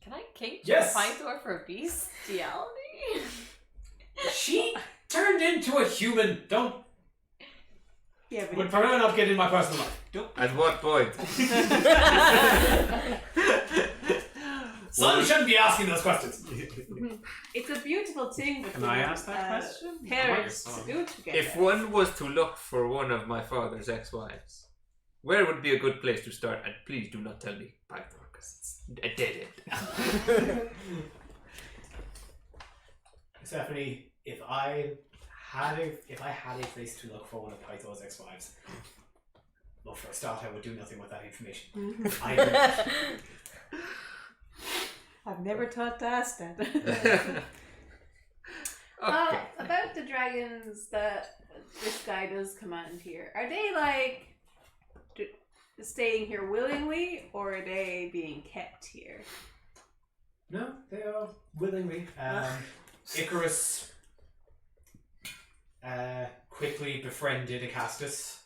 Can I kink Yes. Pythor for bestiality? She turned into a human. Don't. Yeah, but Would prefer not get in my personal life. Don't. At what point? Son shouldn't be asking those questions. it's a beautiful thing. Can I ask that question? Parents Oh my God. do together. If one was to look for one of my father's ex-wives, where would be a good place to start? And please do not tell me Pythor, because it's a dead end. Stephanie, if I had a place to look for one of Pythor's ex-wives, well, for a start, I would do nothing with that information. I agree. I've never thought to ask that. Okay. About the dragons that this guy does command here, are they like staying here willingly, or are they being kept here? No, they are willingly. Icarus quickly befriended Acastus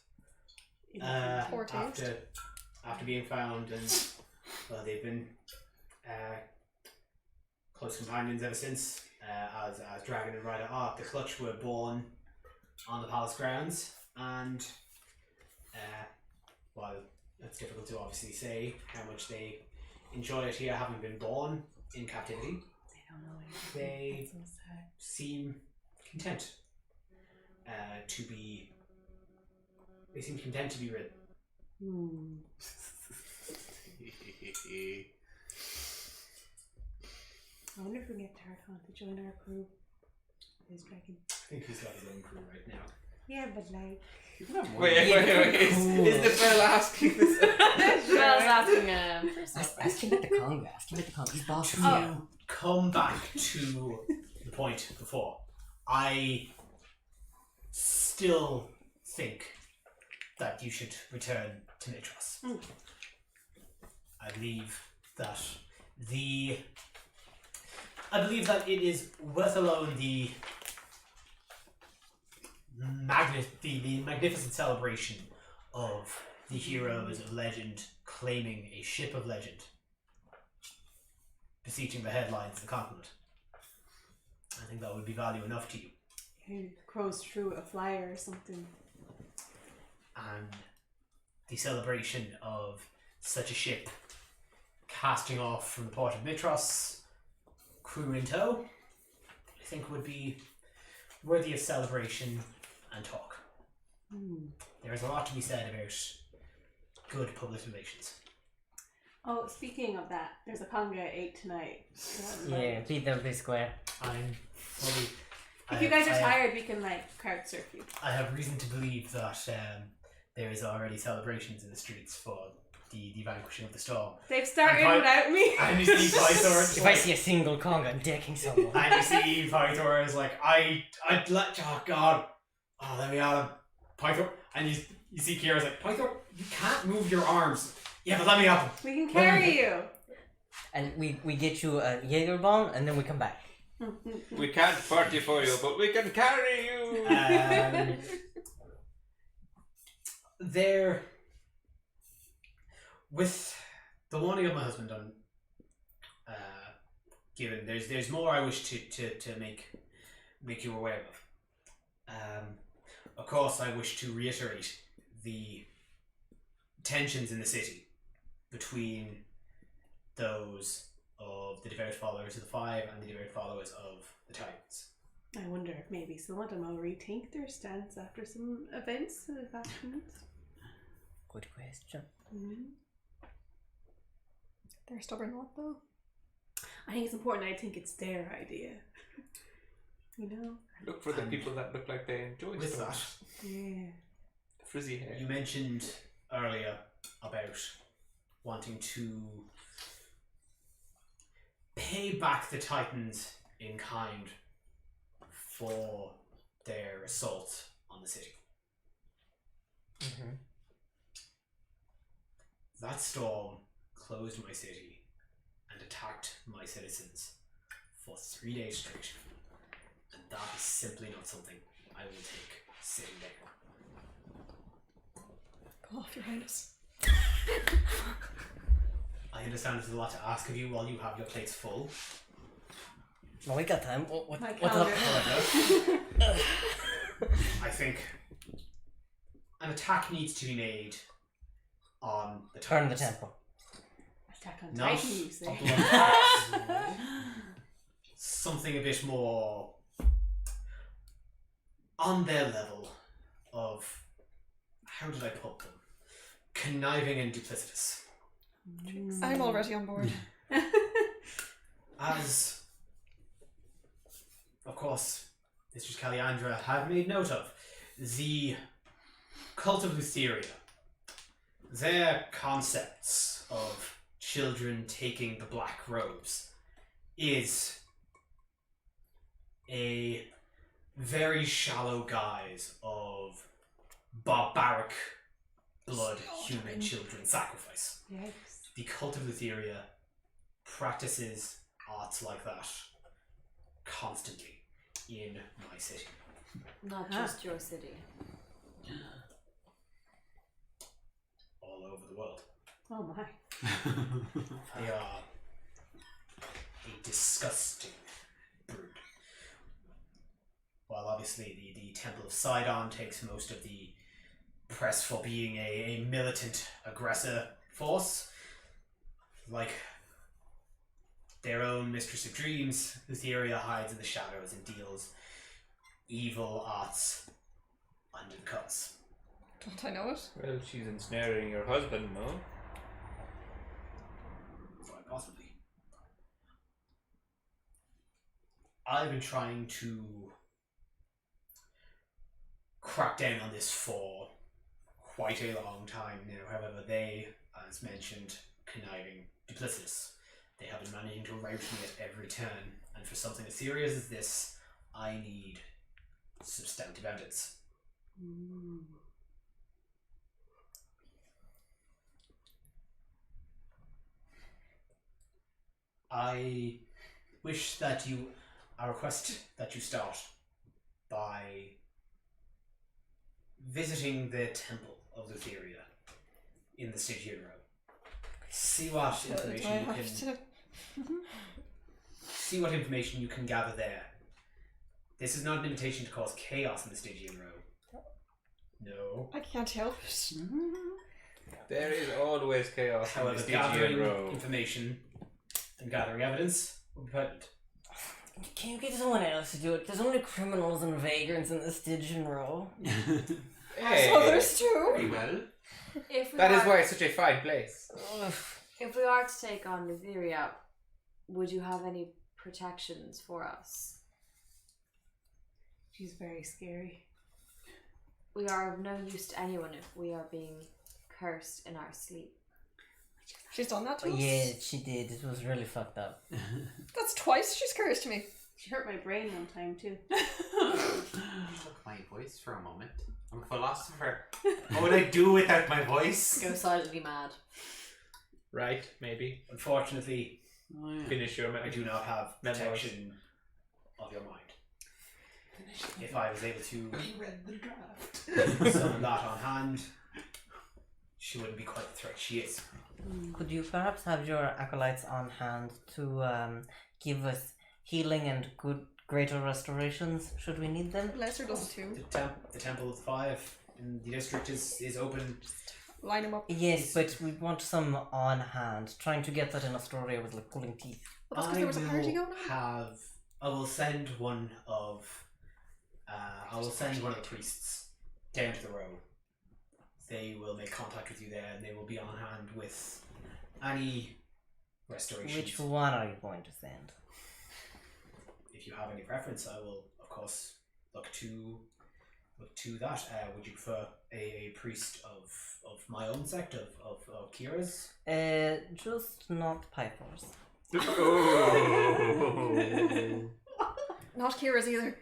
Poor taste. after being found, and well, they've been close companions ever since. As Dragon and Rider Ark, the Clutch were born on the palace grounds, and while it's difficult to obviously say how much they enjoy it here, having been born in captivity, They don't know anything. they That's so sad. seem content to be. They seem content to be rid. I wonder if we can get Tarkon to join our crew. This dragon. I think he's got his own crew right now. Yeah, but like. Wait. Is the fella asking this? Bell's asking Ask him at the conga. Ask him at the conga. He's boss. To come back to the point before, I still think that you should return to Mitros. I believe that it is worth alone the magnificent celebration of the heroes of legend claiming a ship of legend, beseeching the headlines of the continent. I think that would be value enough to you. He crows through a flyer or something. And the celebration of such a ship casting off from the port of Mitros, crew in tow, I think would be worthy of celebration and talk. There is a lot to be said about good public relations. Oh, speaking of that, there's a conga at 8 tonight. Yeah, beat them big square. I'm fully... If you guys are tired, we can like crowd surf you. I have reason to believe that there is already celebrations in the streets for the vanquishing of the storm. They've started without me. And you see Pythor. If I see a single conga, I'm decking someone. And you see Pythor is like, I'd let, oh god, oh let me at him, Pythor. And you see Kira's like, Pythor, you can't move your arms. Yeah, but let me up him. We can carry you. And we get you a Jaeger bomb, and then we come back. We can't party for you, but we can carry you. There, with the warning of my husband on, given there's more I wish to make you aware of. Of course, I wish to reiterate the tensions in the city between those of the devout followers of the Five and the devout followers of the Titans. I wonder if maybe some of them will rethink their stance after some events that have happened. Good question. They're stubborn what though? I think it's important. I think it's their idea. You know? Look for the people that look like they enjoy With that, stuff. Yeah. The frizzy hair. you mentioned earlier about wanting to pay back the Titans in kind for their assault on the city. That storm closed my city and attacked my citizens for 3 days straight, and that is simply not something I will take sitting there. Go off, Your Highness. I understand there's a lot to ask of you while you have your plates full. Well, we got time. What's up? However, I think an attack needs to be made on the Turn the Titans. tempo. Attack on Not Titan, you say. something a bit more on their level of, how did I put them? Conniving and duplicitous. I'm already on board. As, of course, Mistress Caliandra had made note of, the cult of Lutheria, their concepts of children taking the black robes is a very shallow guise of barbaric blood human children sacrifice. Yes. The cult of Lutheria practices arts like that constantly in my city. Not just your city. All over the world. Oh my. They are a disgusting brood. While obviously the Temple of Sidon takes most of the press for being a militant aggressor force, like their own Mistress of Dreams, Lutheria hides in the shadows and deals evil arts under the cuts. Don't I know it? Well, she's ensnaring your husband, no? Quite possibly. I've been trying to cracked down on this for quite a long time now. However, they, as mentioned, conniving, duplicitous. They have been managing to rout me at every turn, and for something as serious as this, I need substantive evidence. I wish that I request that you start by visiting the Temple of Lutheria in the Stygian Row. See what information you can gather there. This is not an invitation to cause chaos in the Stygian Row. No. I can't help it. There is always chaos. However, gathering information and gathering evidence will be pertinent. Can you get someone else to do it? There's only criminals and vagrants in the Stygian Row. Hey, So there's two. Very well. that is why it's such a fine place. If we are to take on Lutheria, would you have any protections for us? She's very scary. We are of no use to anyone if we are being cursed in our sleep. She's done that to us? Yeah, she did. It was really fucked up. That's twice she's cursed me. She hurt my brain one time too. Took my voice for a moment. I'm a philosopher. What would I do without my voice? Go silently mad. Right, maybe. Unfortunately, Finish your I do not have protection of your mind. If I was able to read the draft. summon that on hand, she wouldn't be quite the threat she is. Could you perhaps have your acolytes on hand to give us healing and greater restorations, should we need them? Lesser does it too. The Temple of the Five in the district is open. Line them up. Yes, but we want some on hand. Trying to get that in Astoria was like pulling teeth. Well, that's because there was a party going on. I will send one of the priests down to the row. They will make contact with you there, and they will be on hand with any restorations. Which one are you going to send? If you have any preference, I will, of course, look to that. Would you prefer a priest of my own sect, of Kira's? Just not Pipers. Not Kira's either.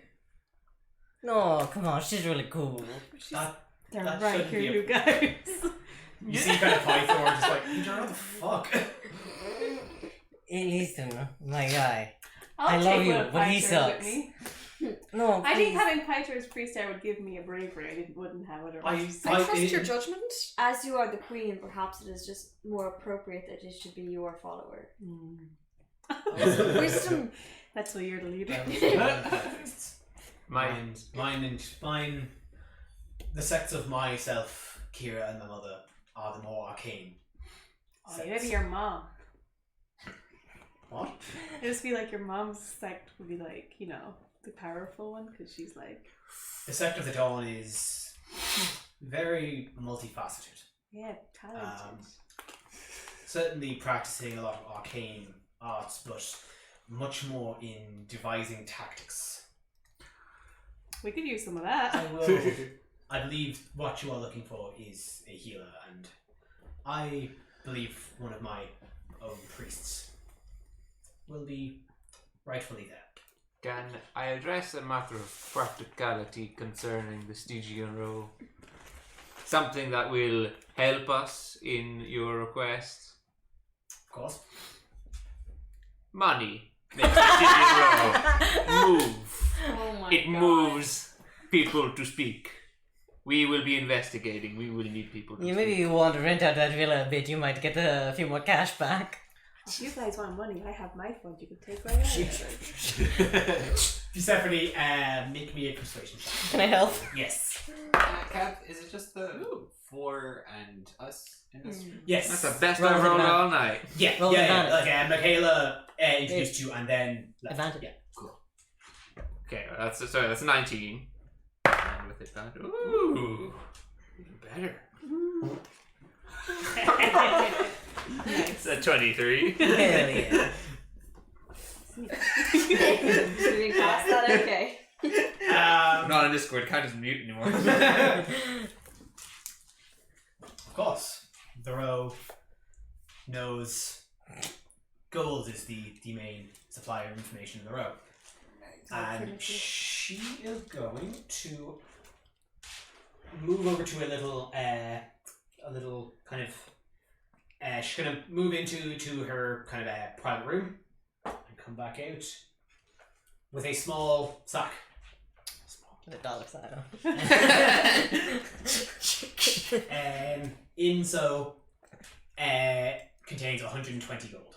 No, come on, she's really cool. They're That right shouldn't here, be a- you guys. You see kind of Pythor just like, what the fuck? Hey, listen, my guy. I'll I love take you, one of but he Pythor's sucks. with me. No, I think please. having Pythor as priest there would give me a bravery I wouldn't have otherwise. I trust your judgment. As you are the queen, perhaps it is just more appropriate that it should be your follower. Wisdom. That's why you're the leader. Mine. Mine. The sects of myself, Kira, and my mother are the more arcane. Oh, maybe your mom. What? It just be like your mom's sect would be like, you know, the powerful one because she's like, The sect of the Dawn is very multifaceted. yeah, talented. Certainly practicing a lot of arcane arts, but much more in devising tactics. We could use some of that. I believe what you are looking for is a healer, and I believe one of my own priests will be rightfully there. Can I address a matter of practicality concerning the Stygian Row? Something that will help us in your request? Of course. Money makes the Stygian Row move. Oh my It god. moves people to speak. We will be investigating. We will need people to Yeah, speak. maybe you want to rent out that villa a bit, you might get a few more cash back. If you guys want money, I have my fund. You can take right out. Persephone, make me a persuasion check. Can I help? Yes. Cav, is it just the four and us in this? Yes. That's the best Roll I've rolled advantage. all night. Yeah, Roll yeah. advantage. Like Michaela introduced you, and then left. Advantage. Yeah. Okay, that's 19. And with it, that ooh, even better. It's a 23. Hell yeah. Moving past that, okay. Not not on Discord, can't just mute anymore. Of course, the row knows gold is the main supplier of information in the row. And she is going to move over to a little kind of. She's gonna move into her kind of private room and come back out with a small sack. The dollar sign. Contains 120 gold.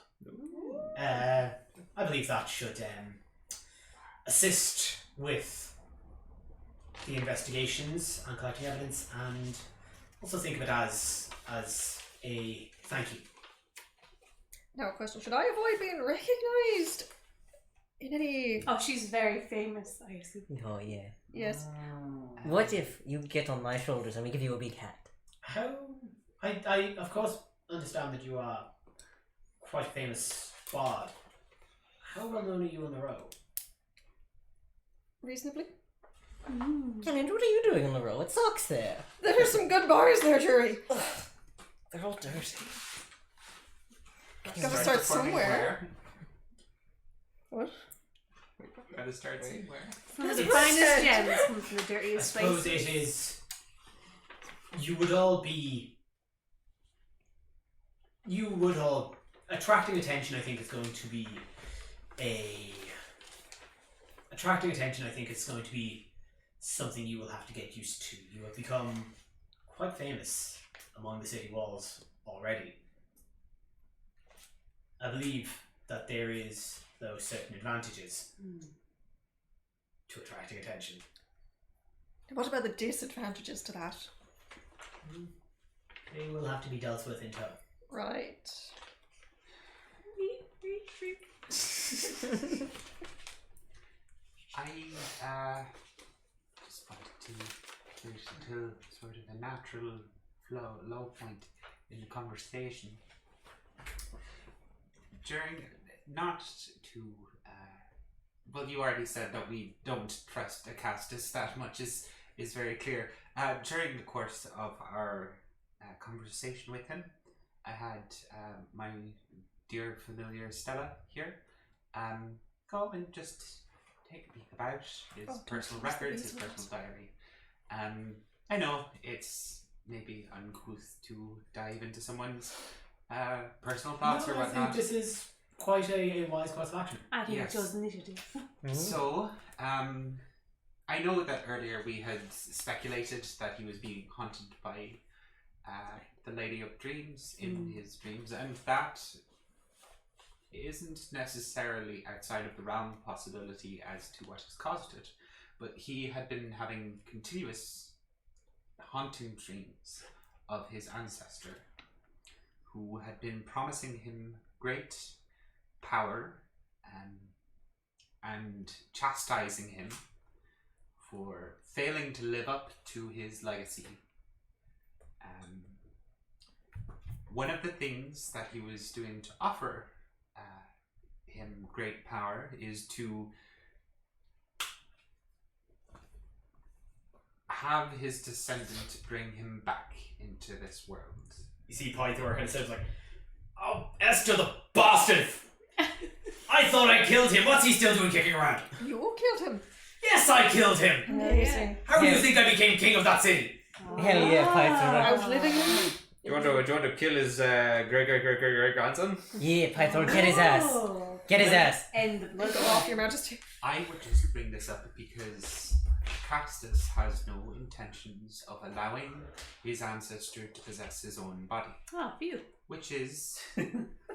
I believe that should assist with the investigations and collecting evidence, and also think of it as a thank you. Now, a question: should I avoid being recognised in any? Oh, she's very famous, I assume. Oh yeah. Yes. What if you get on my shoulders and we give you a big hat? How I of course understand that you are quite famous bard. How well known are you on the row? Reasonably. Kenneth, what are you doing on the row? It sucks there. There's some good bars there, Jury. They're all dirty. Gotta start somewhere. What? Gotta start somewhere. Some of the finest gems come from the I dirtiest suppose places. it is. You would all attracting attention. I think is going to be something you will have to get used to. You have become quite famous among the city walls already. I believe that there is, though, certain advantages to attracting attention. What about the disadvantages to that? They will have to be dealt with in time. Right. I just wanted to wait until sort of a natural low point in the conversation. Not to well, you already said that we don't trust Acastus that much is very clear. During the course of our conversation with him, I had my dear familiar Stella here go and just take a peek about his personal records, his personal diary. I know it's maybe uncouth to dive into someone's personal thoughts or I think whatnot. this is quite a wise course of action. I think Yes. it shows initiative. So, I know that earlier we had speculated that he was being haunted by the Lady of Dreams in his dreams, and that isn't necessarily outside of the realm of possibility as to what has caused it, but he had been having continuous haunting dreams of his ancestor, who had been promising him great power and chastising him for failing to live up to his legacy. One of the things that he was doing to offer him great power is to have his descendant bring him back into this world. You see Pythor kind of says like, "Oh, Ester the bastard! I thought I killed him. What's he still doing kicking around?" You killed him. Yes, I killed him. Amazing. How do you Yes. think I became king of that city? Hell yeah, Pythor. Outliving him. Do you want to kill his great grandson? Yeah, Pythor, get his ass. Oh. Get his ass. End the blood Go off, Your Majesty. I would just bring this up because Acastus has no intentions of allowing his ancestor to possess his own body, Oh, phew. which is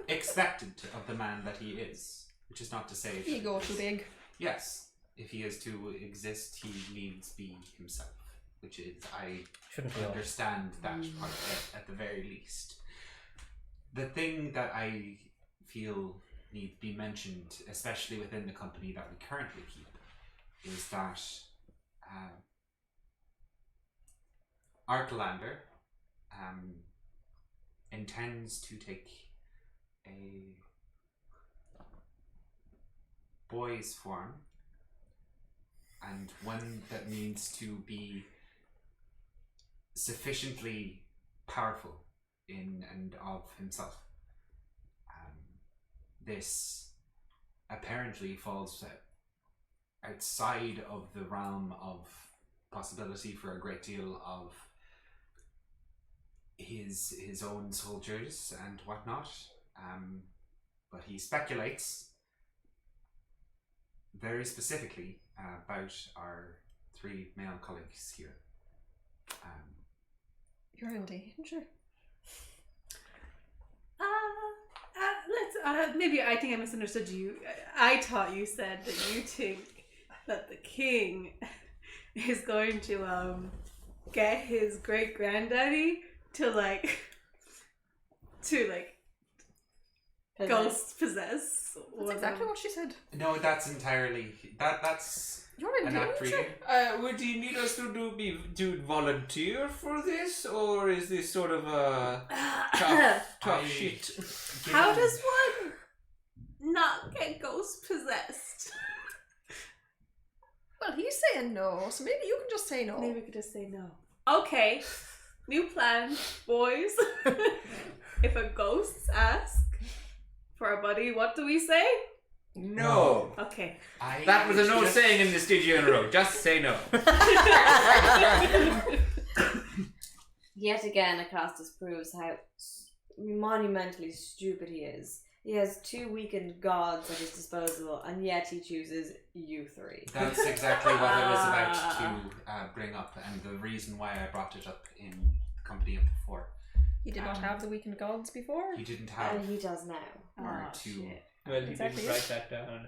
expected of the man that he is. Which is not to say that Ego too big. yes, if he is to exist, he needs be himself. Which is, I Shouldn't be all. understand that part of it at the very least. The thing that I feel need to be mentioned, especially within the company that we currently keep, is that Artelander intends to take a boy's form and and one that needs to be sufficiently powerful in and of himself. This apparently falls outside of the realm of possibility for a great deal of his own soldiers and whatnot, but he speculates very specifically about our 3 male colleagues here. You're in danger. Maybe I think I misunderstood you. I thought you said that you think that the king is going to get his great granddaddy to ghost possess. That's exactly what she said. No, that's entirely that's You're in an act danger. reading. Would you need us to do volunteer for this, or is this sort of a tough shit? How does one not get ghost possessed? Well, he's saying no, so maybe you can just say no. Maybe we could just say no. Okay, new plan, boys. If a ghost asks for a buddy, what do we say? No. Okay. That was an old saying in the studio in a row. Just say no. Yet again, Acastus proves how monumentally stupid he is. He has 2 weakened gods at his disposal, and yet he chooses you 3. That's exactly what I was about to bring up, and the reason why I brought it up in the company of the 4. He did not have the weakened gods before. He didn't have. And he does now. Or 2. Shit. Well, he Exactly. didn't write that down.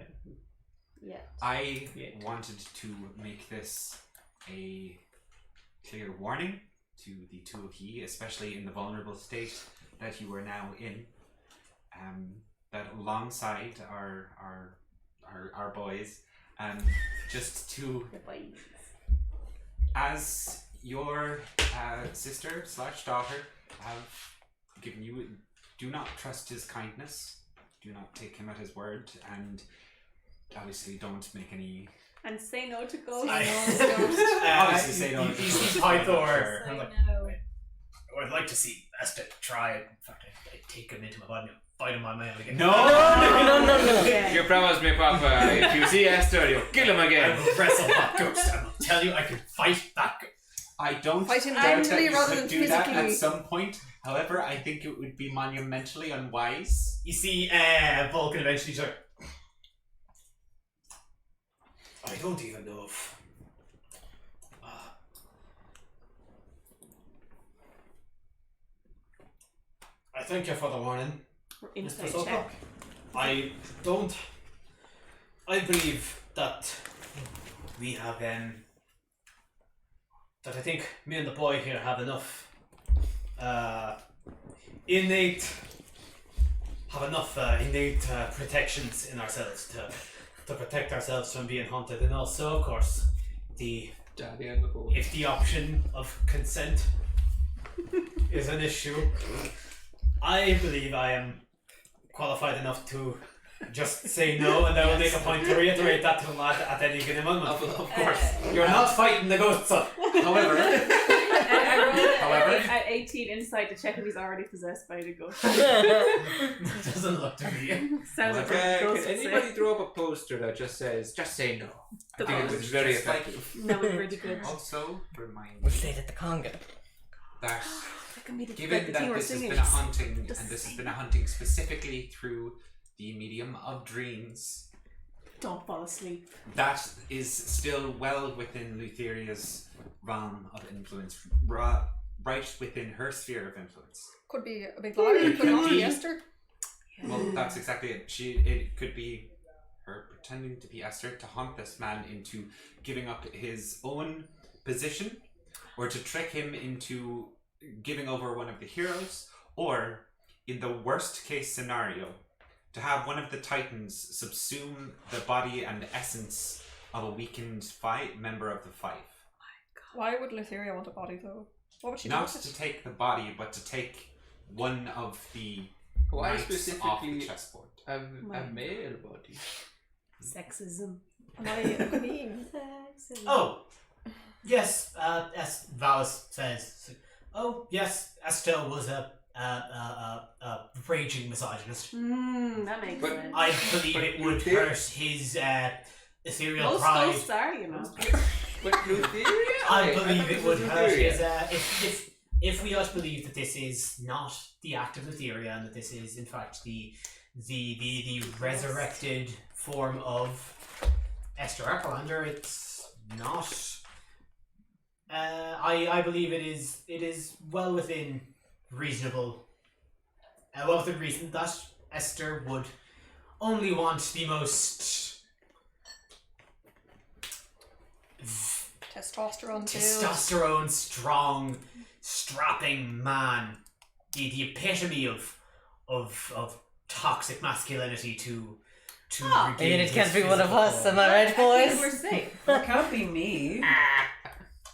Yeah. I wanted to make this a clear warning to the 2 of ye, especially in the vulnerable state that you are now in. That alongside our boys, just to, as your sister / daughter have given you, do not trust his kindness, do not take him at his word, and obviously don't make any. And say no to ghosts. Obviously say no to You ghosts. see Pythor. Say I'm like, no. I'd like to see Ester try it. In fact, I'd take him into my body and fight him on my own again. No. Yeah. You promised me, Papa, if you see Esther, you'll kill him I again. will wrestle that ghost. I will tell you, I can fight that ghost. I don't Fight him doubt that mentally you rather could than do that at physically. some point. However, I think it would be monumentally unwise. You see, Vulcan eventually like, I don't even know if. I thank you for the warning. Insight Mr. check. I believe that we have that I think me and the boy here have enough innate protections in ourselves to protect ourselves from being haunted, and also, of course, Daddy and the boy. if the option of consent is an issue, I believe I am qualified enough to just say no, and I will make a point to reiterate that to him at any given moment. Of course. You're not fighting the ghost, son. However, I rolled However- at 18 insight to check if he's already possessed by the ghost. Doesn't look to me. Sounds like Okay, a can ghost would say. anybody throw up a poster that just says, just say no? I think it was very just like- effective. No, it's really good. also remind We you stayed at the Congo. that That can be the given the that team we're this has singing. been a hunting, and Just this has say been a hunting specifically through the medium of dreams, Don't fall asleep. that is still well within Lutheria's realm of influence, right within her sphere of influence. Could be a big lie you put could on be. Esther. Well, that's exactly it. It could be her pretending to be Esther to hunt this man into giving up his own position, or to trick him into giving over one of the heroes, or in the worst case scenario, to have one of the Titans subsume the body and essence of a weakened member of the Five. Why would Lutheria want a body though? What would she Not do with to it? take the body, but to take one of the Why knights off the specifically chessboard. a male body? Sexism. Am I a queen? Oh, yes. As Valis says. Oh, yes. Esther was a raging misogynist. That makes sense. I believe it would hurt his ethereal Most pride. ghosts are, you know. But Lutheria? I believe Okay, it would hurt Lutheria. his. If we are to believe that this is not the act of Lutheria and that this is in fact the resurrected form of Ester Archelander, it's not. I believe it is well within reasonable. Well within reason that Ester would only want the most Testosterone. strong, strapping man, the epitome of toxic masculinity to I regain mean, it his can't be one of physical us, form. am I right, I think boys? we're safe. That can't be me.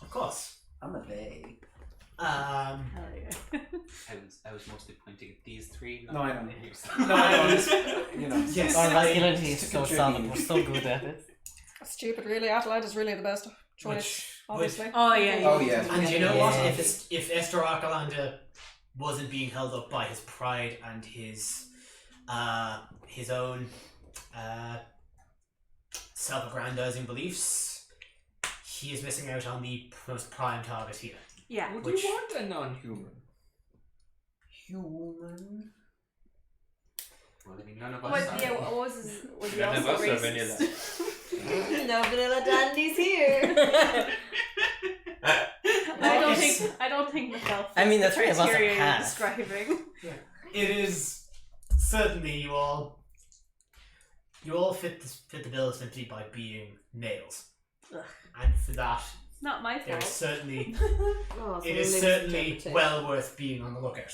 Of course. I'm a babe. Hell yeah. I was mostly pointing at these three. No, I know. know. No, I know. Just, you know. Yes. Our masculinity is To so contribute. solid. We're so good at it. Stupid, really. Atalanta's really the best choice, obviously. Oh yeah. Oh, yeah. And you know what? Yeah. If Ester Archelander wasn't being held up by his pride and his own self-aggrandizing beliefs, he is missing out on the most prime target here. Yeah. Would Which- you want a non-human? Human. Well, I mean, none of us What, are. yeah, what was his... Was he None of also us are racist? vanilla. No vanilla dandies here. I don't think myself. I mean, the three of us are criteria you're half. describing. It is certainly you all fit the bill simply by being males, Ugh. and for that It's not my there is fault. certainly Oh, so it we is lose certainly the well worth being on the lookout.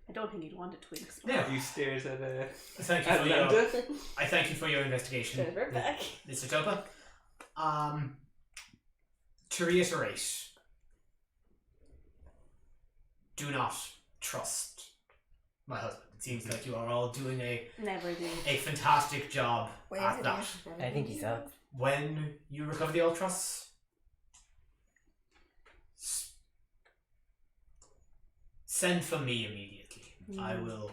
I don't think you'd want a Twinks. Now, He stares at thank you for your, Atlanta. I thank you for your investigation, Good, we're back. Mr. Topa. To reiterate, do not trust my husband. It seems like you are all doing Never do. a fantastic job Where at did that. I think he's up. When you recover the Ultras, send for me immediately. I will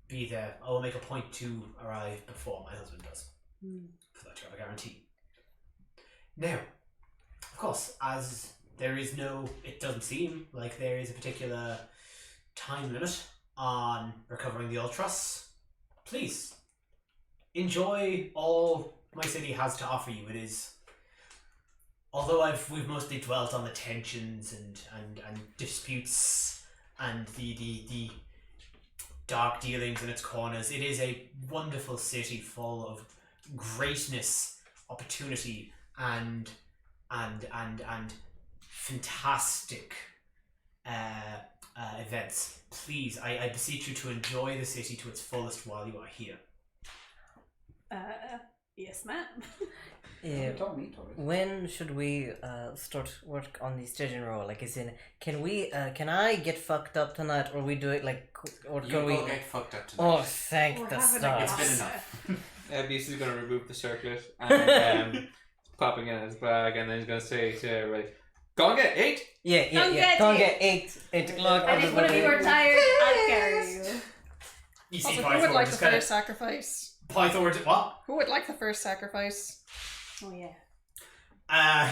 be there. I will make a point to arrive before my husband does. For that you have a guarantee. Now, of course, as there is no, it doesn't seem like there is a particular time limit on recovering the Ultras, please enjoy all my city has to offer you. It is, although we've mostly dwelt on the tensions and disputes and the dark dealings in its corners, it is a wonderful city full of greatness, opportunity, and fantastic events. Please, I beseech you to enjoy the city to its fullest while you are here. Yes, ma'am. Yeah. Tell me, Tori. When should we start work on the staging role? Like, as in, can I get fucked up tonight, or we do it like, or You can we? will get fucked up tonight. Oh, thank We're the having a stars. It's been gossip. enough. Beast is going to remove the circlet and popping in his bag, and then he's going to say to everybody, "Go and get 8." Yeah, yeah, Don't yeah. get Don't it. get 8 o'clock. And if one of you are tired, I'll carry you. You see Also, who would Pythor like the just kind first of sacrifice? Pythor. What? Who would like the first sacrifice? Oh yeah.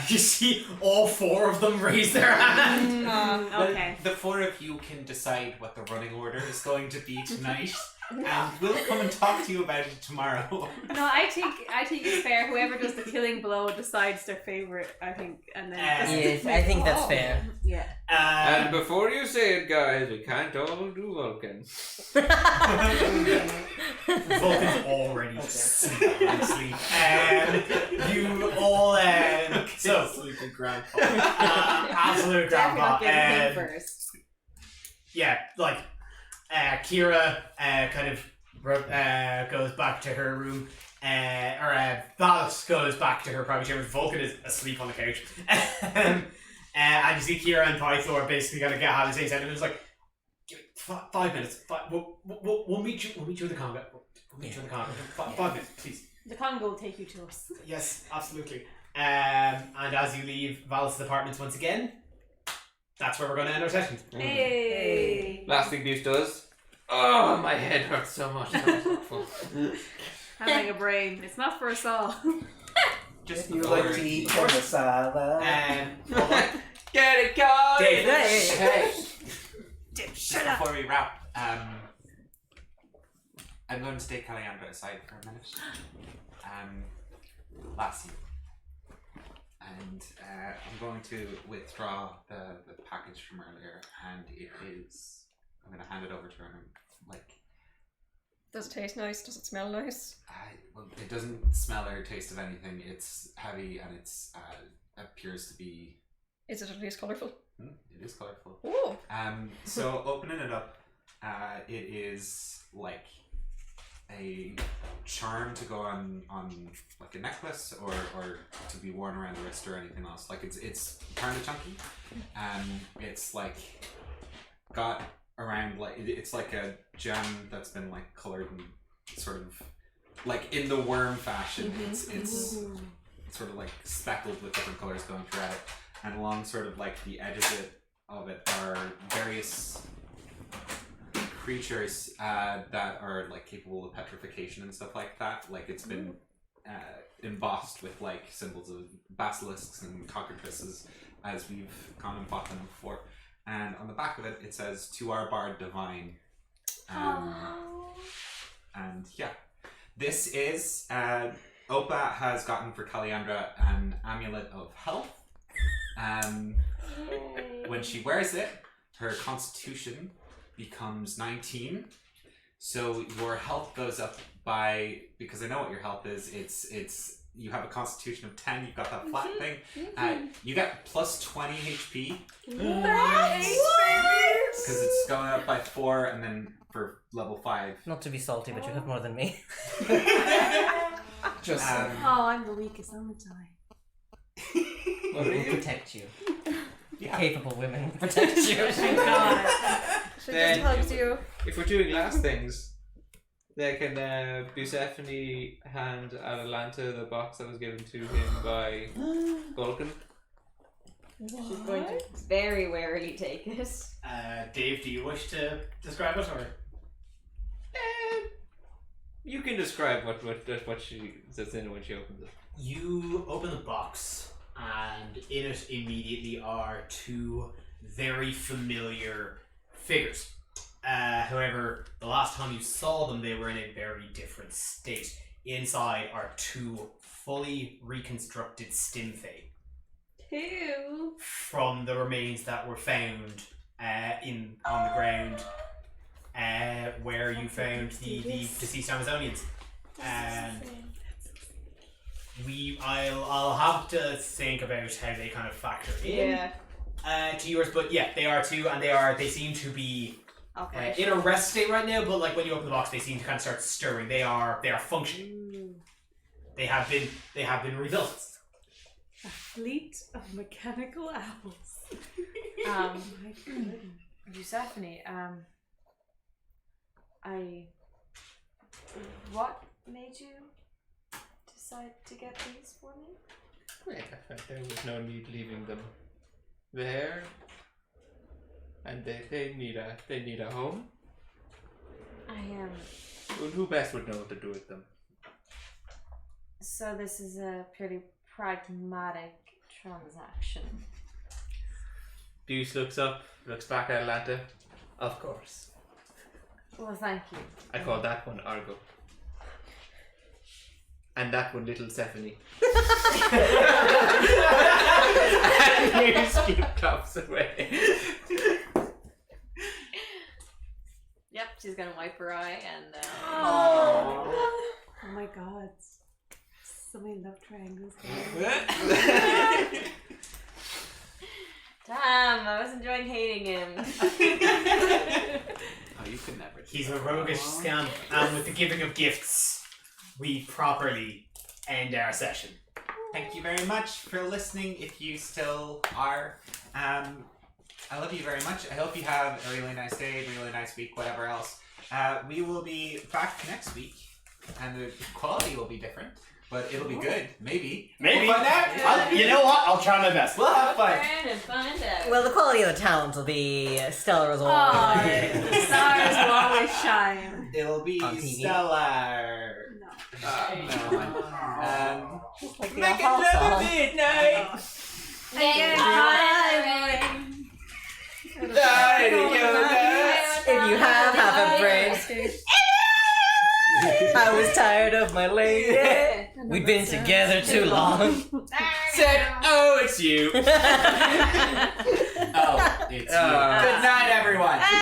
You see all 4 of them raise their hand. Well, Okay. the 4 of you can decide what the running order is going to be tonight, and we'll come and talk to you about it tomorrow. No, I think it's fair. Whoever does the killing blow decides their favorite. I think, and then Yes, I think that's fair. yeah. And before you say it, guys, we can't all do Vulcan. Vulcan's already asleep. You all so Sleeping grandpa. absolute Definitely grandpa. not getting him first. Yeah, like Kira kind of goes back to her room, or Valis goes back to her private chamber. Vulcan is asleep on the couch, and you see Kira and Pythor basically gonna get having the same sentiment. It's like, give it 5 minutes. We'll meet you. We'll meet you in the conga. We'll meet you in the conga. 5 minutes, please. The Congo will take you to us. Yes, absolutely. And as you leave Valis' apartments once again, that's where we're going to end our session. Hey. Last thing Bish does. Oh, my head hurts so much. Having a brain. It's not for us all. Just You like to eat masala. Get it, guys! Dave, Hey. Just before we wrap, I'm going to stay Caliandra aside for a minute. Last year. And I'm going to withdraw the package from earlier, and I'm going to hand it over to her. And Does it taste nice? Does it smell nice? well, it doesn't smell or taste of anything. It's heavy, and it's appears to be. Is it at least colourful? It is colourful. Oh. So opening it up, it is like a charm to go on like a necklace or to be worn around the wrist or anything else. Like it's kind of chunky. It's like got around like it's like a gem that's been like colored and sort of like in the worm fashion. It's sort of like speckled with different colors going throughout it, and along sort of like the edges of it are various creatures that are like capable of petrification and stuff like that. Like it's been embossed with like symbols of basilisks and cockatrices, as we've gone and fought them before. And on the back of it, it says, "To our bard divine." And yeah, this is Opa has gotten for Caliandra an amulet of health. When she wears it, her constitution becomes 19. So your health goes up by, because I know what your health is, it's you have a constitution of 10, you've got that flat thing. You get plus 20 HP. Because it's going up by 4, and then for level 5. Not to be salty, but you have more than me. Just Oh, I'm the weakest. I'm gonna die. Well, we'll protect you. Yeah. Capable women will protect you. Thank God. She Then just hugs you. If we're doing last things, they can Bucephone hand Atalanta the box that was given to him by Vulcan. She's going to very warily take it. Dave, do you wish to describe it, or? You can describe what she says in it when she opens it. You open the box, and in it immediately are two very familiar figures. However, the last time you saw them, they were in a very different state. Inside are two fully reconstructed Stimfey Two. from the remains that were found on the ground where you found the deceased Amazonians. I'll have to think about how they kind of factor in to yours, but yeah, they are two, and they seem to be in a rest state right now. But like when you open the box, they seem to kind of start stirring. They are functioning. They have been rebuilt. A fleet of mechanical owls. My goodness. Persephone, what made you decide to get these for me? Well, I felt there was no need leaving them there, and they need a home. I am. Well, who best would know what to do with them? So this is a pretty pragmatic transaction. Deuce looks up, looks back at Atlanta. Of course. Well, thank you. I call that one Argo. And that one Little Stephanie. And you skip claps away. Yep, she's gonna wipe her eye and. Oh my God. So many love triangles. Damn, I was enjoying hating him. Oh, you could never. He's a roguish scamp, and with the giving of gifts, we properly end our session. Thank you very much for listening. If you still are, I love you very much. I hope you have a really nice day, really nice week, whatever else. We will be back next week and the quality will be different, but it'll be good. Maybe. Maybe. We'll find out. You know what? I'll try my best. We'll have fun. And find out. Well, the quality of the talent will be stellar as Oh, always. the stars will always shine. It'll be On TV. stellar. No. Just like the Make it Aha love song. at midnight. If you have a brain. I was tired of my lady. We'd been together too long. Said, oh, it's you. Oh, it's you. Good night, everyone.